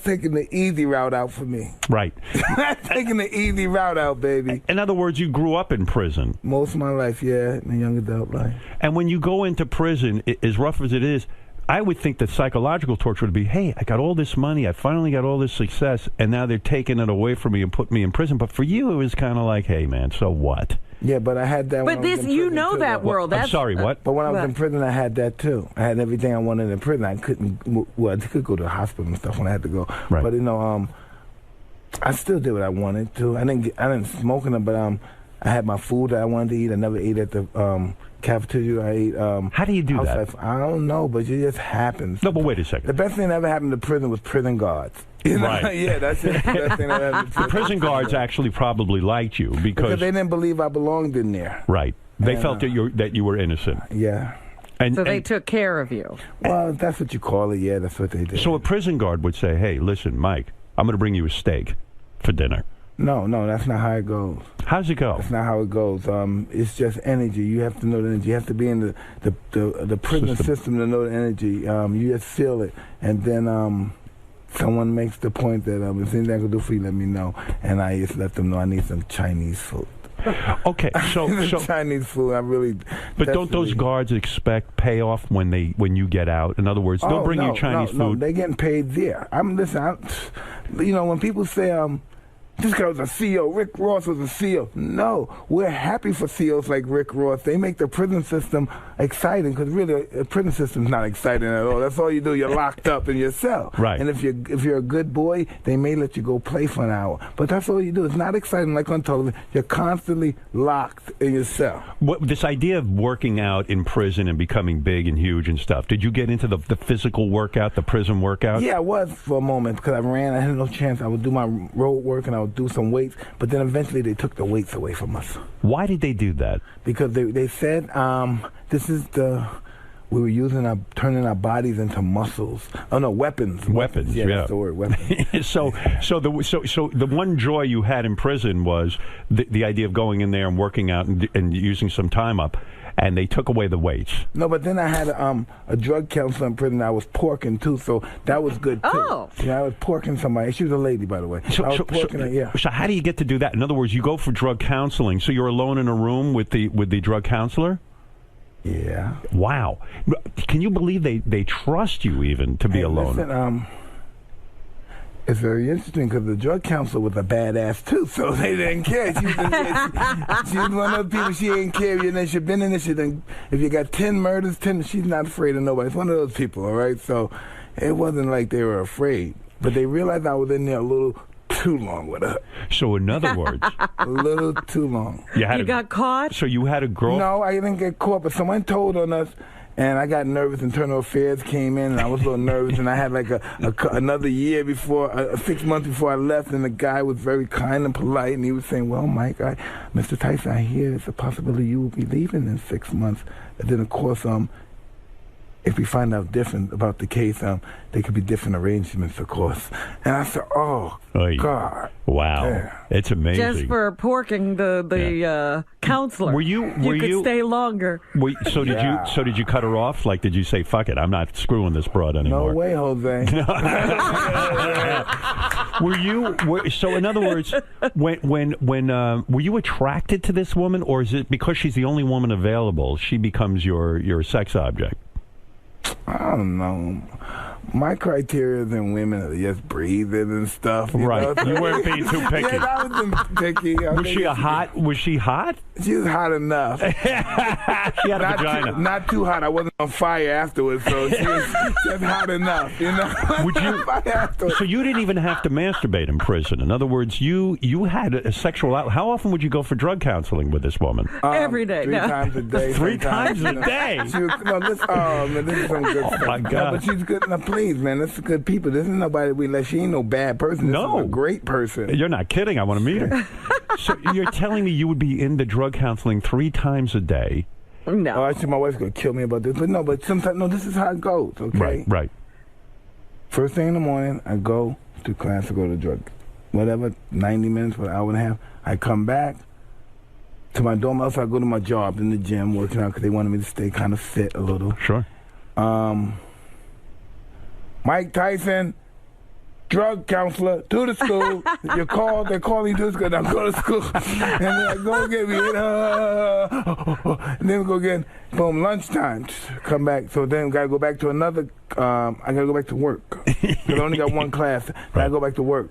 taking the easy route out for me. Right. That's taking the easy route out, baby. In other words, you grew up in prison. Most of my life, yeah, my young adult life. And when you go into prison, as rough as it is, I would think that psychological torture would be, hey, I got all this money, I finally got all this success, and now they're taking it away from me and putting me in prison. But for you, it was kind of like, hey, man, so what? Yeah, but I had that. But this, you know that world. I'm sorry, what? But when I was in prison, I had that too. I had everything I wanted in prison. I couldn't. Well, I could go to the hospital and stuff when I had to go. Right. But I still did what I wanted to. I didn't smoke in them, but I had my food that I wanted to eat. I never ate at the cafeteria. I ate. How do you do that? I don't know, but it just happens. No, but wait a second. The best thing that ever happened to prison was prison guards. You know? Right. Yeah, that's it. The best thing that ever happened to The prison guards actually probably liked you because they didn't believe I belonged in there. Right. They felt that you were innocent. Yeah. So they took care of you. Well, that's what you call it. Yeah, that's what they did. So a prison guard would say, hey, listen, Mike, I'm going to bring you a steak for dinner. No, that's not how it goes. How's it go? That's not how it goes. It's just energy. You have to know the energy. You have to be in the prison system to know the energy. You just feel it. And then someone makes the point that if anything I can do for you, let me know. And I just let them know I need some Chinese food. Okay, so Chinese food, I really. But don't those guards expect payoff when you get out? In other words, they'll bring you Chinese food. No, they're getting paid there. When people say this guy was a CEO, Rick Ross was a CEO. No, we're happy for CEOs like Rick Ross. They make the prison system exciting because really, a prison system's not exciting at all. That's all you do. You're locked up in your cell. Right. And if you're a good boy, they may let you go play for an hour. But that's all you do. It's not exciting like on television. You're constantly locked in your cell. This idea of working out in prison and becoming big and huge and stuff, did you get into the physical workout, the prison workout? Yeah, I was for a moment because I ran. I had no chance. I would do my road work and I would do some weights, but then eventually they took the weights away from us. Why did they do that? Because they said this is we were turning our bodies into muscles. Oh no, weapons. Weapons. Yeah, that's the word, weapons. So the one joy you had in prison was the idea of going in there and working out and using some time up. And they took away the weights. No, but then I had a drug counselor in prison. I was porking too, so that was good too. Oh, yeah, I was porking somebody. She was a lady, by the way. I was porking her. Yeah. So how do you get to do that? In other words, you go for drug counseling. So you're alone in a room with the drug counselor. Yeah. Wow. Can you believe they trust you even to be alone? Listen, it's very interesting because the drug counselor was a badass too, so they didn't care. She was one of those people. She didn't care. You know, she's been in this. If you got 10 murders, she's not afraid of nobody. It's one of those people, all right. So it wasn't like they were afraid, but they realized I was in there a little too long with her. So in other words, a little too long. You got caught. So you had a girl. No, I didn't get caught, but someone told on us. And I got nervous. Internal Affairs came in, and I was a little nervous. And I had like another year before, 6 months before I left. And the guy was very kind and polite, and he was saying, "Well, Mike, Mr. Tyson, I hear it's a possibility you will be leaving in 6 months." And then, of course, if we find out different about the case, there could be different arrangements, of course. And I said, "Oh, God, wow, yeah. It's amazing." Just for porking the counselor. Were you could stay longer. So did you cut her off? Like, did you say, "Fuck it, I'm not screwing this broad anymore"? No way, Jose. So in other words, when were you attracted to this woman, or is it because she's the only woman available, she becomes your sex object? I don't know. My criteria in women are just breathing and stuff. Right. You weren't being too picky. Yeah, I wasn't picky. Was she hot? She was hot enough. She had a vagina. Not too hot. I wasn't on fire afterwards, so she was just hot enough, Would you? So you didn't even have to masturbate in prison. In other words, you had a sexual out. How often would you go for drug counseling with this woman? Every day. 3 times a day. 3 times a day. This is some good stuff. My God. No, but she's good. Now, please, man, this is good people. This isn't nobody we let. She ain't no bad person. This is a great person. You're not kidding. I want to meet her. So you're telling me you would be into drug counseling 3 times a day? No. Oh, actually, my wife's gonna kill me about this, but sometimes this is how it goes. Okay. Right. First thing in the morning, I go to class to go to drug, whatever, 90 minutes, for an hour and a half. I come back to my dorm house. I go to my job in the gym, working out because they wanted me to stay kind of fit a little. Sure. Mike Tyson, drug counselor, to the school. They're calling you to the school. Now go to school. And then I go get me. And then we go again. Boom, lunchtime. Come back. So then got to go back to another. I got to go back to work. Because I only got one class. I got to go back to work.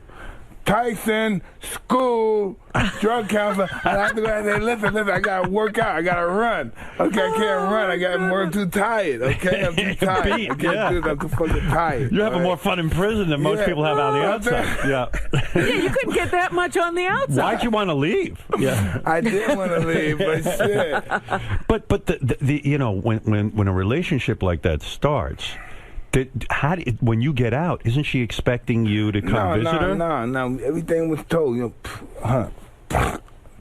Tyson, school, drug counselor. I have to go and say, listen, I got to work out. I got to run. Okay, I can't run. I'm too tired. Okay, I'm too tired. I can't do it. I'm too fucking tired. You're having more fun in prison than most people have on the outside. Yeah, you couldn't get that much on the outside. Why'd you want to leave? Yeah, I did want to leave, but shit. But when a relationship like that starts, when you get out, isn't she expecting you to come visit her? No. Everything was told.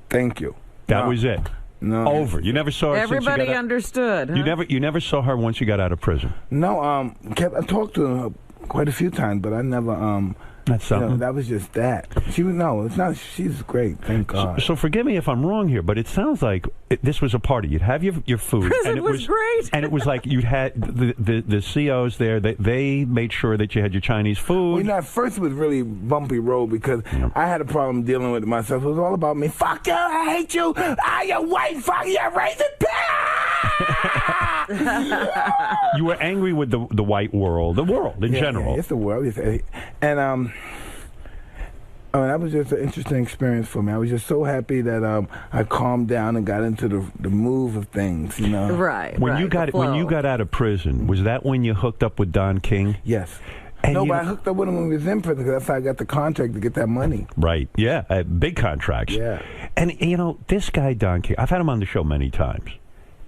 Thank you. That was it. No. Over. You never saw her. Everybody understood. Huh? You never saw her once you got out of prison. No. I talked to her quite a few times, but I never. That's something. That was just that. It's not. She's great. Thank God. So forgive me if I'm wrong here, but it sounds like this was a party. You'd have your food. Prison and it was great. And it was like you'd had the COs there. They made sure that you had your Chinese food. Well, at first it was really bumpy road because I had a problem dealing with it myself. It was all about me. Fuck you. I hate you. You're white. Fuck you. Raisin You were angry with the white world, the world in general. Yeah, it's the world. And that was just an interesting experience for me. I was just so happy that I calmed down and got into the move of things, Right. When you got out of prison, was that when you hooked up with Don King? Yes. And but I hooked up with him when he was in prison because that's how I got the contract to get that money. Right. Yeah. Big contracts. Yeah. And this guy Don King, I've had him on the show many times,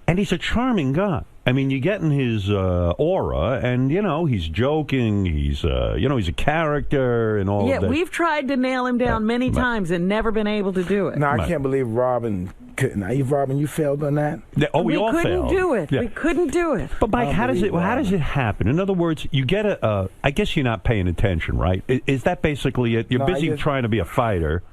and he's a charming guy. I mean, you get in his aura, and he's joking. He's he's a character and all. Yeah, of that. we've tried to nail him down many times and never been able to do it. No, I can't believe Robin couldn't. Robin, you failed on that. Yeah, we all couldn't failed. do it. Yeah. We couldn't do it. But Mike, how does it happen? In other words, you get I guess you're not paying attention, right? Is that basically it? You're busy trying to be a fighter.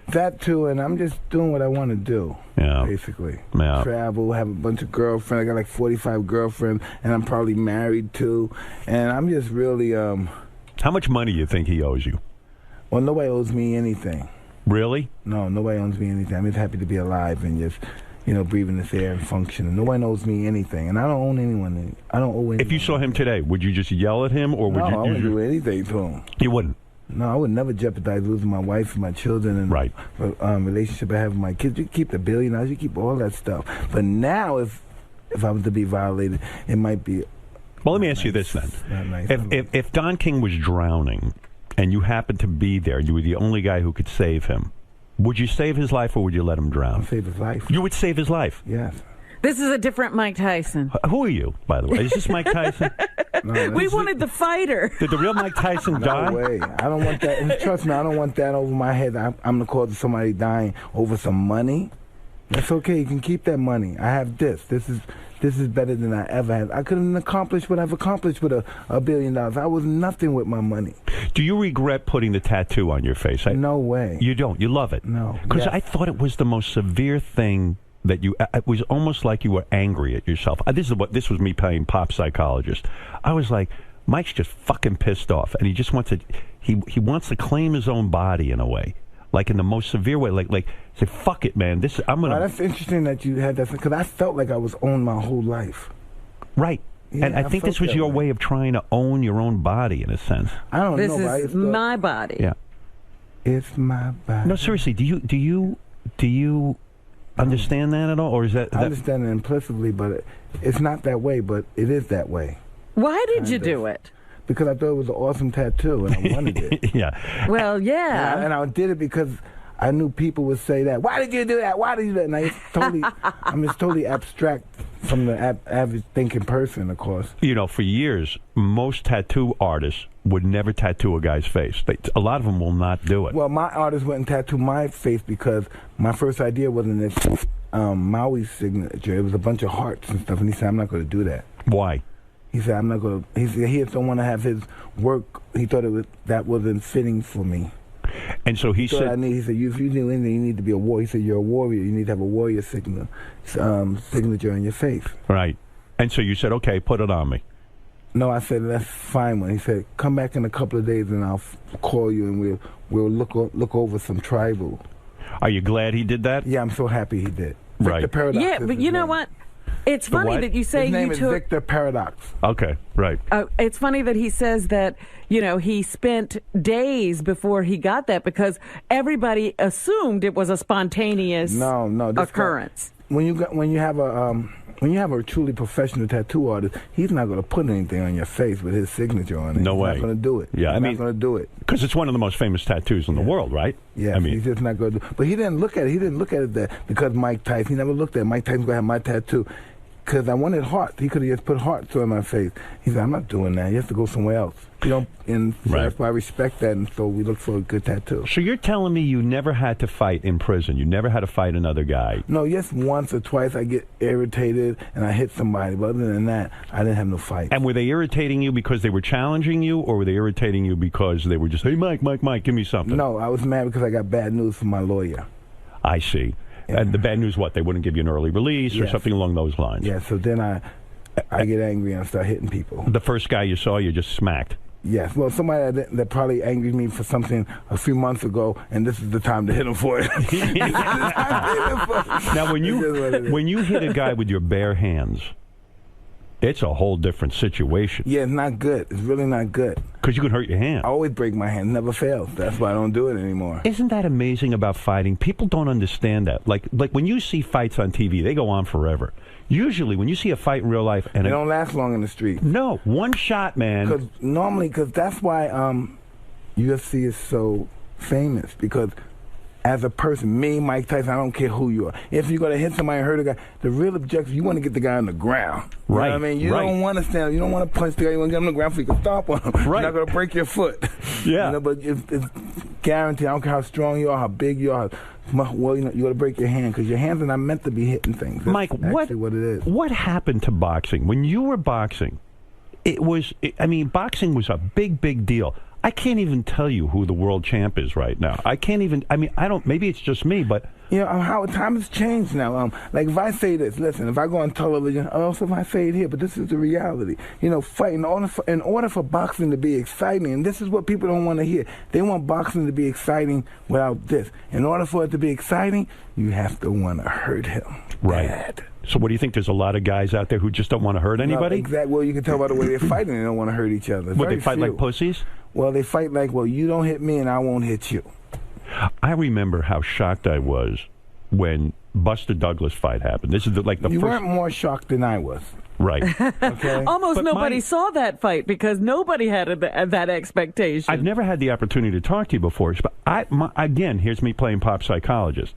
That too, and I'm just doing what I want to do. Yeah. Basically. Yeah. Travel, have a bunch of girlfriends. I got like 45 girlfriends, and I'm probably married too. And I'm just really. How much money do you think he owes you? Well, nobody owes me anything. Really? No, nobody owes me anything. I'm just happy to be alive and just, breathing this air and functioning. Nobody owes me anything, and I don't owe anyone. I don't owe anyone. If you saw him today, would you just yell at him, or would you? I wouldn't do anything to him. You wouldn't. No, I would never jeopardize losing my wife and my children and the relationship I have with my kids. You keep the $1 billion, you keep all that stuff. But now, if I was to be violated, it might be. Well, let me ask you this then: if Don King was drowning, and you happened to be there, you were the only guy who could save him, would you save his life or would you let him drown? I'd save his life. You would save his life. Yes. This is a different Mike Tyson. Who are you, by the way? Is this Mike Tyson? We wanted the fighter. Did the real Mike Tyson die? No way. I don't want that. And trust me, I don't want that over my head. I'm the cause of somebody dying over some money. That's okay. You can keep that money. I have this. This is better than I ever had. I couldn't accomplish what I've accomplished with $1 billion. I was nothing with my money. Do you regret putting the tattoo on your face? No way. You don't? You love it? No. Because I thought it was the most severe thing that you... It was almost like you were angry at yourself. This was me playing pop psychologist. I was like, Mike's just fucking pissed off, and he just wants to... He wants to claim his own body in a way. Like in the most severe way, like say, fuck it, man. I'm gonna. That's interesting that you had that, because I felt like I was owned my whole life. Right, yeah, and I think this was your way of trying to own your own body in a sense. I don't know. This is my body. Yeah, it's my body. No, seriously, do you understand that at all, or is that? I understand it implicitly, but it's not that way. But it is that way. Why did you do it? Because I thought it was an awesome tattoo, and I wanted it. Yeah. Well, yeah. And I did it because I knew people would say that. Why did you do that? Why did you do that? And it's totally abstract from the average thinking person, of course. You know, for years, most tattoo artists would never tattoo a guy's face. A lot of them will not do it. Well, my artist wouldn't tattoo my face because my first idea wasn't this Maui signature. It was a bunch of hearts and stuff, and he said, I'm not going to do that. Why? He said, I'm not going to... He said, he just don't want to have his work... He thought that wasn't fitting for me. And so he said... He said, if you do anything, you need to be a warrior. He said, you're a warrior. You need to have a warrior signature on your face. Right. And so you said, okay, put it on me. No, I said, that's fine. He said, come back in a couple of days and I'll call you and we'll look over some tribal. Are you glad he did that? Yeah, I'm so happy he did. Right. Victor Paradox. Yeah, but you know what? It's funny that you say his name is took... Victor Paradox. Okay, right. It's funny that he says that, he spent days before he got that because everybody assumed it was a spontaneous occurrence. When you have a truly professional tattoo artist, he's not going to put anything on your face with his signature on it. No way. He's not going to do it. Yeah, he's not going to do it. Because it's one of the most famous tattoos in the world, right? Yeah, he's just not going to do it. But he didn't look at it. He didn't look at it because Mike Tyson. He never looked at it. Mike Tyson's going to have my tattoo. Because I wanted hearts. He could have just put hearts on my face. He said, I'm not doing that. You have to go somewhere else. And that's why I respect that, and so we look for a good tattoo. So you're telling me you never had to fight in prison? You never had to fight another guy? No, yes, once or twice I get irritated and I hit somebody, but other than that, I didn't have no fight. And were they irritating you because they were challenging you, or were they irritating you because they were just, hey, Mike, give me something? No, I was mad because I got bad news from my lawyer. I see. Yeah. And the bad news, what? They wouldn't give you an early release or something along those lines? Yeah, so then I get angry and I start hitting people. The first guy you saw, you just smacked? Yes, well, somebody that probably angered me for something a few months ago, and this is the time to hit him for it. Now, when you hit a guy with your bare hands, it's a whole different situation. Yeah, it's not good. It's really not good. Because you can hurt your hand. I always break my hand. Never fails. That's why I don't do it anymore. Isn't that amazing about fighting? People don't understand that. Like when you see fights on TV, they go on forever. Usually, when you see a fight in real life, and they don't last long in the street. No, one shot, man. Because that's why UFC is so famous. Because as a person, me, Mike Tyson, I don't care who you are. If you're going to hit somebody and hurt a guy, the real objective, you want to get the guy on the ground. You know what I mean? You don't want to stand, you don't want to punch the guy, you want to get him on the ground so you can stomp on him. You're not going to break your foot. Yeah. But it's guaranteed, I don't care how strong you are, how big you are, well, you got to break your hand because your hands are not meant to be hitting things. That's Mike, what it is. What happened to boxing? When you were boxing, boxing was a big, big deal. I can't even tell you who the world champ is right now. I can't even, maybe it's just me, but... how time has changed now. Like if I say this, listen, if I go on television, also if I say it here, but this is the reality. Fighting, in order for boxing to be exciting, and this is what people don't want to hear. They want boxing to be exciting without this. In order for it to be exciting, you have to want to hurt him. Right. Bad. So what do you think? There's a lot of guys out there who just don't want to hurt anybody? No, exactly. Well, you can tell by the way they're fighting. They don't want to hurt each other. What, they fight like pussies? Well, they fight like, you don't hit me and I won't hit you. I remember how shocked I was when Buster Douglas fight happened. This is the You weren't more shocked than I was. Right. Okay. Almost nobody saw that fight because nobody had that expectation. I've never had the opportunity to talk to you before, but again, here's me playing pop psychologist.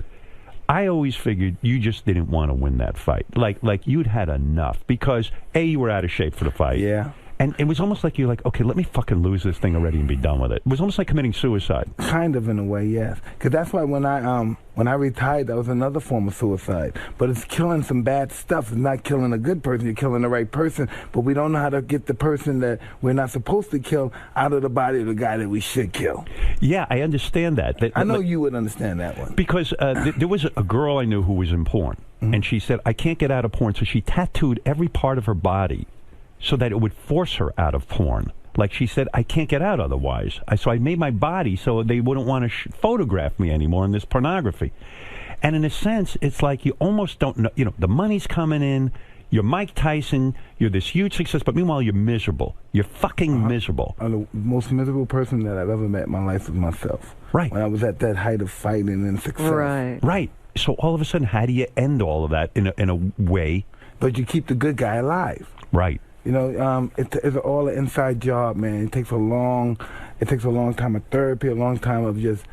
I always figured you just didn't want to win that fight. Like you'd had enough because A, you were out of shape for the fight. Yeah. And it was almost like you're like, okay, let me fucking lose this thing already and be done with it. It was almost like committing suicide. Kind of in a way, yes. Because that's why when I retired, that was another form of suicide. But it's killing some bad stuff. It's not killing a good person. You're killing the right person. But we don't know how to get the person that we're not supposed to kill out of the body of the guy that we should kill. Yeah, I understand that. I know you would understand that one. Because there was a girl I knew who was in porn. And she said, I can't get out of porn. So she tattooed every part of her body so that it would force her out of porn. Like she said, I can't get out otherwise. So I made my body so they wouldn't want to photograph me anymore in this pornography. And in a sense, it's like you almost don't know, the money's coming in, you're Mike Tyson, you're this huge success, but meanwhile you're miserable. You're fucking miserable. The most miserable person that I've ever met in my life was myself. Right. When I was at that height of fighting and success. Right. So all of a sudden, how do you end all of that in a way? But you keep the good guy alive. Right. It's all an inside job, man. It takes a long time of therapy, a long time of just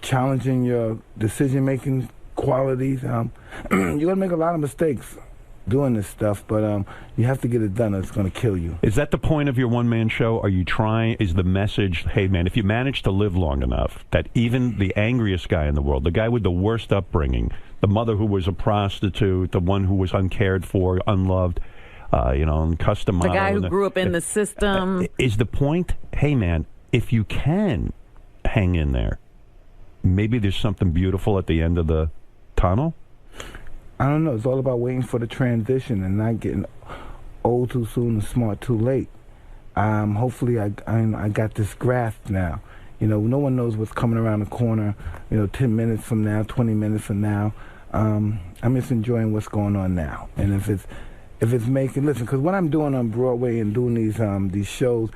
challenging your decision-making qualities. You're gonna make a lot of mistakes doing this stuff, but you have to get it done or it's gonna kill you. Is that the point of your one-man show? Are you trying, is the message, hey man, if you manage to live long enough, that even the angriest guy in the world, the guy with the worst upbringing, the mother who was a prostitute, the one who was uncared for, unloved, and custom the model. guy who grew up in the system. Is the point, hey man, if you can hang in there, maybe there's something beautiful at the end of the tunnel? I don't know. It's all about waiting for the transition and not getting old too soon and smart too late. Hopefully I got this grasp now. No one knows what's coming around the corner, 10 minutes from now, 20 minutes from now. I'm just enjoying what's going on now. And if it's making, listen, because what I'm doing on Broadway and doing these shows,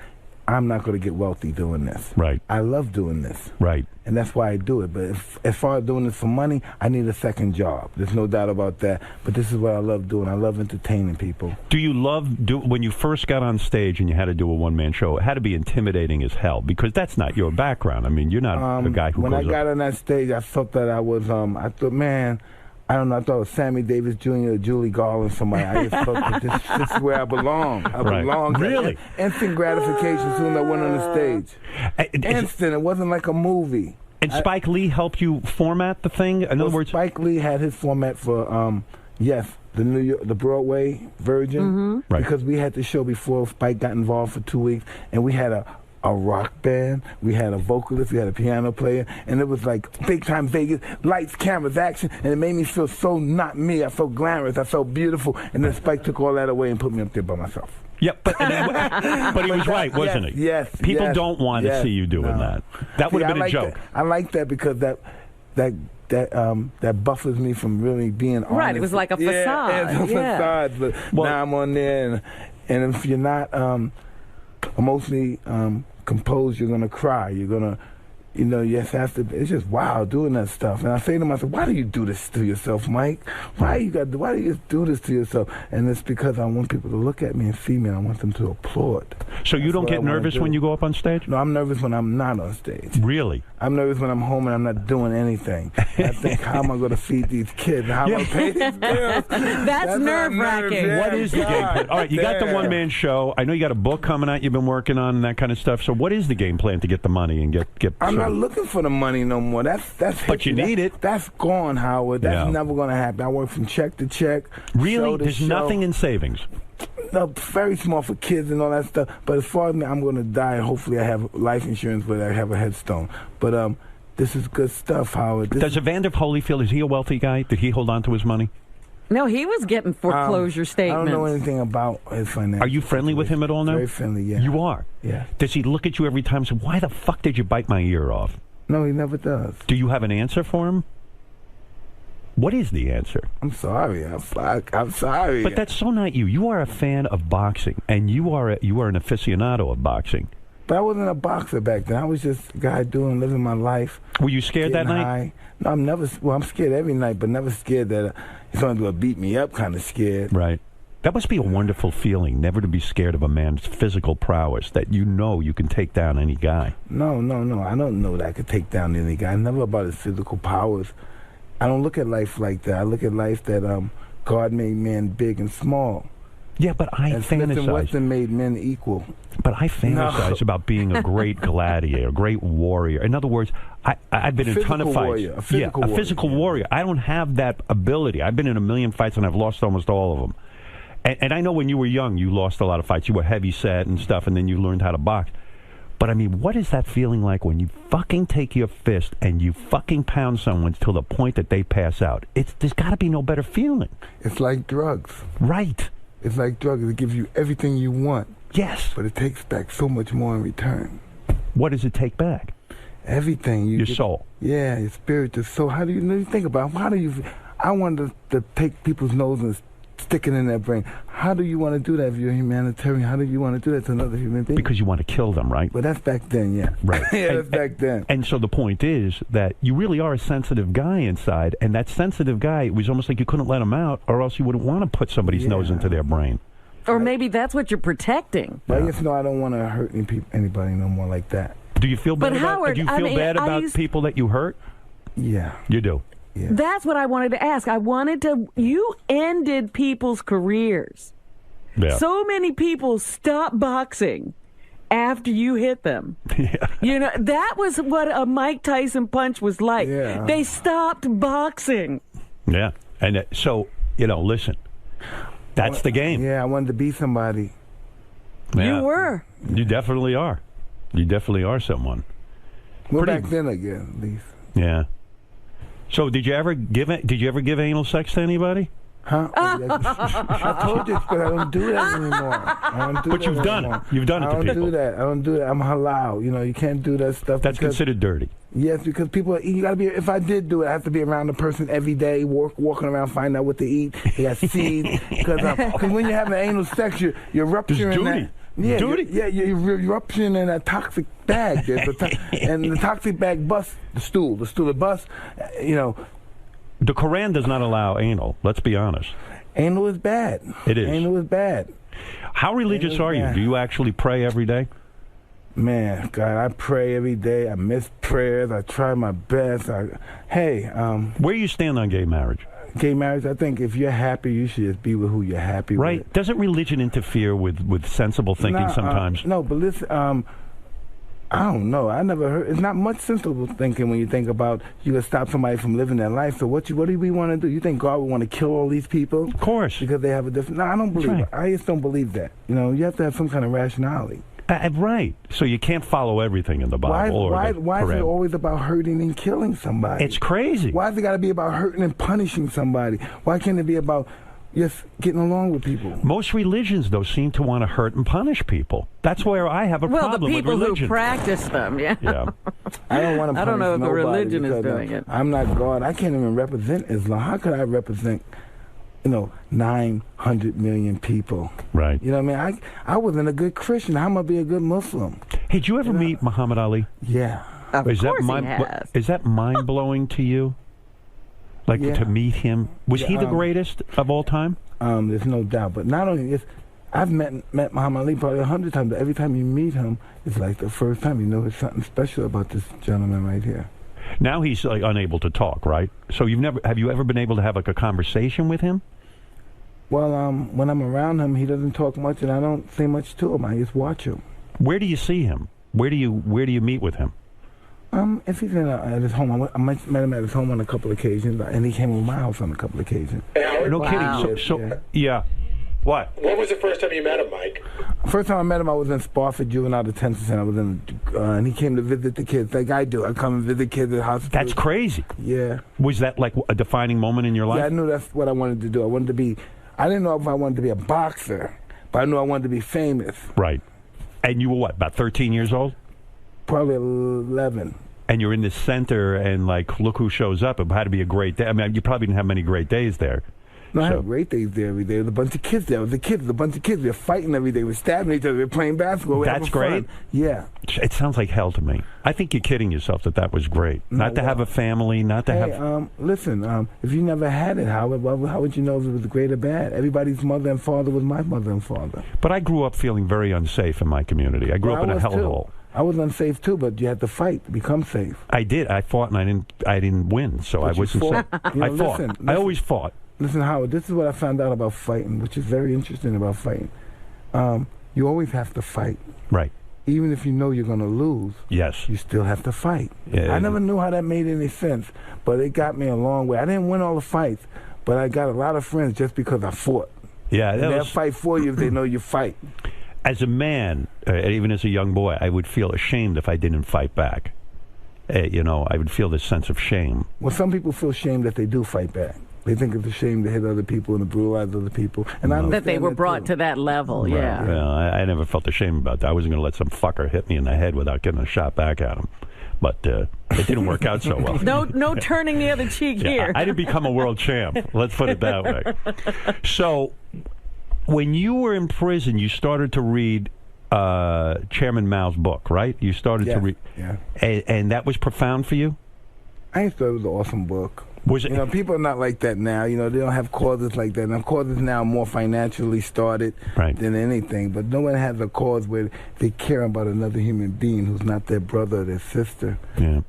I'm not going to get wealthy doing this. Right. I love doing this. Right. And that's why I do it. But as far as doing this for money, I need a second job. There's no doubt about that. But this is what I love doing. I love entertaining people. Do you when you first got on stage and you had to do a one-man show, it had to be intimidating as hell because that's not your background. I mean, you're not a guy who when goes I got on that stage, I felt that I was, I thought, man, I don't know. I thought it was Sammy Davis Jr. or Julie Garland, somebody. I just felt that this is where I belong. I belong. Really? Instant gratification as soon as I went on the stage. Instant. It wasn't like a movie. And Spike Lee helped you format the thing? In other words, Spike Lee had his format for, the Broadway version. Right. Because we had the show before Spike got involved for 2 weeks, and we had a rock band, we had a vocalist, we had a piano player, and it was like big time Vegas, lights, cameras, action, and it made me feel so not me. I felt glamorous, I felt beautiful, and then Spike took all that away and put me up there by myself. Yep, but he was right, wasn't he? Yes. People don't want to see you doing that. That would have been a joke. I like that because that buffers me from really being honest. Right, it was like a facade. It's a facade, but now I'm on there, and if you're not emotionally composed, you're gonna cry. You're gonna, you have to. It's just wild doing that stuff. And I say to myself, why do you do this to yourself, Mike? Why do you just do this to yourself? And it's because I want people to look at me and see me. I want them to applaud. So you don't get nervous when you go up on stage? No, I'm nervous when I'm not on stage. Really? I'm nervous when I'm home and I'm not doing anything. I think, how am I going to feed these kids? How am I going to pay these bills? That's nerve-wracking. What is the game plan? All right, you got the one-man show. I know you got a book coming out you've been working on and that kind of stuff. So what is the game plan to get the money and get I'm not looking for the money no more. That's but you need it. That's gone, Howard. That's never going to happen. I work from check to check. Really? There's nothing in savings? No, very small for kids and all that stuff. But as far as me, I'm going to die, and hopefully I have life insurance where I have a headstone. But this is good stuff, Howard. Does Evander Holyfield, is he a wealthy guy? Did he hold on to his money? No, he was getting foreclosure statements. I don't know anything about his finances. Are you friendly with him at all now? Very friendly, yeah. You are? Yeah. Does he look at you every time and say, why the fuck did you bite my ear off? No, he never does. Do you have an answer for him? What is the answer? I'm sorry. I'm sorry. But that's so not you. You are a fan of boxing, and you are an aficionado of boxing. But I wasn't a boxer back then. I was just a guy living my life. Were you scared that night? High. No, I'm never. Well, I'm scared every night, but never scared that he's going to beat me up. Kind of scared. Right. That must be a wonderful feeling, never to be scared of a man's physical prowess, that you can take down any guy. No. I don't know that I could take down any guy. Never about his physical powers. I don't look at life like that. I look at life that God made man big and small. Yeah, but I and Smith and fantasize. Wesson made men equal. But I fantasize about being a great gladiator, a great warrior. In other words, I've been in a ton of fights. Warrior, a physical warrior. A physical warrior. I don't have that ability. I've been in a million fights and I've lost almost all of them. And I know when you were young, you lost a lot of fights. You were heavy set and stuff, and then you learned how to box. But I mean, what is that feeling like when you fucking take your fist and you fucking pound someone till the point that they pass out? There's got to be no better feeling. It's like drugs. Right. It's like drugs. It gives you everything you want. Yes. But it takes back so much more in return. What does it take back? Everything. Your soul. Yeah, your spirit, your soul. How do you think about it? How do you... I wanted to take people's nose and stick it in their brain. How do you want to do that if you're a humanitarian? How do you want to do that to another human being? Because you want to kill them, right? Well, that's back then, yeah. Right. Yeah, that's back then. And so the point is that you really are a sensitive guy inside, and that sensitive guy, it was almost like you couldn't let him out, or else you wouldn't want to put somebody's nose into their brain. Or maybe that's what you're protecting. But I guess no, I don't want to hurt anybody no more like that. Do you feel bad But about, Howard, do you feel bad about people that you hurt? Yeah. You do? Yeah. That's what I wanted to ask. You ended people's careers. Yeah. So many people stopped boxing after you hit them. Yeah. You know, that was what a Mike Tyson punch was like. Yeah. They stopped boxing. Yeah. And so, listen, that's the game. Yeah, I wanted to be somebody. Yeah. You were. You definitely are. You definitely are someone. Well, back then again, at least. Yeah. So, did you ever give anal sex to anybody? Huh? I told you, but I don't do that anymore. But you've done it. You've done it to people. I don't do that. I don't do that. I'm halal. You can't do that stuff. That's considered dirty. Yes, because people, you got to be, if I did do it, I have to be around the person every day, walking around, finding out what to eat. They got seeds. Because when you're having anal sex, you're rupturing that. Yeah, you're rupturing in that toxic bag. And the toxic bag busts the stool. The stool it busts, The Quran does not allow anal. Let's be honest. Anal is bad. It is. Anal is bad. How religious are you? Do you actually pray every day? Man, God, I pray every day. I miss prayers. I try my best. Where do you stand on gay marriage? Gay marriage, I think if you're happy, you should just be with who you're happy with. Right. Doesn't religion interfere with sensible thinking sometimes? No, but listen, I don't know. I never heard. It's not much sensible thinking when you think about you can stop somebody from living their life. So what do we want to do? You think God would want to kill all these people? Of course. Because they have a different... No, I don't believe it. I just don't believe that. You have to have some kind of rationality. Right. So you can't follow everything in the Bible. Why is it always about hurting and killing somebody? It's crazy. Why is it got to be about hurting and punishing somebody? Why can't it be about just getting along with people? Most religions, though, seem to want to hurt and punish people. That's where I have a problem with religion. Well, the people who practice them, yeah. I don't want to. I don't know if the religion is doing it. I'm not God. I can't even represent Islam. How could I represent 900 million people? Right. You know what I mean? I wasn't a good Christian. How am I be a good Muslim? Hey, did you ever meet Muhammad Ali? Yeah. Of course he has. Is that mind-blowing to you? Like to meet him? Was he the greatest of all time? There's no doubt. But not only this, I've met Muhammad Ali probably 100 times. But every time you meet him, it's like the first time. There's something special about this gentleman right here. Now he's unable to talk, right? So have you ever been able to have a conversation with him? Well, when I'm around him, he doesn't talk much, and I don't say much to him. I just watch him. Where do you see him? Where do you meet with him? If he's at his home, I met him at his home on a couple of occasions, and he came to my house on a couple of occasions. No kidding. Yeah. What? When was the first time you met him, Mike? First time I met him, I was in Spofford Juvenile Detention Center. I was and he came to visit the kids, like I do. I come and visit kids at hospitals. That's crazy. Yeah. Was that like a defining moment in your life? Yeah, I knew that's what I wanted to do. I wanted to be. I didn't know if I wanted to be a boxer, but I knew I wanted to be famous. Right. And you were what, about 13 years old? Probably 11. And you're in the center, and look who shows up. It had to be a great day. I mean, you probably didn't have many great days there. No, I had great days there every day. There was a bunch of kids there. A bunch of kids. We were fighting every day. We were stabbing each other. We were playing basketball. That's great. Fun. Yeah. It sounds like hell to me. I think you're kidding yourself that was great. Not to have a family, not to have... listen, if you never had it, how would you know if it was great or bad? Everybody's mother and father was my mother and father. But I grew up feeling very unsafe in my community. I grew up in a hellhole. I was unsafe too, but you had to fight to become safe. I did. I fought, and I didn't win, so I wasn't safe. I fought. Listen, I always fought. Listen, Howard, this is what I found out about fighting, which is very interesting about fighting. You always have to fight. Right. Even if you know you're going to lose, yes, you still have to fight. Yeah. I never knew how that made any sense, but it got me a long way. I didn't win all the fights, but I got a lot of friends just because I fought. Yeah, and they'll fight for you if they know you fight. As a man, even as a young boy, I would feel ashamed if I didn't fight back. You know, I would feel this sense of shame. Well, some people feel shame that they do fight back. They think it's a shame to hit other people and to brutalize other people. And I that they were brought to that level, yeah. Well, I never felt ashamed about that. I wasn't going to let some fucker hit me in the head without getting a shot back at him. But it didn't work out so well. No turning the other cheek here. I didn't become a world champ. Let's put it that way. So, when you were in prison, you started to read Chairman Mao's book, right? You started to read. Yeah. And that was profound for you? I thought it was an awesome book. Was it? You know, people are not like that now. You know, they don't have causes like that. And causes now are more financially started than anything. But no one has a cause where they care about another human being who's not their brother or their sister. Yeah.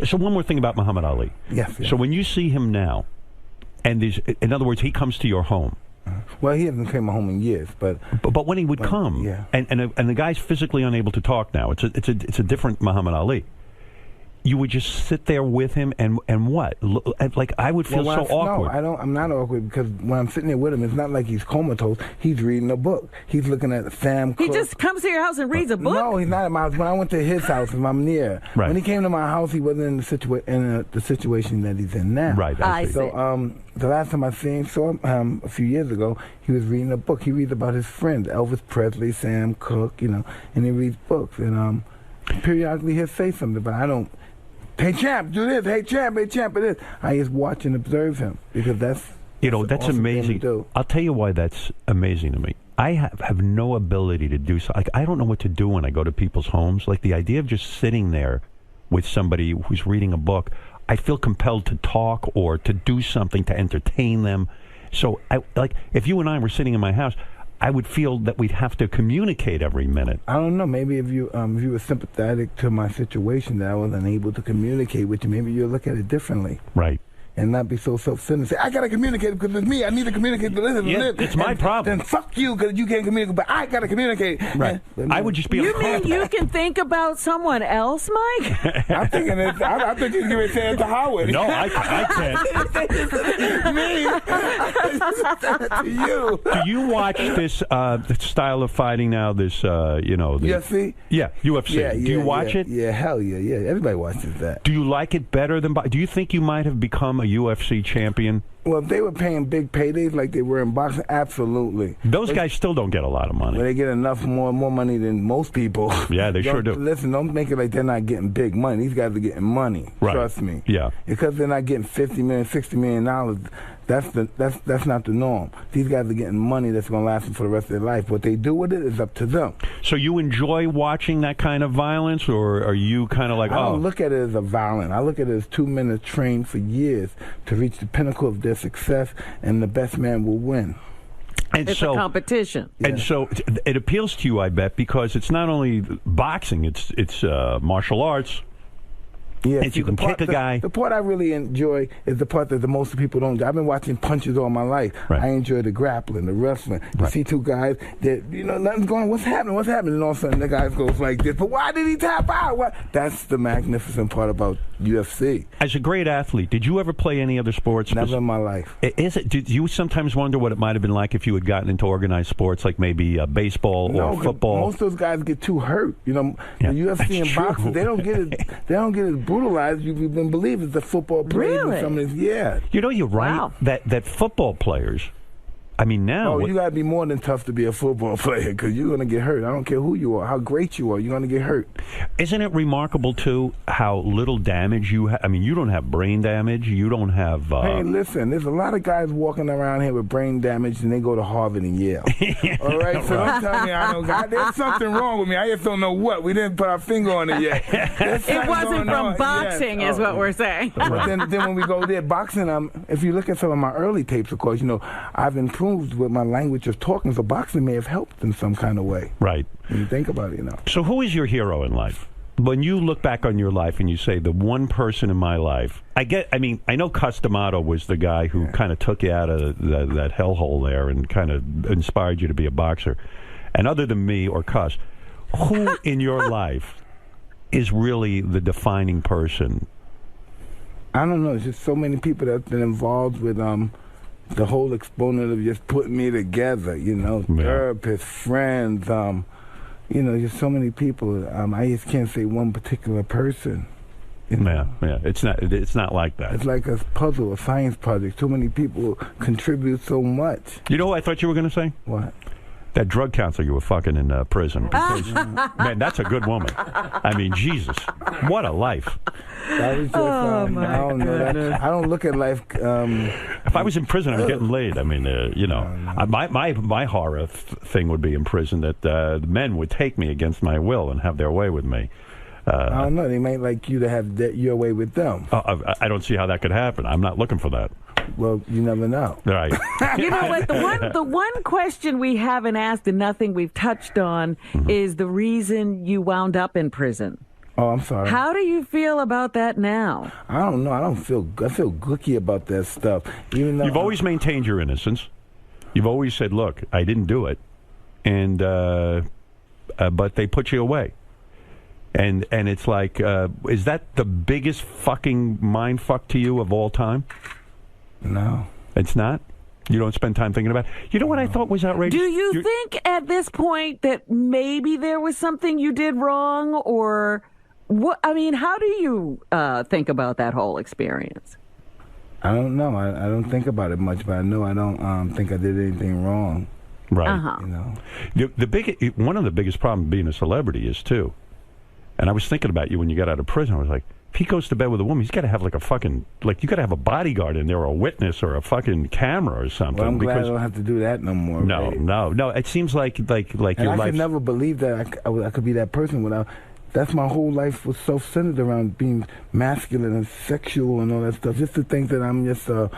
So one more thing about Muhammad Ali. Yes. So when you see him now, and there's, in other words, he comes to your home. Well, he hasn't came home in years, but when he would come, yeah. and the guy's physically unable to talk now. It's a different Muhammad Ali. You would just sit there with him and what? Like, I would feel so awkward. No, I'm not awkward because when I'm sitting there with him, it's not like he's comatose. He's reading a book. He's looking at Sam Cooke. He just comes to your house and reads a book? No, he's not at my house. When I went to his house, I'm near. Right. When he came to my house, he wasn't in the situation that he's in now. Right. I see. So the last time I saw him a few years ago, he was reading a book. He reads about his friends, Elvis Presley, Sam Cooke, you know, and he reads books. And periodically he'll say something, but I don't. Hey, champ, do this. Hey, champ, do this. I just watch and observe him because that's that's awesome amazing. thing to do. I'll tell you why that's amazing to me. I have no ability to do so. Like, I don't know what to do when I go to people's homes. Like, the idea of just sitting there with somebody who's reading a book, I feel compelled to talk or to do something to entertain them. So, if you and I were sitting in my house, I would feel that we'd have to communicate every minute. I don't know. Maybe if you were sympathetic to my situation that I was unable to communicate with you, maybe you'll look at it differently. Right. And not be so self-centered. Say, I got to communicate because it's me. I need to communicate to this. Yeah, it's my problem. Then fuck you because you can't communicate, but I got to communicate. Right. I would just be You mean you can think about someone else, Mike? I'm thinking it. I thought you were going to say it to Howard. No, I can't. Me? I said it to you. Do you watch this style of fighting now? This, UFC? Yeah, UFC. Yeah, Do you watch it? Yeah, hell yeah, yeah. Everybody watches that. Do you like it better than? Do you think you might have become a UFC champion? Well, if they were paying big paydays like they were in boxing, absolutely. Those guys still don't get a lot of money. Well, they get more money than most people. Yeah, they sure do. Listen, don't make it like they're not getting big money. These guys are getting money. Right. Trust me. Yeah. Because they're not getting $50 million, $60 million. That's not the norm. These guys are getting money that's going to last them for the rest of their life. What they do with it is up to them. So you enjoy watching that kind of violence, or are you kind of like, I don't look at it as a violence. I look at it as 2 men have trained for years to reach the pinnacle of their success, and the best man will win. And it's a competition. And so it appeals to you, I bet, because it's not only boxing, it's martial arts. Yeah, if you can kick a guy. The part I really enjoy is the part that the most people don't. I've been watching punches all my life. Right. I enjoy the grappling, the wrestling. You see two guys that, nothing's going on. What's happening? And all of a sudden the guy goes like this. But why did he tap out? What? That's the magnificent part about UFC. As a great athlete, did you ever play any other sports? Never in my life. Did you sometimes wonder what it might have been like if you had gotten into organized sports, like maybe baseball or football? Most of those guys get too hurt. The UFC and boxing, they don't get as brutalized. You've been believed as the football players and some of these. Yeah. You're right. Wow. That football players. I mean, now. Oh, you got to be more than tough to be a football player because you're going to get hurt. I don't care who you are, how great you are, you're going to get hurt. Isn't it remarkable, too, how little damage you have? I mean, you don't have brain damage. You don't have. Hey, listen, there's a lot of guys walking around here with brain damage and they go to Harvard and Yale. All right? So don't tell me I know. God, there's something wrong with me. I just don't know what. We didn't put our finger on it yet. It wasn't from boxing, is what we're saying. But then when we go there, boxing, if you look at some of my early tapes, of course, I've improved improved with my language of talking, so boxing may have helped in some kind of way. Right. When you think about it, you know. So who is your hero in life? When you look back on your life and you say, the one person in my life, I know Customato was the guy who kind of took you out of that hellhole there and kind of inspired you to be a boxer. And other than me or Cuss, who in your life is really the defining person? I don't know. It's just so many people that have been involved with the whole exponent of just putting me together, you know, therapists, friends, you know, just so many people. I just can't say one particular person. You know? Yeah. It's not like that. It's like a puzzle, a science project. Too many people contribute so much. You know what I thought you were going to say? What? That drug counselor you were fucking in prison. Because, man, that's a good woman. I mean, Jesus, what a life. That was just, I don't know. I don't look at life. If I was in prison, I was getting laid. I mean, you know, my horror thing would be in prison that the men would take me against my will and have their way with me. I don't know. They might like you to have your way with them. I don't see how that could happen. I'm not looking for that. Well, you never know. Right. You know what? The one question we haven't asked and nothing we've touched on is the reason you wound up in prison. Oh, I'm sorry. How do you feel about that now? I don't know. I feel gooky about that stuff. Even though you've always maintained your innocence. You've always said, "Look, I didn't do it," and but they put you away. And it's like, is that the biggest fucking mind fuck to you of all time? No. It's not? You don't spend time thinking about it? You know what I thought was outrageous? Do you think at this point that maybe there was something you did wrong, or what? I mean, how do you think about that whole experience? I don't know. I don't think about it much, but I know I don't think I did anything wrong. Right. You know. One of the biggest problems being a celebrity is, too, and I was thinking about you when you got out of prison. I was like, if he goes to bed with a woman, he's got to have like a fucking, like, you got to have a bodyguard in there or a witness or a fucking camera or something. Well, I'm glad I don't have to do that no more. No. It seems like your life. I could never believe that I could be that person without. That's my whole life was self-centered around being masculine and sexual and all that stuff. Just to think that I'm just just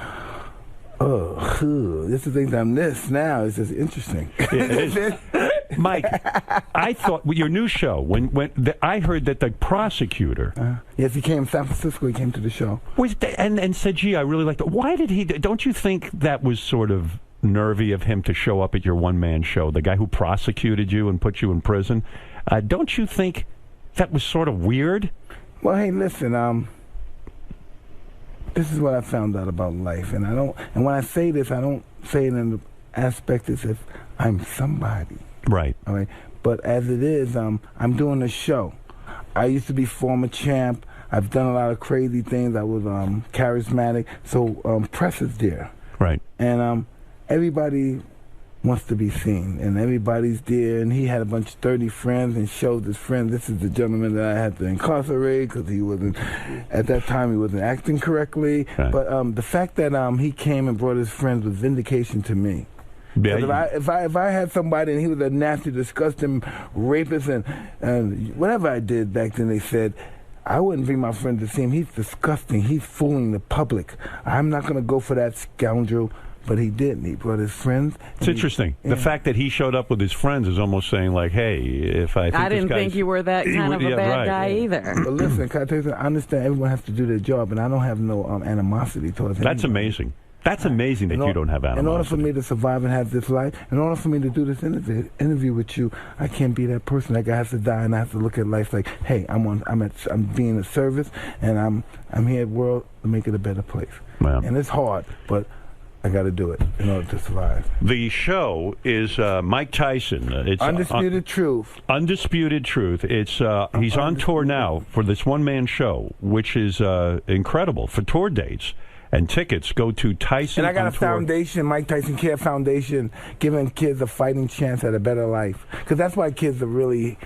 to think that I'm this now is just interesting. It is. Mike, I thought with your new show, I heard that the prosecutor, yes, he came San Francisco. He came to the show and said, "Gee, I really liked it." Why did he? Don't you think that was sort of nervy of him to show up at your one-man show? The guy who prosecuted you and put you in prison. Don't you think that was sort of weird? Well, hey, listen. This is what I found out about life, and I don't. And when I say this, I don't say it in the aspect as if I'm somebody. Right. All right. But as it is, I'm doing a show. I used to be former champ. I've done a lot of crazy things. I was charismatic. So press is there. Right. And everybody wants to be seen, and everybody's there. And he had a bunch of 30 friends and showed his friends, this is the gentleman that I had to incarcerate because he wasn't, at that time, he wasn't acting correctly. Right. But the fact that he came and brought his friends was vindication to me. Yeah, if I had somebody and he was a nasty, disgusting rapist and whatever I did back then, they said, I wouldn't bring my friend to see him. He's disgusting. He's fooling the public. I'm not going to go for that scoundrel. But he didn't. He brought his friends. It's interesting. The fact that he showed up with his friends is almost saying, like, hey, if I think I didn't think you were that kind of a bad guy either. But listen, can I tell you something? I understand everyone has to do their job, and I don't have no animosity towards anyone. That's amazing. That's amazing that you don't have animosity. In order for me to survive and have this life, in order for me to do this interview with you, I can't be that person. That guy has to die, and I have to look at life like, hey, I'm being of service, and I'm here at world to make it a better place. Wow. And it's hard, but I got to do it in order to survive. The show is Mike Tyson. It's Undisputed Truth. Undisputed Truth. It's he's on tour now for this one-man show, which is incredible. For tour dates and tickets, go to Tyson. And I got a foundation, Mike Tyson Care Foundation, giving kids a fighting chance at a better life. Because that's why kids are really...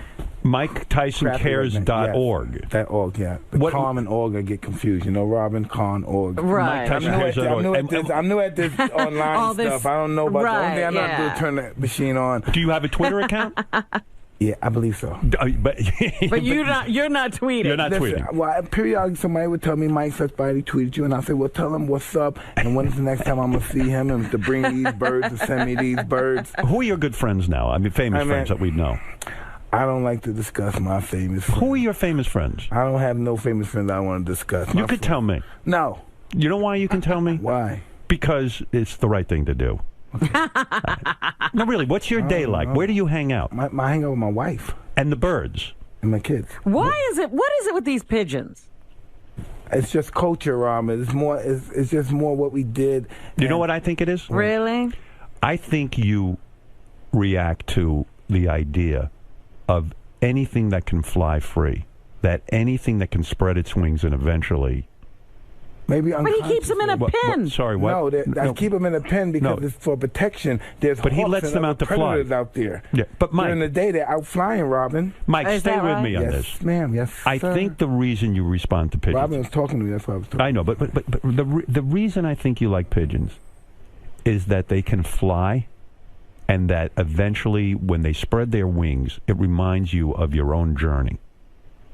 MikeTysonCares.org. Yes, that org, yeah. The Con and org, I get confused. You know, Robin, Con, org. Right. I'm new at this online stuff. I don't know about the only thing I know how to do is turn that machine on. Do you have a Twitter account? Yeah, I believe so. But you're not tweeting. You're not Listen, tweeting. Well, periodically somebody would tell me, Mike, such body tweeted you, and I say, well, tell him what's up, and when's the next time I'm going to see him, and to bring these birds, to send me these birds. Who are your good friends now? I mean, famous friends that we know. I don't like to discuss my famous friends. Who are your famous friends? I don't have no famous friends I want to discuss. You could tell me. No. You know why you can tell me? Why? Because it's the right thing to do. No, really, what's your day like? Where do you hang out? I hang out with my wife. And the birds? And my kids. What is it with these pigeons? It's just culture, Ramen. It's just more what we did. You know what I think it is? Really? I think you react to the idea of anything that can fly free, that anything that can spread its wings and eventually... Maybe but he keeps them in a pen. Sorry, what? No, I keep them in a pen because it's for protection. There's but he hawks lets and them other out to fly. predators out there. Yeah, but Mike, during the day they're out flying, Robin. Mike, stay with me on yes, this. Yes, ma'am. Yes, I think the reason you respond to pigeons. Robin was talking to me. That's why I was talking. I know, but the reason I think you like pigeons is that they can fly, and that eventually, when they spread their wings, it reminds you of your own journey.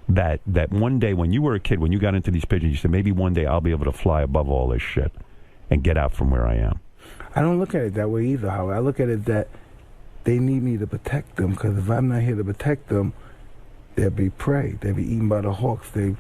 That one day when you were a kid, when you got into these pigeons, you said, maybe one day I'll be able to fly above all this shit and get out from where I am. I don't look at it that way either, Howard. I look at it that they need me to protect them, because if I'm not here to protect them, they'll be prey. They'll be eaten by the hawks. They'll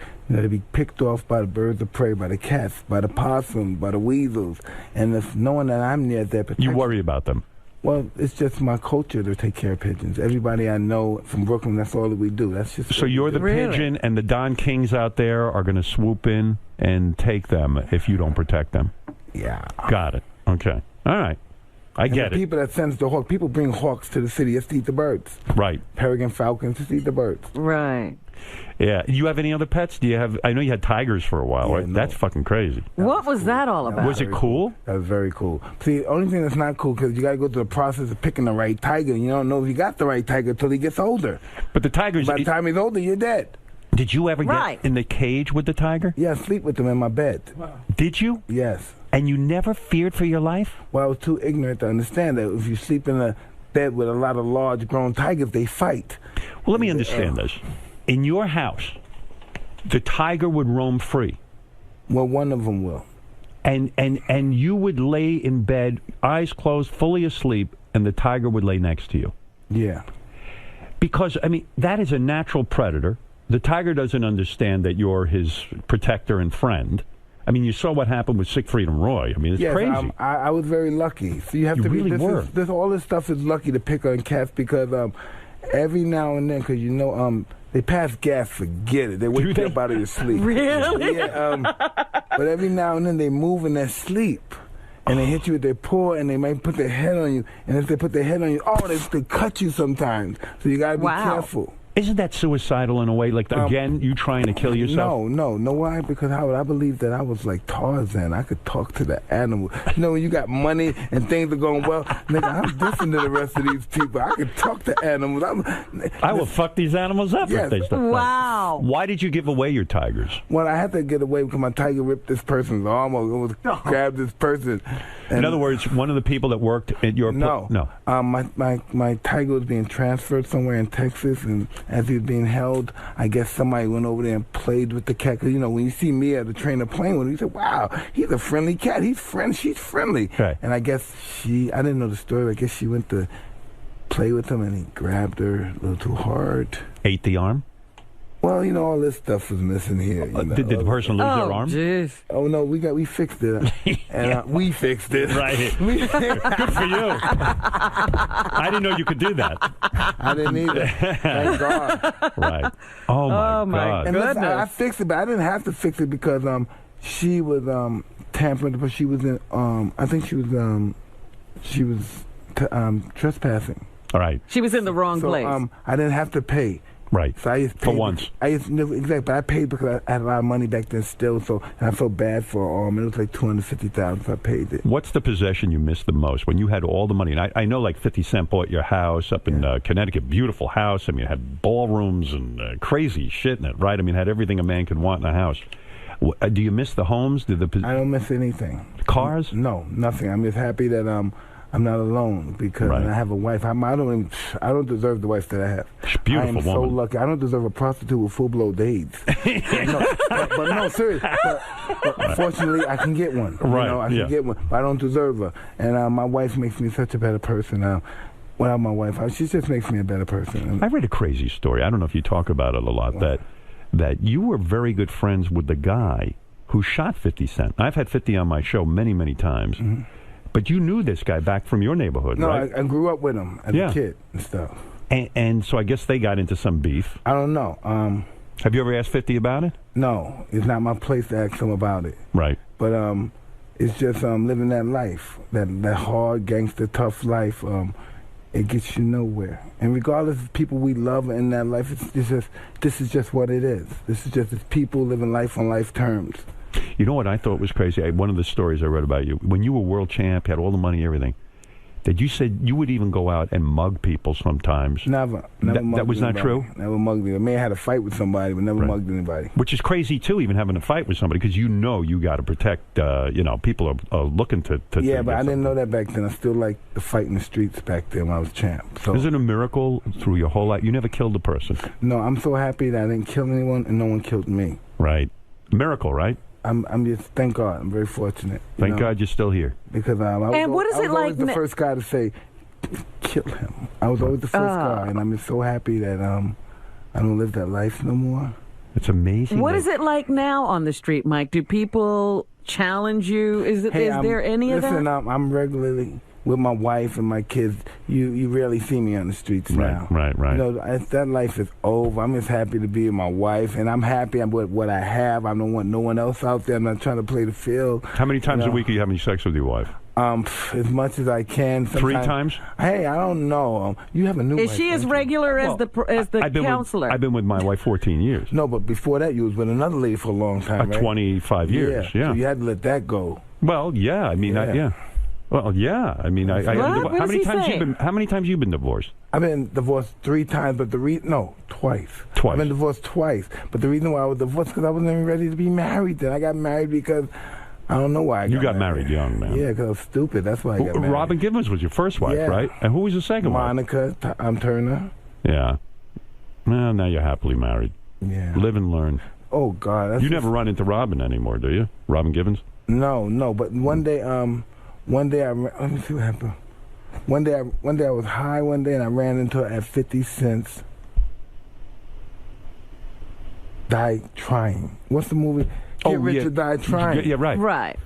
be picked off by the birds of prey, by the cats, by the possums, by the weasels. And if knowing that I'm near their protection... You worry about them. Well, it's just my culture to take care of pigeons. Everybody I know from Brooklyn, that's all that we do. That's just. So you're the pigeon, and the Don Kings out there are going to swoop in and take them if you don't protect them. Yeah. Got it. Okay. All right. I get it. People that sends the hawk, people bring hawks to the city just to eat the birds. Right. Peregrine falcons just to eat the birds. Right. Yeah. You have any other pets? Do you have? I know you had tigers for a while, right? No. That's fucking crazy. What was that all about? Was it cool? That was very cool. See, the only thing that's not cool because you got to go through the process of picking the right tiger. And you don't know if you got the right tiger until he gets older. But the tigers. By the time he's older, you're dead. Did you ever get in the cage with the tiger? Yeah, I sleep with him in my bed. Wow. Did you? Yes. And you never feared for your life? Well, I was too ignorant to understand that if you sleep in a bed with a lot of large grown tigers, they fight. Well, let me understand this. In your house, the tiger would roam free. Well, one of them will. And you would lay in bed, eyes closed, fully asleep, and the tiger would lay next to you. Yeah. Because, I mean, that is a natural predator. The tiger doesn't understand that you're his protector and friend. I mean, you saw what happened with Siegfried and Roy. I mean, it's crazy. I was very lucky. So you have to really be. All this stuff is lucky to pick on cats because every now and then, because you know, they pass gas, forget it. They wake you up out of your sleep. Really? Yeah. But every now and then they move in their sleep. And they hit you with their paw, and they might put their head on you. And if they put their head on you, they cut you sometimes. So you got to be careful. Isn't that suicidal in a way? Like, again, you trying to kill yourself? No. Why? Because Howard, I believe that I was like Tarzan. I could talk to the animal. You know, when you got money and things are going well, nigga, I'm different than the rest of these people. I could talk to animals. I will fuck these animals up if they start. Wow. Why did you give away your tigers? Well, I had to get away because my tiger ripped this person's arm or grabbed this person. In other words, one of the people that worked at your No. My tiger was being transferred somewhere in Texas, and as he was being held, I guess somebody went over there and played with the cat. Because, you know, when you see me at the trainer playing with him, you say, wow, he's a friendly cat. She's friendly. Right. And I guess I didn't know the story. I guess she went to play with him, and he grabbed her a little too hard. Ate the arm? Well, you know, all this stuff was missing here. Did the person lose their arm? Jeez. Oh, no, we fixed it. And we fixed it. Right. Good for you. I didn't know you could do that. I didn't either. Thank God. Right. Oh, my God. And listen, I fixed it, but I didn't have to fix it because she was tampering, but she was in, I think she was trespassing. All right. She was in the wrong place. I didn't have to pay. Right. So I just paid for once. Exactly, but I paid because I had a lot of money back then still, and I felt bad for it was like $250,000, so I paid it. What's the possession you missed the most when you had all the money? And I know like 50 Cent bought your house up in Connecticut, beautiful house. I mean, it had ballrooms and crazy shit in it, right? I mean, it had everything a man could want in a house. Do you miss the homes? I don't miss anything. Cars? No, nothing. I'm just happy that I'm not alone because I have a wife. I don't deserve the wife that I have. She's a beautiful I am woman. so lucky. I don't deserve a prostitute with full-blown AIDS. but no, seriously. But fortunately, I can get one. Right, I can get one. But I don't deserve her. And my wife makes me such a better person. Without my wife, she just makes me a better person. I read a crazy story. I don't know if you talk about it a lot. That you were very good friends with the guy who shot 50 Cent. I've had 50 on my show many, many times. Mm-hmm. But you knew this guy back from your neighborhood, right? No, I grew up with him as a kid and stuff. And so I guess they got into some beef. I don't know. Have you ever asked 50 about it? No, it's not my place to ask him about it. Right. But it's just living that life, that hard, gangster, tough life. It gets you nowhere. And regardless of people we love in that life, this is just what it is. This is just people living life on life terms. You know what I thought was crazy? One of the stories I read about you, when you were world champ, had all the money, everything, that you said you would even go out and mug people sometimes. Never mugged that was anybody. not true? Never mugged anybody. I may have had a fight with somebody, but never mugged anybody. Which is crazy, too, even having a fight with somebody, because you got to protect, people are looking to yeah, but I didn't know that back then. I still like the fight in the streets back then when I was champ. So. Is it a miracle through your whole life? You never killed a person. No, I'm so happy that I didn't kill anyone and no one killed me. Right. Miracle, right? I'm just, thank God, I'm very fortunate. Thank God you're still here. Because I was always the first guy to say, kill him. I was always the first guy, and I'm just so happy that I don't live that life no more. It's amazing. What is it like now on the street, Mike? Do people challenge you? Is there any of that? Listen, I'm regularly with my wife and my kids. You rarely see me on the streets now. Right. That life is over. I'm just happy to be with my wife, and I'm happy with what I have. I don't want no one else out there. I'm not trying to play the field. How many times a week are you having sex with your wife? As much as I can. Sometimes. 3 times? Hey, I don't know. You have a new wife. Is she as regular as the counselor? I've been with my wife 14 years. No, but before that, you was with another lady for a long time, right? 25 years, yeah. So you had to let that go. Well, yeah. I mean, yeah. Well, yeah. I mean, how many times you been divorced? I've been divorced 3 times, but twice. Twice. I've been divorced twice, but the reason why I was divorced because I wasn't even ready to be married. Then I got married because I don't know why. You got married young, man. Yeah, because I was stupid. That's why I got married. Robin Givens was your first wife, right? And who was the second wife? Monica Turner. Yeah. Well, now you're happily married. Yeah. Live and learn. Oh God. You never run into Robin anymore, do you? Robin Givens? No. But one day, let me see what happened. One day I was high one day and I ran into her at 50 Cent's Die Trying. What's the movie? Get Rich or Die Trying. Yeah, right. Right.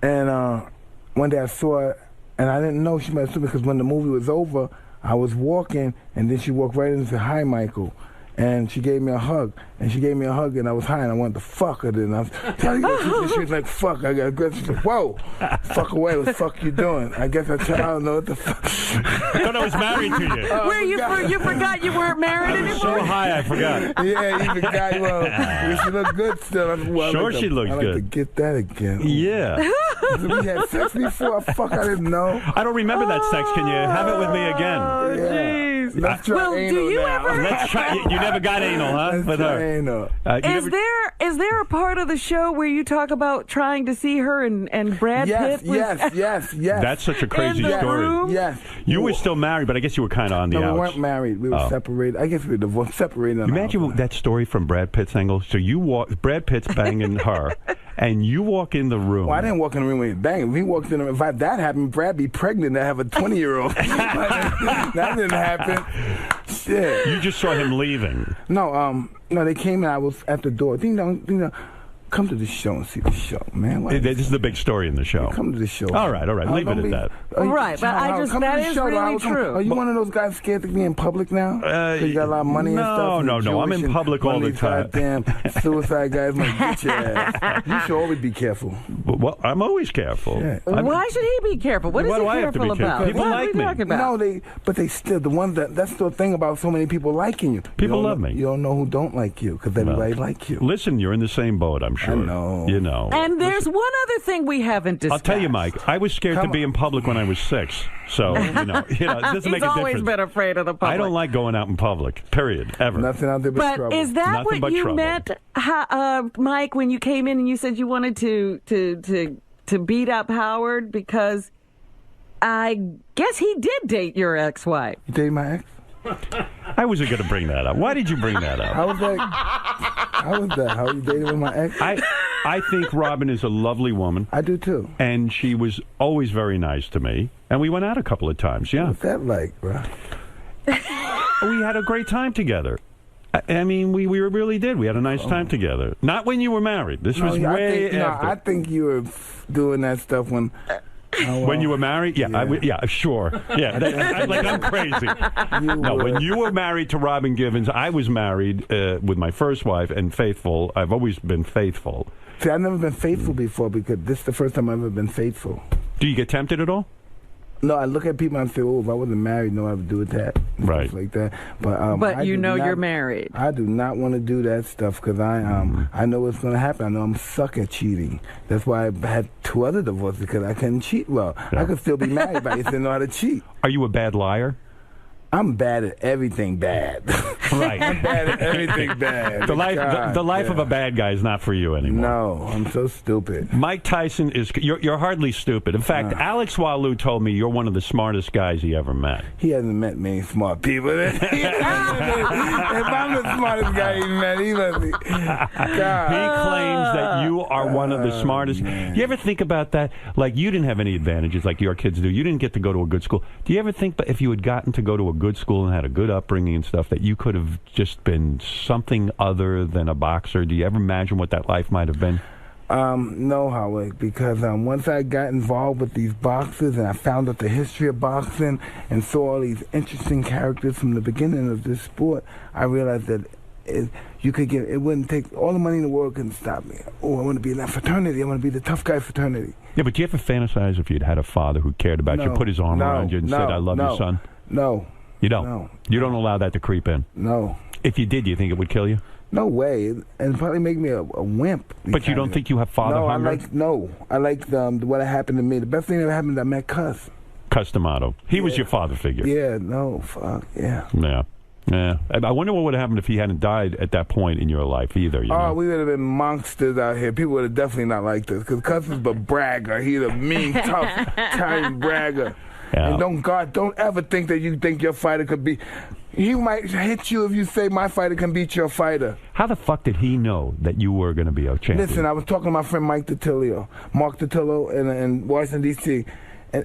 And one day I saw her and I didn't know she might have seen me because when the movie was over, I was walking and then she walked right in and said, "Hi, Michael." And she gave me a hug. And she gave me a hug, and I was high, and I wanted to fuck her. Then I was telling her, she was like, "Fuck." I got aggressive. She said, "Whoa, fuck away. What the fuck you doing?" I guess I don't know what the fuck. I thought I was married to you. You forgot you weren't married anymore? So high, I forgot. Yeah, you forgot. Well, she looked good still. She looks good. I'd like to get that again. Yeah. We had sex before. Fuck, I didn't know. I don't remember that sex. Can you have it with me again? Oh, jeez. Let's try anal do you now. ever? Let's try. You never got anal, huh? Let's with try her. anal. Is there a part of the show where you talk about trying to see her and Brad Pitt? Yes. That's such a crazy story. Room? Yes. You were still married, but I guess you were kind of on the outs. No, we weren't married. We were separated. I guess we were divorced, separated. Imagine that story from Brad Pitt's angle. So Brad Pitt's banging her, and you walk in the room. Well, I didn't walk in the room when he was banging. If he walked in the room, if that happened, Brad be pregnant and have a 20-year-old. That didn't happen. Shit. You just saw him leaving. No, they came and I was at the door. Ding dong. Come to the show and see the show, man. This is the big story in the show. Come to the show. All right. Leave it at that. Right, but that is really true. Are you one of those guys scared to be in public now? You got a lot of money and stuff. No. I'm in public all the time. Goddamn suicide guys might get your ass. You should always be careful. Well, I'm always careful. Yeah. Why should he be careful? What is he careful about? People like me. About? No, but they still the ones that's the thing about so many people liking you. People love me. You don't know who don't like you because everybody like you. Listen, you're in the same boat, I'm sure. I know. You know. And there's one other thing we haven't discussed. I'll tell you, Mike, I was scared to be in public when I was 6. So, it doesn't make a difference. He's always been afraid of the public. I don't like going out in public, period, ever. Nothing out there but trouble. Is that Nothing what you trouble. meant, Mike, when you came in and you said you wanted to beat up Howard because I guess he did date your ex-wife. You date my ex? I wasn't going to bring that up. Why did you bring that up? How was that? How you dated with my ex? I think Robin is a lovely woman. I do too. And she was always very nice to me. And we went out a couple of times, yeah. What's that like, bro? We had a great time together. I mean, we really did. We had a nice time together. Not when you were married. This was way after. I think you were doing that stuff when... When you were married? Yeah, sure. Yeah, I'm crazy. When you were married to Robin Givens, I was married with my first wife and faithful. I've always been faithful. See, I've never been faithful before because this is the first time I've ever been faithful. Do you get tempted at all? No, I look at people and say, "Oh, if I wasn't married, no, I would do that." Right, like that. But you're married. I do not want to do that stuff because I know what's going to happen. I know I'm suck at cheating. That's why I had 2 other divorces because I couldn't cheat well. Yeah. I could still be married, but I just didn't know how to cheat. Are you a bad liar? I'm bad at everything bad. Right. I'm bad at everything bad. The life of a bad guy is not for you anymore. No, I'm so stupid. Mike Tyson is... You're hardly stupid. In fact, Alex Walu told me you're one of the smartest guys he ever met. He hasn't met many smart people. If I'm the smartest guy he met, he must be... God. He claims that you are one of the smartest... You ever think about that? Like, you didn't have any advantages like your kids do. You didn't get to go to a good school. Do you ever think if you had gotten to go to a good school and had a good upbringing and stuff that you could have just been something other than a boxer? Do you ever imagine what that life might have been? No, Howard, because once I got involved with these boxers and I found out the history of boxing and saw all these interesting characters from the beginning of this sport, I realized that it wouldn't take all the money in the world couldn't stop me. Oh, I want to be in that fraternity. I want to be the tough guy fraternity. Yeah, but do you ever fantasize if you'd had a father who cared about you, put his arm around you and said, "I love you, son"? No. You don't? No. You don't allow that to creep in? No. If you did, do you think it would kill you? No way. And probably make me a wimp. But you don't think you have father hunger? I like what happened to me. The best thing that happened, I met Cuss. Cuss D'Amato. He was your father figure. Yeah, no, fuck, yeah. Yeah. I wonder what would have happened if he hadn't died at that point in your life either. You know? We would have been monsters out here. People would have definitely not liked us because Cuss is a bragger. He's a mean, tough, Italian bragger. Yeah. And don't ever think that you think your fighter could be... He might hit you if you say my fighter can beat your fighter. How the fuck did he know that you were going to be a champion? Listen, I was talking to my friend Mark Titillo in Washington, D.C.,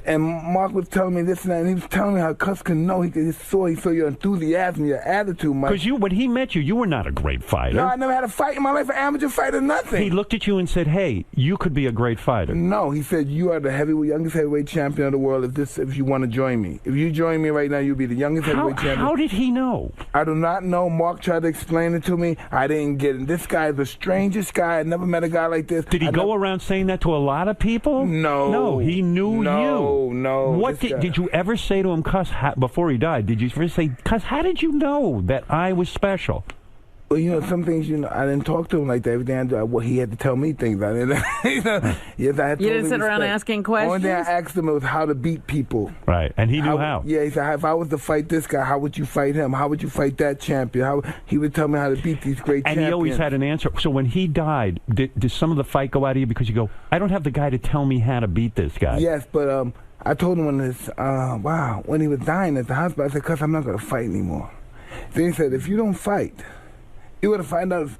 and Mark was telling me this and that, and he was telling me how Cuss can know. He saw your enthusiasm, your attitude, Mike. Because when he met you were not a great fighter. No, I never had a fight in my life, an amateur fighter, nothing. He looked at you and said, "Hey, you could be a great fighter." No, he said, "You are the youngest heavyweight champion of the world if you want to join me. If you join me right now, you'll be the youngest heavyweight champion." How did he know? I do not know. Mark tried to explain it to me. I didn't get it. This guy is the strangest guy. I never met a guy like this. Did he go around saying that to a lot of people? No. No, he knew you. No. What did you ever say to him, Cuss, before he died? Did you ever say, "Cuss, how did you know that I was special"? Well, some things, I didn't talk to him like that. Everything I do, he had to tell me things. I didn't. Yes, I had you didn't sit around asking questions? Only thing I asked him was how to beat people. Right, and he knew how. Yeah, he said, if I was to fight this guy, how would you fight him? How would you fight that champion? He would tell me how to beat these great champions. And he always had an answer. So when he died, did some of the fight go out of you because you go, "I don't have the guy to tell me how to beat this guy"? Yes, but I told him when he was dying at the hospital, I said, "Cuss, I'm not going to fight anymore." Then he said, "If you don't fight, you want to find out if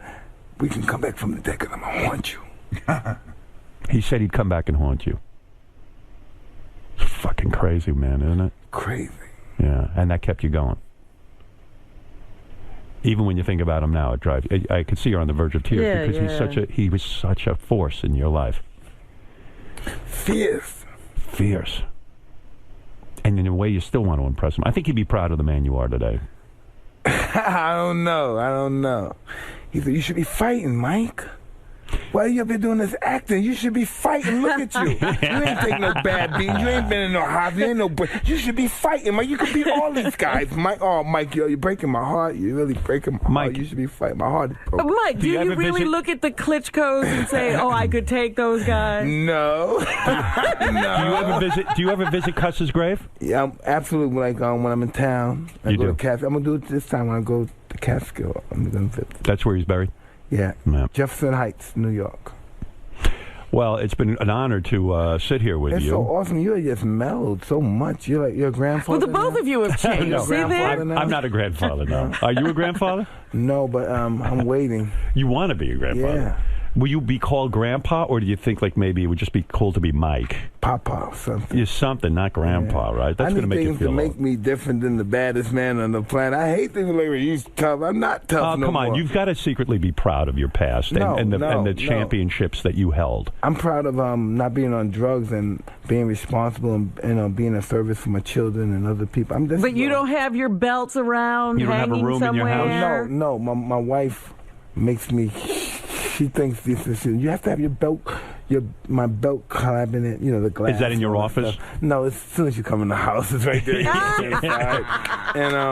we can come back from the dead because I'm going to haunt you." He said he'd come back and haunt you. It's fucking crazy, man, isn't it? Crazy. Yeah, and that kept you going. Even when you think about him now, it drives. I could see you're on the verge of tears because he was such a force in your life. Fierce. And in a way, you still want to impress him. I think he'd be proud of the man you are today. I don't know. He said, "You should be fighting, Mike. Why you up here doing this acting? You should be fighting. Look at you. You ain't take no bad beating. You ain't been in no hospital. You should be fighting, Mike. You could beat all these guys, Mike. Oh, Mike, you're breaking my heart. You're really breaking my heart. You should be fighting. My heart is broken." Mike, do you really look at the Klitschko's and say, "Oh, I could take those guys"? No. No. Do you ever visit Cuss's grave? Yeah, I'm absolutely. Like when I'm in town, I go to Catskill. I'm gonna do it this time when I go to Catskill. I'm gonna visit. That's where he's buried. Yeah. Jefferson Heights, New York. Well, it's been an honor to sit here with It's you. so awesome. You have just mellowed so much. You're like your grandfather. Well, the both of you have changed. No, See there? I'm not a grandfather now. Are you a grandfather? No, but I'm waiting. You want to be a grandfather? Yeah. Will you be called Grandpa, or do you think like maybe it would just be cool to be Mike? Papa, something. You're something, not Grandpa, right? That's going to make you things feel to make me different than the baddest man on the planet. I hate things like he's tough. I'm not tough no come on, more. you've got to secretly be proud of your past and the championships that you held. I'm proud of not being on drugs and being responsible and being a service for my children and other people. But you don't have your belts around You don't have a hanging room somewhere? in your house? No. My wife makes me. She thinks this is. You have to have your belt. My belt cabinet, the glass. Is that in your office? Stuff. No, as soon as you come in the house, it's right there.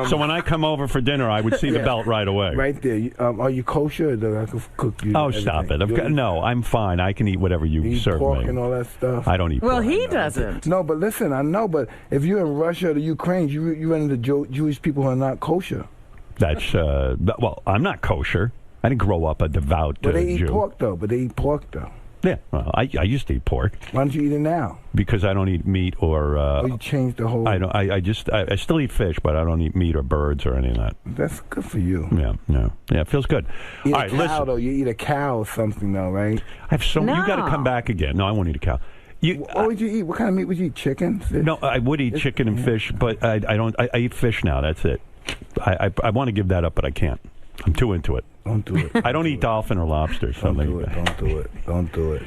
So when I come over for dinner, I would see the belt right away. Right there. Are you kosher? Or do I cook you? Oh, stop it! No, I'm fine. I can eat whatever you serve pork me. and all that stuff. I don't eat pork. Well, he doesn't. No, but listen, I know. But if you're in Russia or the Ukraine, you run into Jewish people who are not kosher. That's well, I'm not kosher. I didn't grow up a devout But they Jew. eat pork though. Yeah, well, I used to eat pork. Why don't you eat it now? Because I don't eat meat or. You changed the whole. I don't. I still eat fish, but I don't eat meat or birds or any of that. That's good for you. Yeah, it feels good. Eat All a right, cow, listen. though. You eat a cow or something though, right? You got to come back again. No, I won't eat a cow. What would you eat? What kind of meat would you eat? Chicken? Fish? No, I would eat chicken and fish, but I don't. I eat fish now. That's it. I want to give that up, but I can't. I'm too into it. Don't do it. I don't eat dolphin or lobster. Don't do it. Don't do it.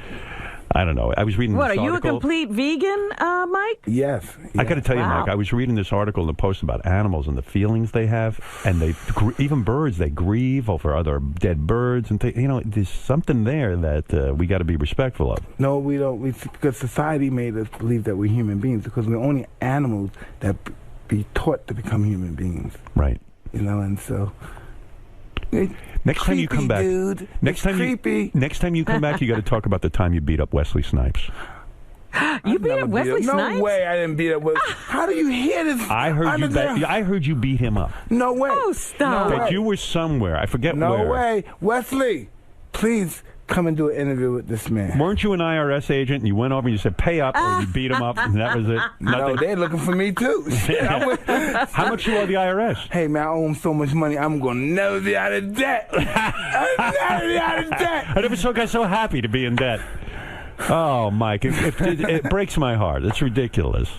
I don't know. I was reading this article. What, are you a complete vegan, Mike? Yes. I got to tell you, Mike, I was reading this article in the Post about animals and the feelings they have, and even birds, they grieve over other dead birds, and there's something there that we got to be respectful of. No, we don't. Because society made us believe that we're human beings, because we're only animals that be taught to become human beings. Right. And so. Next time you come back, dude. Next time you come back, you got to talk about the time you beat up Wesley Snipes. You beat up Wesley Snipes? No way, I didn't beat up Wesley. How do you hear this? I heard you beat him up. No way. Oh, stop! That you were somewhere. I forget where. No way, Wesley. Please come and do an interview with this man. Weren't you an IRS agent? And you went over and you said, "Pay up," or you beat him up, and that was it. No, they're looking for me too. How much you owe the IRS? Hey man, I owe them so much money. I'm gonna never be out of debt. I'm never be out of debt. I never got so happy to be in debt. Oh, Mike, it breaks my heart. It's ridiculous.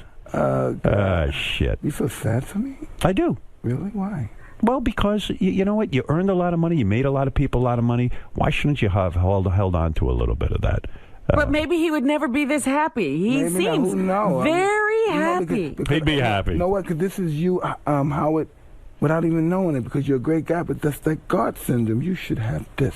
Shit. You feel sad for me? I do. Really? Why? Well, because you know what? You earned a lot of money. You made a lot of people a lot of money. Why shouldn't you have held on to a little bit of that? But maybe he would never be this happy. He seems very happy. Because, he'd be happy. You know what? Because this is you, Howard, without even knowing it, because you're a great guy, but that's like God syndrome. You should have this.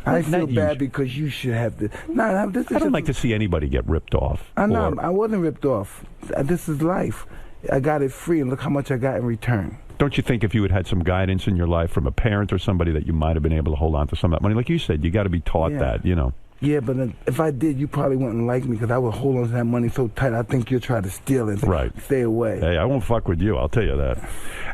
I feel bad because you should have this. No, this is I don't like to see anybody get ripped off. I know. I wasn't ripped off. This is life. I got it free, and look how much I got in return. Don't you think if you had some guidance in your life from a parent or somebody that you might have been able to hold on to some of that money? Like you said, you got to be taught that, Yeah, but if I did, you probably wouldn't like me because I would hold on to that money so tight. I think you'll try to steal it. Right. Stay away. Hey, I won't fuck with you. I'll tell you that.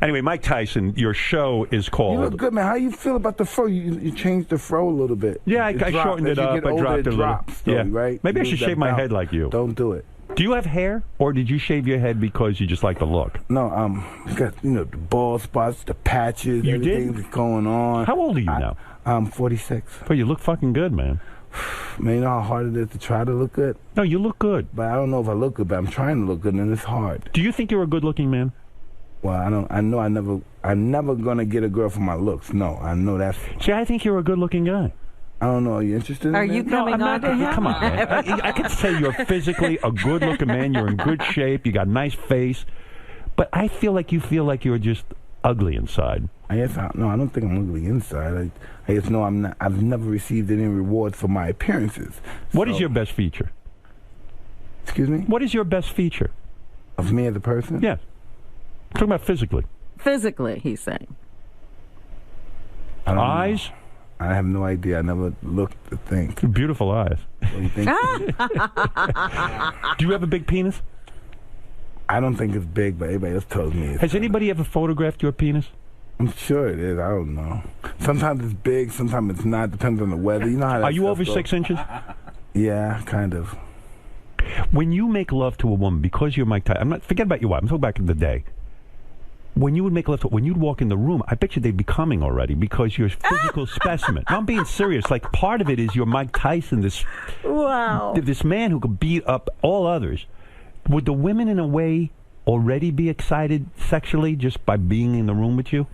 Anyway, Mike Tyson, your show is called... You look good, man. How you feel about the fro? You changed the fro a little bit. Yeah, I shortened it up. I dropped it a little. Yeah. Right? Maybe I should shave my head like you. Don't do it. Do you have hair, or did you shave your head because you just like the look? No, got the bald spots, the patches, everything that's going on. How old are you now? I'm 46. But you look fucking good, man. Man, you know how hard it is to try to look good? No, you look good. But I don't know if I look good, but I'm trying to look good, and it's hard. Do you think you're a good-looking man? Well, I'm never gonna get a girl for my looks. No, I know that's. See, I think you're a good-looking guy. I don't know. Are you interested in Are that? you coming on to him? Come on, man. I can say you're physically a good-looking man. You're in good shape. You got a nice face. But I feel like you're just ugly inside. I don't think I'm ugly inside. I just know I'm not. I've never received any rewards for my appearances. What is your best feature? Excuse me? What is your best feature? Of me as a person? Yes. I'm talking about physically. Physically, he's saying. Eyes? I have no idea. I never looked to think. Beautiful eyes. What do you think? Do you have a big penis? I don't think it's big, but everybody else tells me it's. Has anybody ever photographed your penis? I'm sure it is. I don't know. Sometimes it's big, sometimes it's not. Depends on the weather. You know how that Are you stuff over goes. 6 inches? Yeah, kind of. When you make love to a woman, because you're Mike Tyson, forget about your wife, I'm talking back in the day. When you would make love to, when you'd walk in the room, I bet you they'd be coming already because you're a physical specimen. No, I'm being serious. Like, part of it is you're Mike Tyson, this man who could beat up all others. Would the women, in a way, already be excited sexually just by being in the room with you?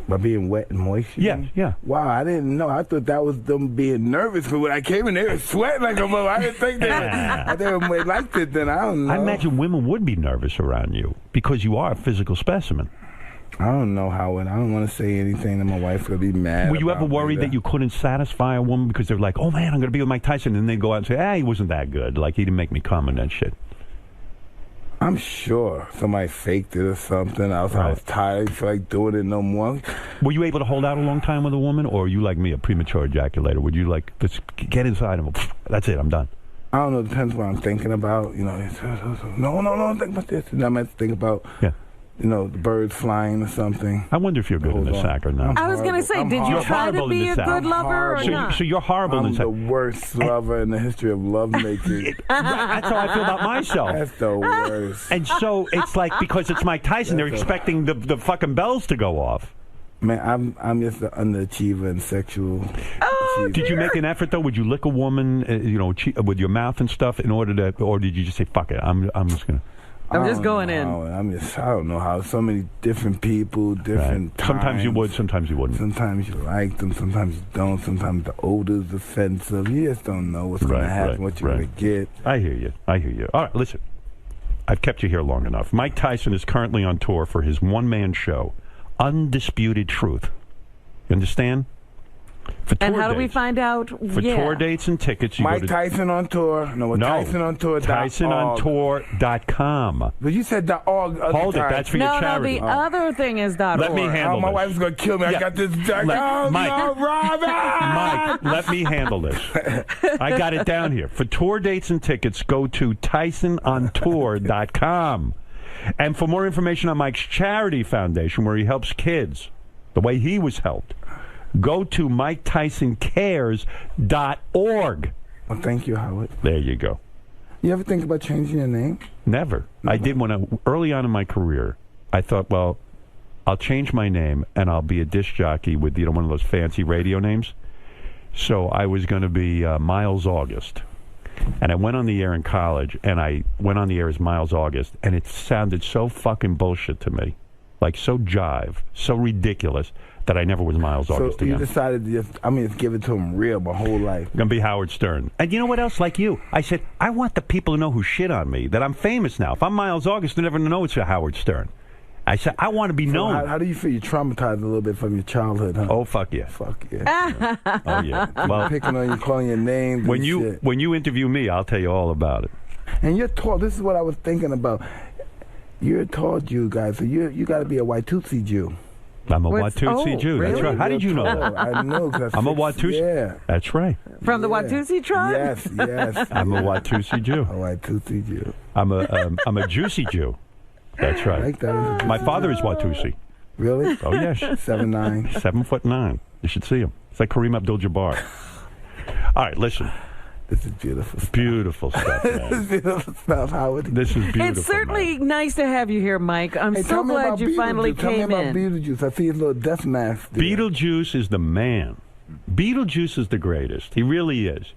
By being wet and moist? Yeah. Wow, I didn't know. I thought that was them being nervous. But when I came in, they were sweating like a mother. I didn't think they liked it then. I don't know. I imagine women would be nervous around you because you are a physical specimen. I don't know, Howard. I don't want to say anything that my wife's going to be mad. Were you ever worried that you couldn't satisfy a woman because they're like, oh, man, I'm going to be with Mike Tyson, and they go out and say, he wasn't that good. Like, he didn't make me come and that shit. I'm sure somebody faked it or something. I was tired. I didn't feel like doing it no more. Were you able to hold out a long time with a woman, or are you like me, a premature ejaculator? Would you like, just get inside him, that's it, I'm done? I don't know. It depends what I'm thinking about. You know, no, think about this. And I might think about, the birds flying or something. I wonder if you're good in the sack or not. I was going to say, did you try to be a good lover or not? So you're horrible in the sack. I'm the worst lover in the history of lovemaking. That's how I feel about myself. That's the worst. And so it's like, because it's Mike Tyson, they're expecting the fucking bells to go off. Man, I'm just an underachiever and sexual. Did you make an effort though? Would you lick a woman, with your mouth and stuff in order to, or did you just say, fuck it, I'm just gonna? I'm just going in. I don't know how. So many different people, different times. Sometimes you would, sometimes you wouldn't. Sometimes you like them, sometimes you don't. Sometimes the odor's offensive. You just don't know what's going to happen, what you're going to get. I hear you. All right, listen. I've kept you here long enough. Mike Tyson is currently on tour for his one-man show, Undisputed Truth. You understand? And how do we find out? For tour dates and tickets, you Mike go to Tyson on tour. No, Tyson on tour. TysonOnTour.com. But you said .org. Hold it. That's for your charity. No, the other thing is .org. Let me handle this. My wife's going to kill me. I got this. Robin! Mike, let me handle this. I got it down here. For tour dates and tickets, go to TysonOnTour.com. And for more information on Mike's charity foundation, where he helps kids the way he was helped, go to MikeTysonCares.org. Well, thank you, Howard. There you go. You ever think about changing your name? Never. I did early on in my career. I thought, well, I'll change my name and I'll be a disc jockey with one of those fancy radio names. So I was going to be Miles August. And I went on the air in college, and I went on the air as Miles August, and it sounded so fucking bullshit to me. Like, so jive, so ridiculous, that I never was Miles August again. So you decided to just give it to him real my whole life. I'm going to be Howard Stern. And you know what else? Like you, I said, I want the people to know who shit on me, that I'm famous now. If I'm Miles August, they never know it's a Howard Stern. I said, I want to be known. How do you feel? You're traumatized a little bit from your childhood, huh? Oh, fuck yeah. Fuck yeah. Oh, yeah. Well, picking on you, calling your name. When you interview me, I'll tell you all about it. And you're tall. This is what I was thinking about. You're a tall Jew, guy, so you got to be a Watusi Jew. I'm a Watusi Jew. Really? That's right. How did you know that? I know. I'm a Watusi. Yeah. That's right. From the Watusi tribe? Yes. I'm a Watusi Jew. A Watusi Jew. I'm a juicy Jew. That's right. I like that. My father is Watusi. Really? Oh, yes. 7'9". 7'9". You should see him. It's like Kareem Abdul-Jabbar. All right, listen. This is beautiful stuff. Beautiful stuff, man. This is beautiful stuff, Howard. This is beautiful. It's certainly nice to have you here, Mike. I'm so glad you finally came in. Tell me about Beetlejuice. I see his little death mask there. Beetlejuice is the man. Beetlejuice is the greatest. He really is.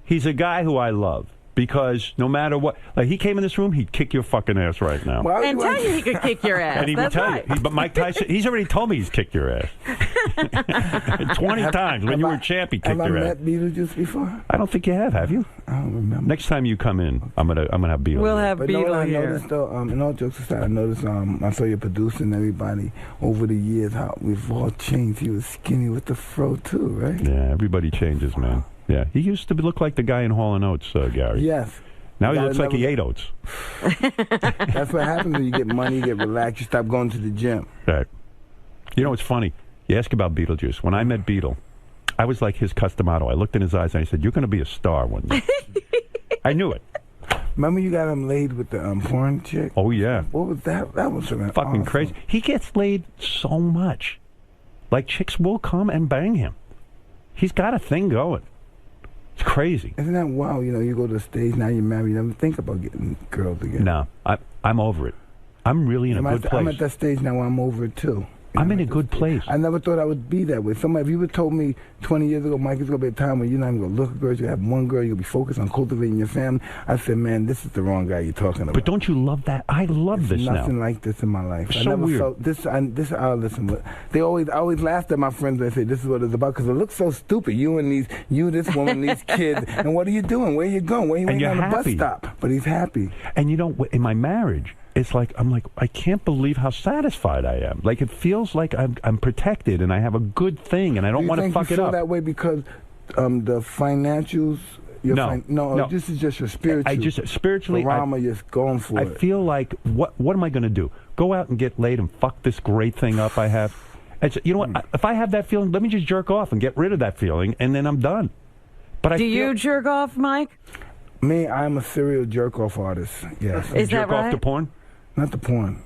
He's a guy who I love. Because no matter what, like he came in this room, he'd kick your fucking ass right now. And tell you he could kick your ass. And he would tell you. But Mike Tyson, he's already told me he's kicked your ass 20 times. When you were champ, he kicked your ass. Have I met Beetlejuice before? I don't think you have you? I don't remember. Next time you come in, I'm gonna have Beetle. We'll have Beetle here. I noticed though, in all jokes aside, I noticed I saw you producing everybody over the years how we've all changed. You were skinny with the fro too, right? Yeah, everybody changes, man. Yeah, he used to look like the guy in Hall & Oates, Gary. Yes. Now he looks like he ate oats. That's what happens when you get money, you get relaxed, you stop going to the gym. Right. You know, it's funny. You ask about Beetlejuice. When I met Beetle, I was like his customato. I looked in his eyes and I said, "You're going to be a star one day." I knew it. Remember you got him laid with the porn chick? Oh, yeah. What was that? That was fucking awesome. Crazy. He gets laid so much. Like, chicks will come and bang him. He's got a thing going. It's crazy. Isn't that wild? You know, you go to the stage, now you're married, you never think about getting girls again. No, I'm over it. I'm really in a good place. I'm at that stage now where I'm over it, too. I'm in a good place. I never thought I would be that way. Somebody, if you would have told me 20 years ago, Mike, it's going to be a time when you're not even going to look at girls, you have one girl, you'll be focused on cultivating your family, I said, man, this is the wrong guy you're talking about. But don't you love that? I love this now. Nothing like this in my life. It's I so never weird. felt this. Listen, but I always laughed at my friends when they say this is what it's about because it looks so stupid. This woman, these kids, and what are you doing? Where are you going? Where are you waiting on the bus stop? But he's happy. And you know, in my marriage, it's like I can't believe how satisfied I am. Like it feels like I'm protected and I have a good thing and I don't want to fuck you it feel up. That way because the financials. No, this is just your spiritual. I just spiritually, I'm just going for it. I feel like what am I going to do? Go out and get laid and fuck this great thing up I have? It's, you know what? If I have that feeling, let me just jerk off and get rid of that feeling, and then I'm done. But do you jerk off, Mike? Me, I'm a serial jerk off artist. Yes. Is that right? Jerk off to porn? Not the porn.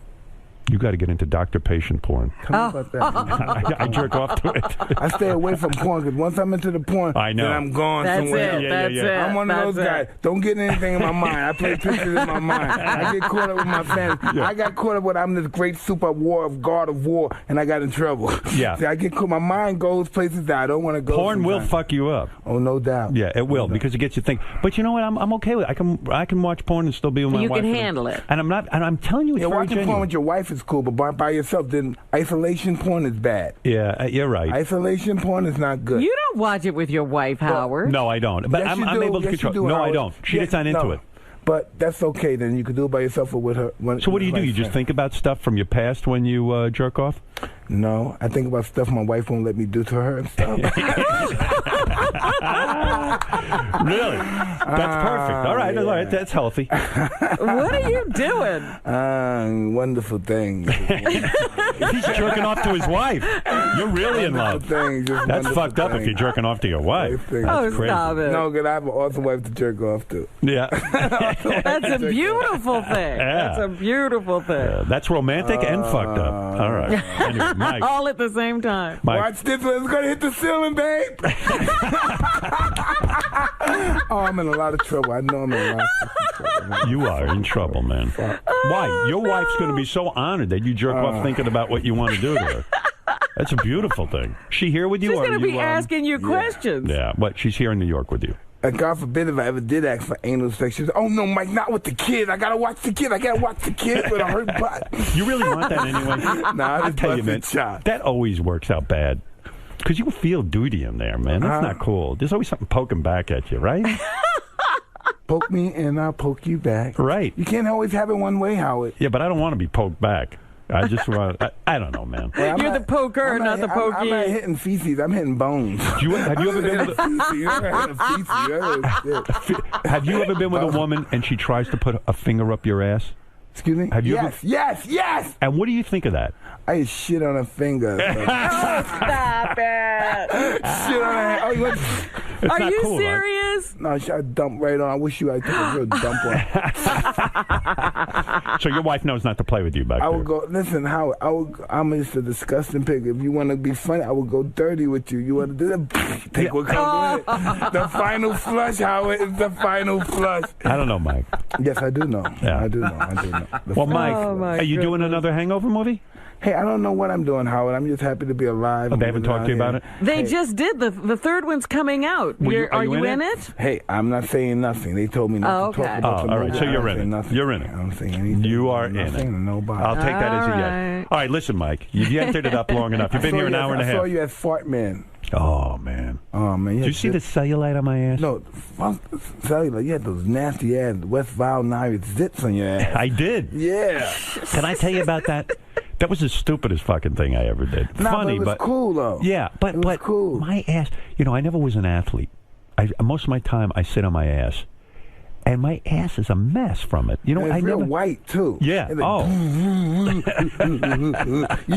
You got to get into doctor-patient porn. Tell me about that. I jerk off to it. I stay away from porn because once I'm into the porn, I know. then I'm gone That's somewhere. it. That's it. I'm one of those guys. Don't get anything in my mind. I play pictures in my mind. I get caught up with my fans. I got caught up with I'm this great super god of war, and I got in trouble. Yeah. See, I get caught. My mind goes places that I don't want to go. Porn will fuck you up. Oh, no doubt. Yeah, it will because it gets you thinking. But you know what? I'm okay with it. I can watch porn and still be with my wife. You can handle it. And I'm not. And I'm telling you, it's very watching genuine. porn with your wife is cool, but by yourself, then isolation porn is bad. Yeah, you're right. Isolation porn is not good. You don't watch it with your wife, Howard. No, I don't. But Yes, I'm able to control. No, I don't. She gets on into it. But that's okay. Then you can do it by yourself or with her. So what do? You just think about stuff from your past when you jerk off? No, I think about stuff my wife won't let me do to her and stuff. Really? That's perfect. All right, that's healthy. What are you doing? Wonderful things. He's jerking off to his wife. You're really in love. That's fucked up if you're jerking off to your wife. That's crazy. Stop it. No, because I have an awesome wife to jerk off to. Yeah. That's a beautiful thing. Yeah. That's a beautiful thing. That's romantic and fucked up. All right. Anyway, Mike. All at the same time. Mike. Watch this one. It's going to hit the ceiling, babe. Oh, I'm in a lot of trouble. I know I'm in a lot of trouble. You are in trouble, man. Why? Your wife's going to be so honored that you jerk off thinking about what you want to do to her. That's a beautiful thing. She here with you? She's going to be asking you questions. Yeah, but she's here in New York with you. And God forbid if I ever did ask for anal sex. She said, oh, no, Mike, not with the kid. I got to watch the kid. I got to watch the kid with a hurt butt. You really want that anyway? Nah, I tell you, man, that always works out bad. Because you feel duty in there, man. That's not cool. There's always something poking back at you, right? Poke me and I'll poke you back. Right. You can't always have it one way, Howard. Yeah, but I don't want to be poked back. I just want. I don't know, man. Well, You're the poker, not the pokey. I'm not hitting feces. I'm hitting bones. Have you ever been with Have you ever been with a woman and she tries to put a finger up your ass? Excuse me? Have you Yes! And what do you think of that? I shit on a finger. Stop it. Shit on a hand. It's Are not you cool, serious? Right? No, I dumped right on. I wish I took a real dump on. So your wife knows not to play with you back there. I would go, listen, Howard, I'm just a disgusting pig. If you want to be funny, I would go dirty with you. You want to do that? Take what comes with it. The final flush, Howard, is the final flush. I don't know, Mike. Yes, I do know. Yeah. I do know. Well, Mike, are you doing another Hangover movie? Hey, I don't know what I'm doing, Howard. I'm just happy to be alive. Oh, they haven't talked to you about it? They just did. The third one's coming out. Are you in it? Hey, I'm not saying nothing. They told me not to talk about the all right. So you're in it. nothing. You're in it. I don't say anything. You are in it. Nobody. I'll take that as a yes. All right, listen, Mike. You've entered it up long enough. You've been here an hour and a half. I saw you at Fart Man. Oh, man. Did you see the cellulite on my ass? No, cellulite. You had those nasty ass West Vile Nile zits on your ass. I did. Yeah. Can I tell you about that? That was the stupidest fucking thing I ever did. Funny, but it was cool, though. Yeah, but cool. My ass, I never was an athlete. Most of my time, I sit on my ass. And my ass is a mess from it. And it's real white, too. Yeah. You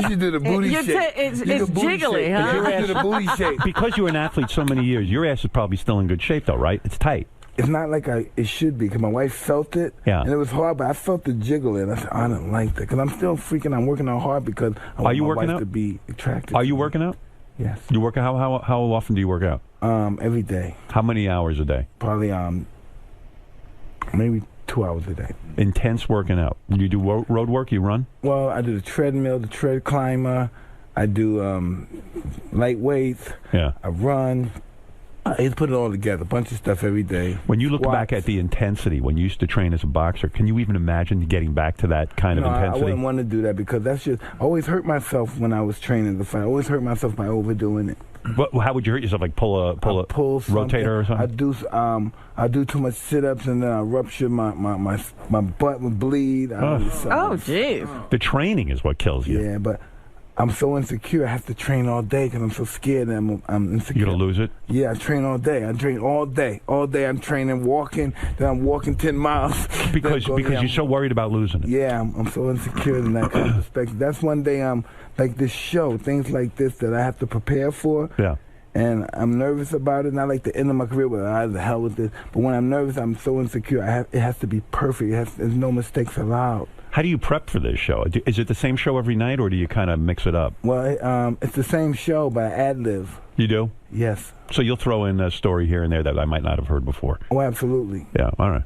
should do the booty shake. It's jiggly, huh? You should do the booty shake. Because you were an athlete so many years, your ass is probably still in good shape, though, right? It's tight. It's not like it should be, because my wife felt it, yeah. And it was hard, but I felt the jiggle, and I said, I don't like that, because I'm still freaking, I'm working out hard, because I want my wife to be attracted. Are you working out? Yes. You work out? How often do you work out? Every day. How many hours a day? Probably maybe 2 hours a day. Intense working out. You do road work? You run? Well, I do the treadmill, the tread climber. I do light weights. Yeah. I run. I just put it all together. A bunch of stuff every day. When you look back at the intensity, when you used to train as a boxer, can you even imagine getting back to that kind of intensity? I wouldn't want to do that because that's just... I always hurt myself when I was training the fight. I always hurt myself by overdoing it. How would you hurt yourself? Like pull a rotator or something? I do too much sit-ups and then I rupture my butt would bleed. Jeez. The training is what kills you. Yeah, but I'm so insecure. I have to train all day because I'm so scared that I'm insecure. You're gonna lose it? Yeah, I train all day. I train all day. All day I'm training, walking. Then I'm walking 10 miles. Because you're so worried about losing it. Yeah, I'm so insecure in that kind of perspective. That's one day like this show, things like this that I have to prepare for. Yeah. And I'm nervous about it. Not like the end of my career where the hell with this. But when I'm nervous, I'm so insecure. It has to be perfect. There's no mistakes allowed. How do you prep for this show? Is it the same show every night, or do you kind of mix it up? Well, it's the same show, but I ad-lib. You do? Yes. So you'll throw in a story here and there that I might not have heard before? Oh, absolutely. Yeah, all right.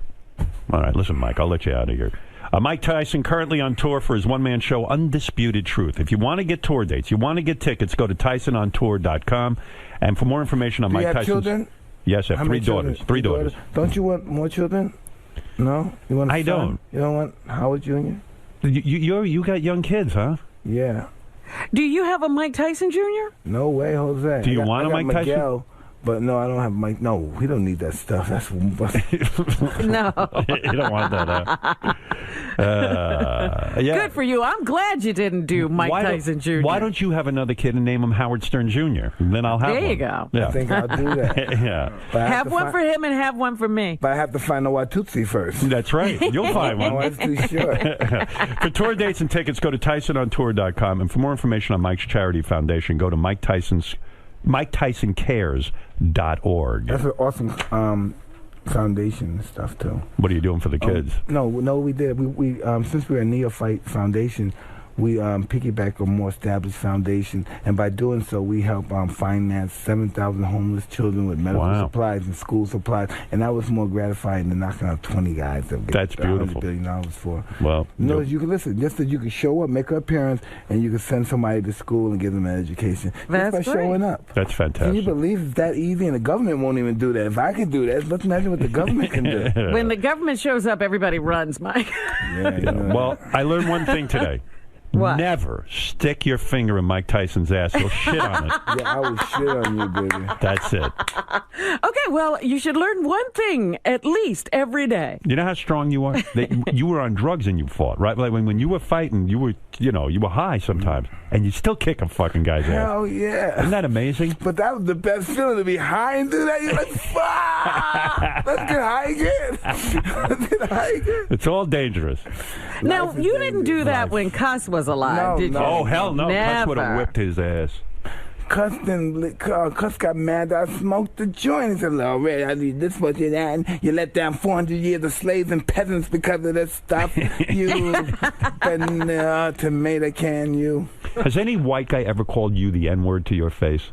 All right, listen, Mike, I'll let you out of here. Mike Tyson currently on tour for his one-man show, Undisputed Truth. If you want to get tour dates, you want to get tickets, go to TysonOnTour.com. And for more information on Mike Tyson's... children? Yes, I have three daughters. Three daughters. Don't you want more children? No? You want a I son? don't. You don't want Howard Jr.? You got young kids, huh? Yeah. Do you have a Mike Tyson Jr.? No way, Jose. Do you want a Mike Miguel, Tyson? But no, I don't have Mike. No, we don't need that stuff. That's No. You don't want that, huh? Yeah. Good for you. I'm glad you didn't do Mike Tyson Jr. Why don't you have another kid and name him Howard Stern Jr.? Then I'll have There one. you go. Yeah. I think I'll do that. Yeah. Have one for him and have one for me. But I have to find a Watusi first. That's right. You'll find one. My wife's too short. For tour dates and tickets, go to TysonOnTour.com. And for more information on Mike's charity foundation, go to MikeTysonCares.org. That's an awesome foundation and stuff, too. What are you doing for the kids? No, we did. We since we're a neophyte foundation, we piggyback a more established foundation, and by doing so, we help finance 7,000 homeless children with medical supplies and school supplies, and that was more gratifying than knocking out 20 guys that get That's beautiful. $100 billion for. Well, no, you can listen. Just that you can show up, make an appearance, and you can send somebody to school and give them an education. That's just by showing up. That's fantastic. Can you believe it's that easy? And the government won't even do that. If I can do that, let's imagine what the government can do. When the government shows up, everybody runs, Mike. Well, I learned one thing today. What? Never stick your finger in Mike Tyson's ass. He'll shit on it. Yeah, I will shit on you, baby. That's it. Okay, well, you should learn one thing at least every day. You know how strong you are? You were on drugs and you fought, right? Like when you were fighting, you were high sometimes, and you still kick a fucking guy's ass. Hell yeah. Isn't that amazing? But that was the best feeling, to be high and do that. You're like, fuck! Let's get high again. Let's get high again. It's all dangerous. Now, you didn't do that when Cuss was alive, did you? Oh, hell no. Never. Cuss would have whipped his ass. Cuss got mad that I smoked the joint. He said, "All right, I need this much of that. And you let down 400 years of slaves and peasants because of this stuff. You vanilla tomato can, you." Has any white guy ever called you the N-word to your face?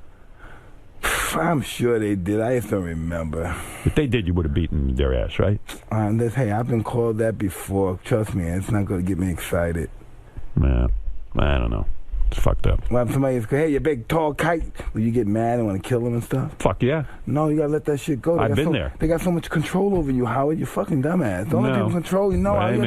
I'm sure they did. I just don't remember. If they did, you would have beaten their ass, right? Hey, I've been called that before. Trust me, it's not going to get me excited. Man, I don't know. It's fucked up. Well, somebody says, "Hey, you big tall kite," will you get mad and want to kill them and stuff? Fuck yeah. No, you gotta let that shit go. I've been there. They got so much control over you, Howard. You fucking dumbass. Don't let people control you. No, hey, you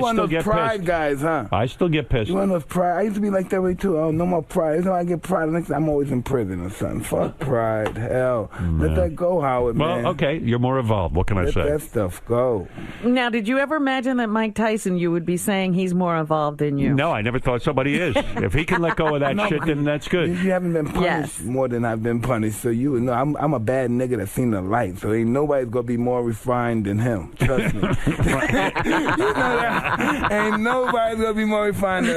one of those pride pissed. guys, huh? I still get pissed. You one of those pride. I used to be like that way too. Oh, no more pride. Every time I get pride, next time I'm always in prison or something. Fuck pride. Hell, let that go, Howard. Well, man. okay, you're more evolved. What can I say? Let that stuff go. Now, did you ever imagine that Mike Tyson, you would be saying he's more evolved than you? No, I never thought somebody is. If he can let go of that shit, then that's good. You haven't been punished more than I've been punished, so you know I'm a bad nigga that's seen the light, so ain't nobody's gonna be more refined than him. Trust me. You know that. Ain't nobody's gonna be more refined than